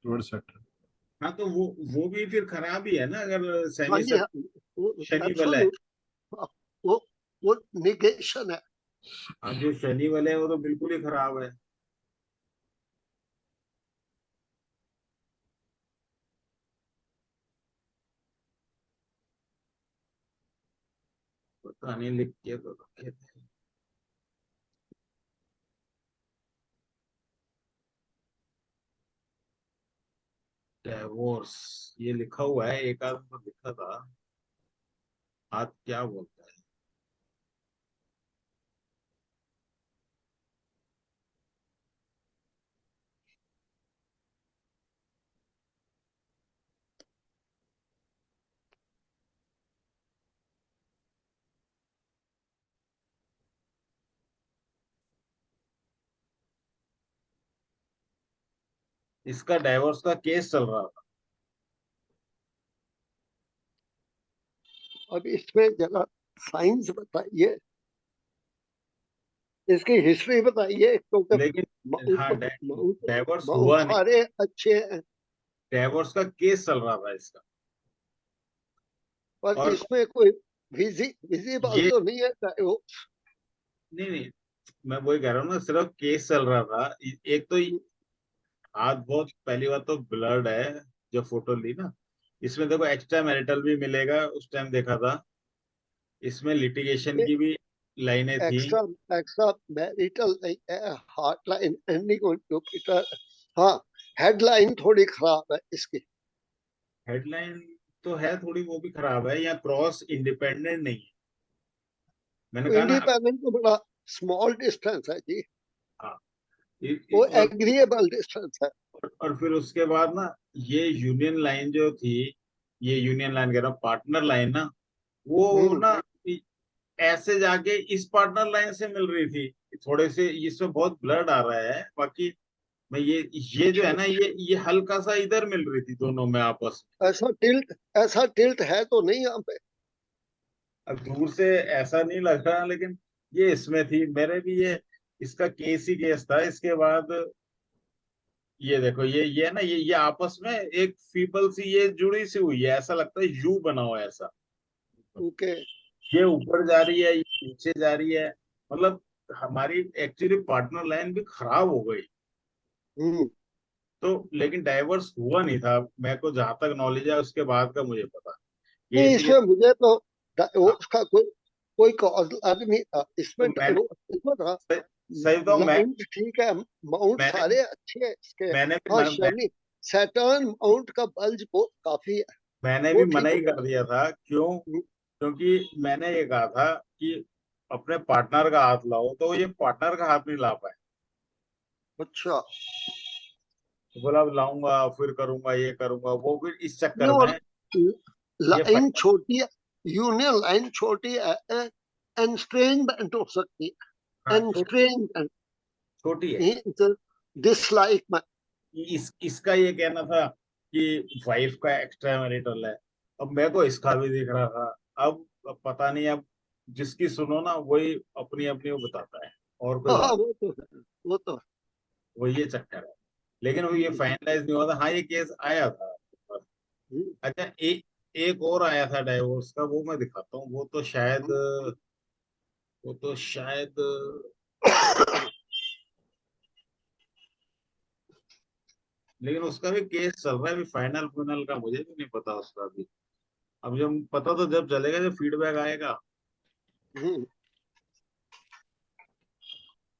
towards Saturn. हाँ तो वो भी फिर खराब ही है ना, अगर हाँ सेमी जी, सर हाँ, शनि वाला है। एब्सोल्यूट। वो वो निगेशन है। हाँ, जो शनि वाले है वो तो बिल्कुल ही खराब है। पता नहीं, लिख के तो रखे थे। डिवोर्स, ये लिखा हुआ है, एक आदमी को लिखा था। आज क्या बोलता है? इसका डाइवोर्स का केस चल रहा था। अब इसमें जरा साइंस बताइए, इसकी हिस्ट्री बताइए, क्योंकि लेकिन हाँ, माउंट माउंट डाइवोर्स माउंट हुआ नहीं, सारे अच्छे हैं, डाइवोर्स का केस चल रहा था इसका। पर और इसमें कोई विजिबल ये, तो नहीं है वो। नहीं नहीं, मैं वही कह रहा हूँ ना, सिर्फ केस चल रहा था। एक तो हाथ बहुत, पहली बात तो ब्लर्ड है। जो फोटो ली ना, इसमें देखो एक्स्ट्रा मैरिटल भी मिलेगा, उस टाइम देखा था। इसमें लिटिगेशन की भी लाइनें थी। एक्स्ट्रा एक्स्ट्रा मैरिटल नहीं है, हार्टलाइन एंडिंग ऑन जुपिटर। हाँ, हेडलाइन थोड़ी खराब है इसकी। हेडलाइन तो है थोड़ी, वो भी खराब है। या क्रॉस इंडिपेंडेंट नहीं है, मैंने कहा ना। इंडिपेंडेंट तो बड़ा स्मॉल डिस्टेंस है जी, हाँ, वो एग्रीएबल डिस्टेंस है। और फिर उसके बाद ना, ये यूनियन लाइन जो थी, ये यूनियन लाइन कह रहा हूँ, पार्टनर लाइन ना, वो हम्म, ना ऐसे जाके इस पार्टनर लाइन से मिल रही थी। थोड़े से इसमें बहुत ब्लड आ रहा है, बाकी मैं ये जो अच्छा है ना, अच्छा। ये हल्का सा इधर मिल रही थी दोनों में आपस ऐसा टिल्ट है तो नहीं यहाँ पे? में। अब दूर से ऐसा नहीं लग रहा, लेकिन ये इसमें थी मेरे भी। ये इसका केस ही केस था। इसके बाद ये देखो, ये है ना, ये आपस में एक फीबल सी ये जुड़ी सी हुई है, ऐसा लगता है यू बना हुआ है ऐसा। ओके। ये ऊपर जा रही है, ये नीचे जा रही है, मतलब हमारी एक्चुअली पार्टनर लाइन भी खराब हो गई। हम्म। तो लेकिन डाइवर्स हुआ नहीं था, मेरे को जहां तक नॉलेज है उसके बाद का मुझे पता। ये नहीं, इसीलिए। इसमें मुझे तो हाँ, उसका कोई कोई कॉज लग नहीं था तो इसमें। मैंने, इसमें था सही सही बताऊं, माउंट ठीक है, माउंट मैंने सारे अच्छे हैं इसके। मैंने भी हाँ, मैं, शनि सैटर्न माउंट का बल्ज बहुत काफी है, मैंने भी वो मना ठीक ही हो कर गया। दिया था। क्यों? क्योंकि मैंने ये कहा था कि अपने पार्टनर का हाथ लाओ, तो ये पार्टनर का हाथ नहीं ला पाए। अच्छा, तो बोला अब लाऊंगा फिर करूंगा ये करूंगा वो, फिर इस चक्कर नहीं, और में ये लाइन छोटी है, यूनियन लाइन छोटी है, एनस्ट्रेंजमेंट हो सकती है, हाँ एनस्ट्रेंजमेंट, छोटी है। डिसलाइक में। इसका ये कहना था कि वाइफ का एक्स्ट्रा मैरिटल है, अब मेरे को इसका भी दिख रहा था। अब पता नहीं, अब जिसकी सुनो ना वही अपनी अपनी वो बताता है, और कोई हाँ, बात, वो तो है, वो तो है। वो ये चक्कर है। लेकिन वो ये फाइनलाइज नहीं हुआ था। हाँ, ये केस आया था। अच्छा, एक और आया था डाइवोर्स का, वो मैं दिखाता हूँ। वो तो शायद लेकिन उसका भी केस चल रहा है अभी, फाइनल फाइनल का मुझे भी नहीं पता उसका भी। अब जब पता तो जब चलेगा, जब फीडबैक आएगा। हम्म,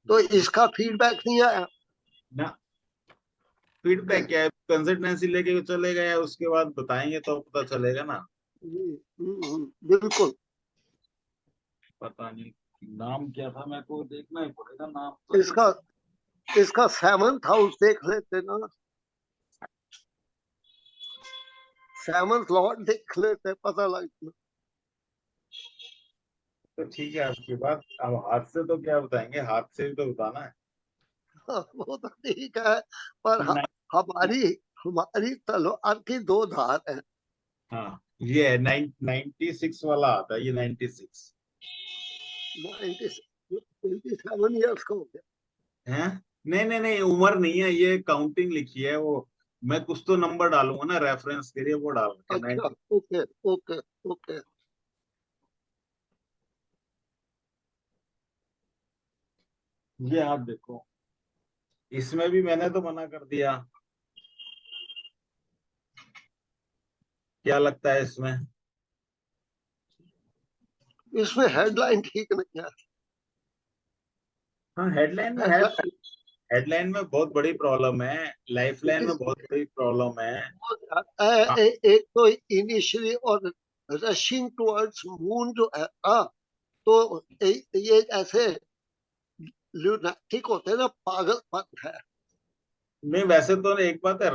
तो इसका फीडबैक नहीं आया। ना, फीडबैक क्या है, कंसल्टेंसी लेके चलेगा या उसके बाद बताएंगे तो पता चलेगा ना। बिल्कुल। पता नहीं नाम क्या था, मेरे को देखना ही पड़ेगा नाम तो। इसका इसका 7th हाउस देख लेते ना, 7th लॉर्ड देख लेते, पता लगता। तो ठीक है, आपकी बात। अब हाथ से तो क्या बताएंगे, हाथ से भी तो बताना है। हाँ, वो तो ठीक है, पर नहीं, हमारी हमारी तलवार की 2 धार है। हाँ, ये है 96 वाला आता है, ये 96 27 ईयर्स का हो गया। है। नहीं नहीं नहीं, उम्र नहीं है, ये काउंटिंग लिखी है वो। मैं कुछ तो नंबर डालूंगा ना रेफरेंस के लिए, वो डाल के अच्छा, 90। Okay, okay, okay. ये आप देखो, इसमें भी मैंने तो मना कर दिया। क्या लगता है इसमें? इसमें हेडलाइन ठीक नहीं है। हाँ, हेडलाइन में है। हेडलाइन हेडलाइन में बहुत बड़ी प्रॉब्लम है, लाइफ लाइन में बहुत बड़ी प्रॉब्लम है। हाँ, एक तो इनिशियली और रशिंग टुवर्ड्स मून जो है, तो ये ऐसे लूनाटिक होते हैं ना, पागलपन है। नहीं वैसे तो एक बात है,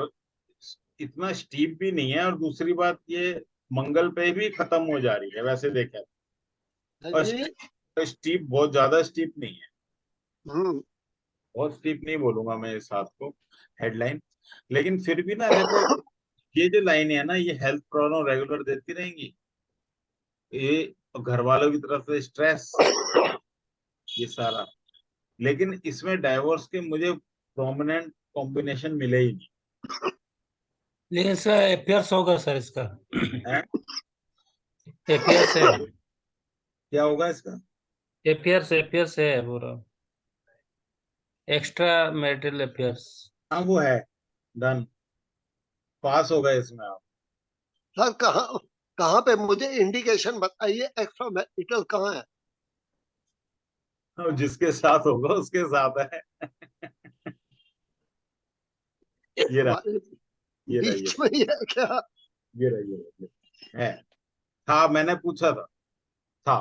इतना स्टीप भी नहीं है, और दूसरी बात ये मंगल पे भी खत्म हो जा रही है वैसे देखें। हाँ और जी। स्टीप बहुत ज्यादा स्टीप नहीं है, हम्म। बहुत स्टीप नहीं बोलूंगा मैं इस बात को, हेडलाइन। लेकिन फिर भी ना देखो, ये जो लाइन है ना, ये हेल्थ प्रॉब्लम रेगुलर देती रहेंगी, ये घर वालों की तरफ से स्ट्रेस, ये सारा। लेकिन इसमें डाइवोर्स के मुझे प्रोमिनेंट कॉम्बिनेशन मिले ही लेकिन इसका एफियर्स होगा सर, इसका नहीं है। एफियर्स है, क्या होगा इसका? एफियर्स है पूरा, एक्स्ट्रा मैरिटल अफेयर्स। हाँ, वो है, डन, पास हो गए इसमें आप। सर, कहाँ कहाँ पे मुझे इंडिकेशन बताइए, एक्स्ट्रा मैरिटल कहाँ है? अब जिसके साथ होगा उसके साथ है। ये रहा, हमारे ये रहा, बीच में ही है क्या? ये रहा, ये रहा, ये रहा। है, था, मैंने पूछा था।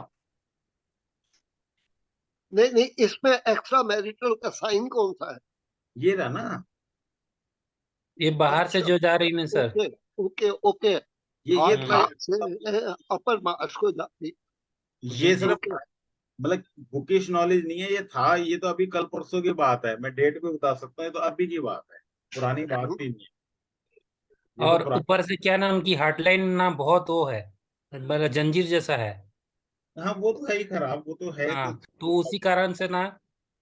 नहीं, नहीं, इसमें एक्स्ट्रा मैरिटल का साइन कौन सा है? ये रहा ना, ये बाहर से अच्छा, जो जा रही है ना सर। Okay, okay, okay. ये हार्ट था। लाइन से अपर मार्च को जाती। ये सिर्फ ओके। मतलब बुकिश नॉलेज नहीं है, ये था। ये तो अभी कल परसों की बात है, मैं डेट भी बता सकता हूँ, ये तो अभी की बात है, पुरानी बात भी नहीं है। ये तो और पुरानी। ऊपर से क्या ना, उनकी हार्टलाइन ना बहुत वो है, मतलब जंजीर जैसा है। हाँ, वो तो है ही खराब, वो तो है हाँ, तो। तो उसी कारण से ना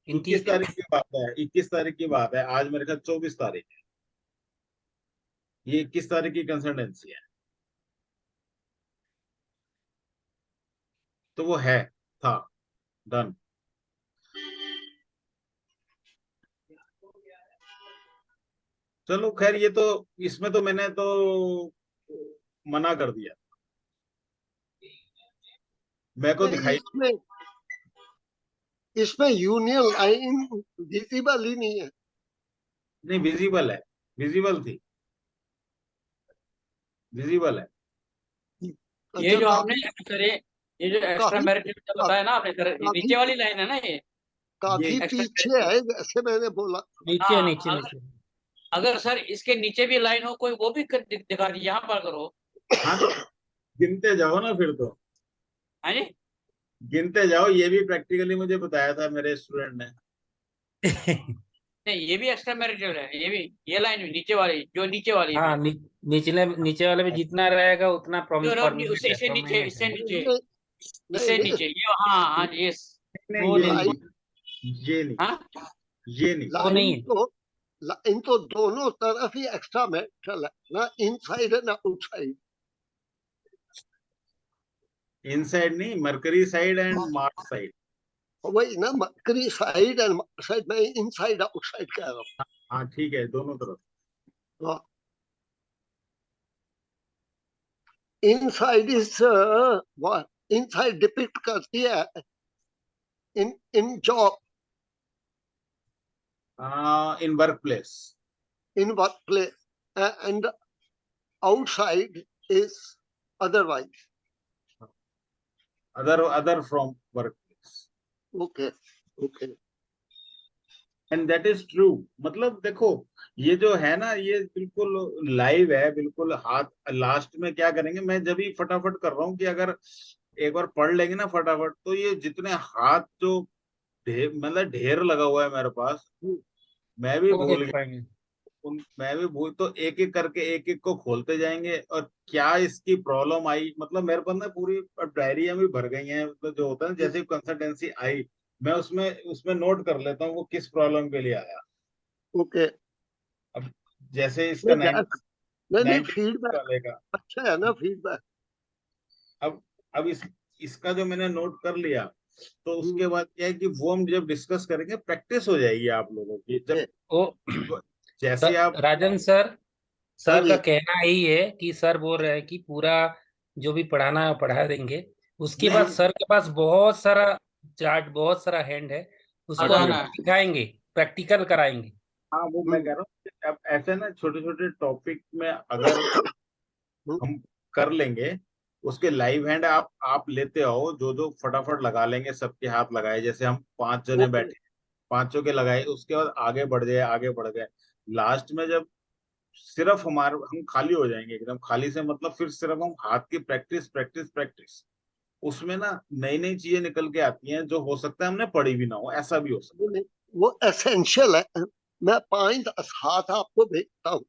इनकी 21 तारीख की बात है, 21 तारीख की बात है, आज मेरे ख्याल 24 तारीख है। ये 21 तारीख की कंसल्टेंसी है, तो वो है, था, डन। चलो खैर, ये तो, इसमें तो मैंने तो मना कर दिया, मेरे को नहीं, दिखाई इसमें यूनियन लाइन विजिबल ही नहीं है। नहीं, विजिबल है, विजिबल थी, विजिबल है। ये अच्छा, जो आपने काफी सर ये जो एक्स्ट्रा काफी मैरिटल का बताया ना आपने सर, ये काफी नीचे वाली लाइन है ना ये? काफी ये पीछे है वैसे मैंने बोला। नीचे हाँ, नीचे नीचे। अगर सर इसके नीचे भी लाइन हो कोई, वो भी दिखा दीजिए, यहाँ पर करो। हाँ तो गिनते जाओ ना फिर तो, हाँ जी। गिनते जाओ। ये भी प्रैक्टिकली मुझे बताया था मेरे स्टूडेंट ने। नहीं, ये भी एक्स्ट्रा मैरिटल है, ये भी, ये लाइन भी नीचे वाली, जो नीचे वाली हाँ, भी, निचले नीचे वाले में जितना रहेगा उतना जो परमानेंट है, इससे नीचे, परमानेंट इससे है। नीचे, नहीं इससे नहीं नीचे, ये, हाँ हाँ, ये, नहीं वो ये नहीं लाइन नहीं, ये नहीं, हाँ, ये नहीं। वो नहीं लाइन तो दोनों तरफ ही एक्स्ट्रा मेटल है ना, इनसाइड है ना आउटसाइड। इनसाइड नहीं, mercury side and Mars side. वही ना, मरकरी साइड एंड साइड, में इनसाइड आउटसाइड कह रहा हूँ। हाँ ठीक है, दोनों तरफ। हाँ, इनसाइड इज इनसाइड डिपिक्ट करती है in in job, in workplace. in workplace, and outside is otherwise. other from work place। Okay, okay. And that is true. मतलब देखो, ये जो है ना, ये बिल्कुल लाइव है, बिल्कुल हाथ। लास्ट में क्या करेंगे, मैं जब ही फटाफट कर रहा हूँ कि अगर एक बार पढ़ लेंगे ना फटाफट, तो ये जितने हाथ जो मतलब ढेर लगा हुआ है मेरे पास, मैं भी वो भूल देख गया। पाएंगे। मैं भी भूल, तो एक एक करके एक एक को खोलते जाएंगे, और क्या इसकी प्रॉब्लम आई। मतलब मेरे पास ना पूरी डायरिया भी भर गई हैं, मतलब जो होता है ना, जैसे कंसल्टेंसी आई, मैं उसमें उसमें नोट कर लेता हूँ वो किस प्रॉब्लम के लिए आया। Okay. अब जैसे इसका नहीं 90 फीडबैक वाले का, अच्छा है ना, फीडबैक। अब इसका जो मैंने नोट कर लिया, तो उसके बाद क्या है कि वो हम जब डिस्कस करेंगे, प्रैक्टिस हो जाएगी आप लोगों की। जब वो जैसे आप, राजन सर, हाँ सर का जी, कहना यही है कि सर बोल रहे हैं कि पूरा जो भी पढ़ाना है पढ़ा देंगे, उसके बाद नहीं सर के पास बहुत सारा चार्ट, बहुत सारा हैंड है, उसको हम हटाना अच्छा, है। दिखाएंगे, प्रैक्टिकल कराएंगे। हाँ वो मैं कह रहा हूँ कि अब ऐसे ना छोटे छोटे टॉपिक में अगर हम्म, हम कर लेंगे, उसके लाइव हैंड आप लेते आओ, जो जो फटाफट लगा लेंगे, सबके हाथ लगाए, जैसे हम 5 जने ओके, बैठे, पांचों के लगाए, उसके बाद आगे बढ़ जाए, आगे बढ़ गए। लास्ट में जब सिर्फ हमारे हम खाली हो जाएंगे, एकदम खाली से मतलब फिर सिर्फ हम हाथ की प्रैक्टिस प्रैक्टिस प्रैक्टिस, उसमें ना नई नई चीजें निकल के आती हैं, जो हो सकता है हमने पढ़ी भी ना हो, ऐसा भी हो सकता नहीं, वो एसेंशियल है। मैं 5-10 हाथ आपको भेजता हूँ। है।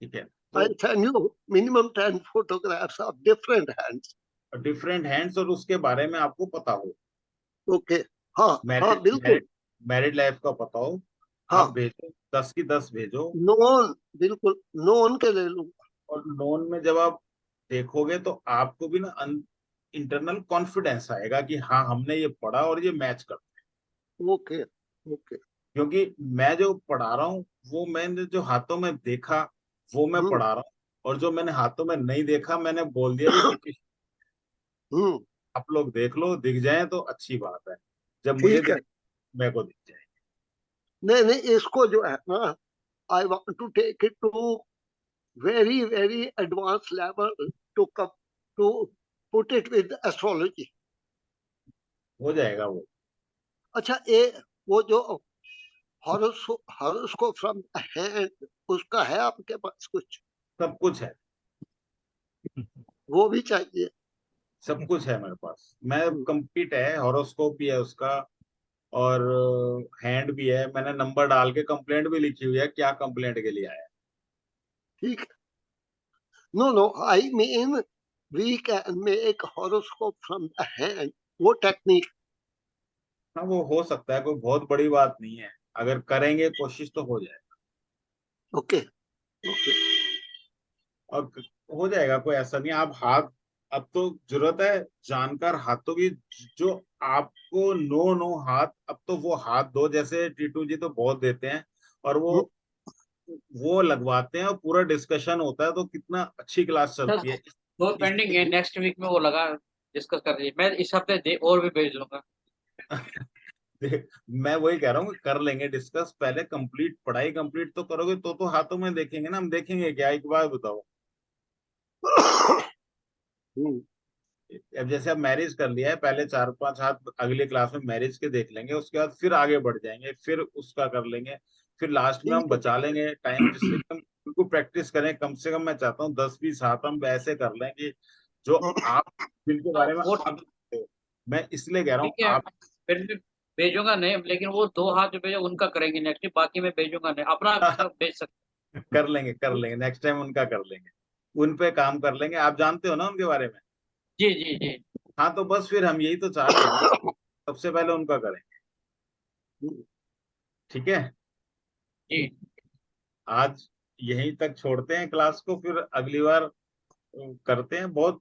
ठीक है, I तो send you minimum 10 photographs of different hands. Different hands, और उसके बारे में आपको पता हो, ओके, हाँ हाँ मैरिड बिल्कुल, मैरिड मैरिड लाइफ का पता हो, आप हाँ, भेजो, 10 की 10 भेजो। नॉन, बिल्कुल नॉन के ले लूंगा। और नोन में जब आप देखोगे, तो आपको भी ना इंटरनल कॉन्फिडेंस आएगा कि हाँ हमने ये पढ़ा और ये मैच कर। Okay, okay. क्योंकि मैं जो पढ़ा रहा हूँ, वो मैंने जो हाथों में देखा, वो मैं हम्म पढ़ा रहा हूँ, और जो मैंने हाथों में नहीं देखा, मैंने बोल दिया कि डिक्टेशन हम्म, आप लोग देख लो, दिख जाए तो अच्छी बात है, जब मुझे ठीक है। दिख, मेरे को दिख जाए। नहीं नहीं, इसको जो है ना, I want to take it to very very advance level, to come to put it with astrology. हो जाएगा वो। अच्छा, वो जो हॉरोस्कोप फ्रॉम हैंड, उसका है आपके पास कुछ? सब कुछ है, वो भी चाहिए। सब कुछ है मेरे पास, मैं हम्म, कंप्लीट है, हॉरोस्कोप भी है उसका, और हैंड भी है। मैंने नंबर डाल के कंप्लेंट भी लिखी हुई है, क्या कंप्लेंट के लिए आया है। ठीक है। No no, I mean we can make horoscope from the hand, वो टेक्निक। हाँ वो हो सकता है, कोई बहुत बड़ी बात नहीं है, अगर करेंगे कोशिश तो हो जाए। Okay, okay. और हो जाएगा, कोई ऐसा नहीं। आप हाथ, अब तो जरूरत है जानकार हाथों की, जो आपको नो हाथ, अब तो वो हाथ दो, जैसे टीटू जी तो बहुत देते हैं, और वो लगवाते हैं, और पूरा डिस्कशन होता है, तो कितना अच्छी क्लास सर, चलती है। वो इस, पेंडिंग है, नेक्स्ट वीक में वो लगा, डिस्कस कर रही है, मैं इस हफ्ते और भी भेज दूंगा। मैं वही कह रहा हूँ कि कर लेंगे डिस्कस, पहले कंप्लीट पढ़ाई कंप्लीट तो करोगे, तो हाथों में देखेंगे ना, हम देखेंगे क्या, एक बार बताओ। हम्म, अब जैसे अब मैरिज कर लिया है, पहले 4-5 हाथ अगले क्लास में मैरिज के देख लेंगे, उसके बाद फिर आगे बढ़ जाएंगे, फिर उसका कर लेंगे, फिर लास्ट में हम बचा लेंगे टाइम, जिससे कि हम उनको प्रैक्टिस करें। कम से कम मैं चाहता हूँ 10-20 हाथ हम ऐसे कर लें कि जो आप जिनके बारे में वो आप जानते हो। मैं इसलिए कह रहा हूँ ठीक है, आप फिर भी भेजूंगा नहीं, लेकिन वो 2 हाथ जो भेजो उनका करेंगे नेक्स्ट, बाकी मैं भेजूंगा नहीं, अपना सब भेज सकते। कर लेंगे नेक्स्ट टाइम उनका कर लेंगे, उन पे काम कर लेंगे। आप जानते हो ना उनके बारे में। जी जी जी। हाँ तो बस फिर हम यही तो चाह रहे हैं ना, सबसे पहले उनका करेंगे। ठीक है, जी आज यहीं तक छोड़ते हैं क्लास को, फिर अगली बार करते हैं। बहुत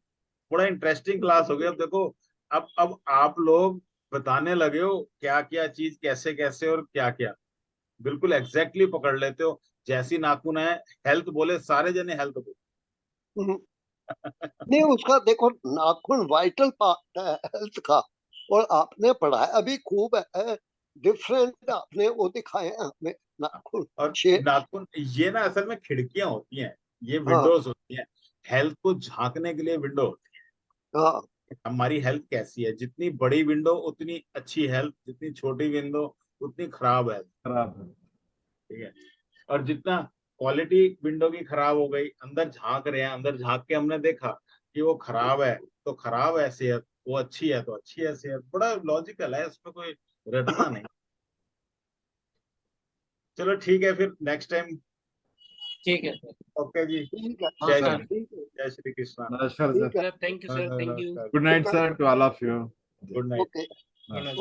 बड़ा इंटरेस्टिंग क्लास हो गया। अब देखो, अब आप लोग बताने लगे हो क्या क्या चीज कैसे कैसे और क्या क्या, बिल्कुल एग्जैक्टली पकड़ लेते हो। जैसी नाखून है, हेल्थ बोले सारे जने हेल्थ बोले। नहीं, उसका देखो नाखून वाइटल पार्ट है हेल्थ का, और आपने पढ़ाया अभी खूब है, डिफरेंट आपने वो दिखाए हैं हमें नाखून और शेप। नाखून ये ना असल में खिड़कियां होती हैं, ये हाँ विंडोज होती हैं। हेल्थ को झांकने के लिए विंडो होती हाँ। है, हमारी हेल्थ कैसी है। जितनी बड़ी विंडो उतनी अच्छी हेल्थ, जितनी छोटी विंडो उतनी खराब हेल्थ। खराब है। ठीक है, और जितना क्वालिटी विंडो की खराब हो गई, अंदर झांक रहे हैं, अंदर झांक के हमने देखा कि वो खराब है तो खराब है सेहत, वो अच्छी है तो अच्छी है सेहत। बड़ा लॉजिकल है, इसमें कोई रटना नहीं। चलो ठीक है, फिर नेक्स्ट टाइम। ठीक है सर। ओके जी, ठीक है जय नमस्कार। श्री ठीक है जय श्री कृष्णा। नमस्कार ठीक सर। है। Sir thank you sir, thank you. Good night sir to all of you. Good night. Okay. नमस्कार।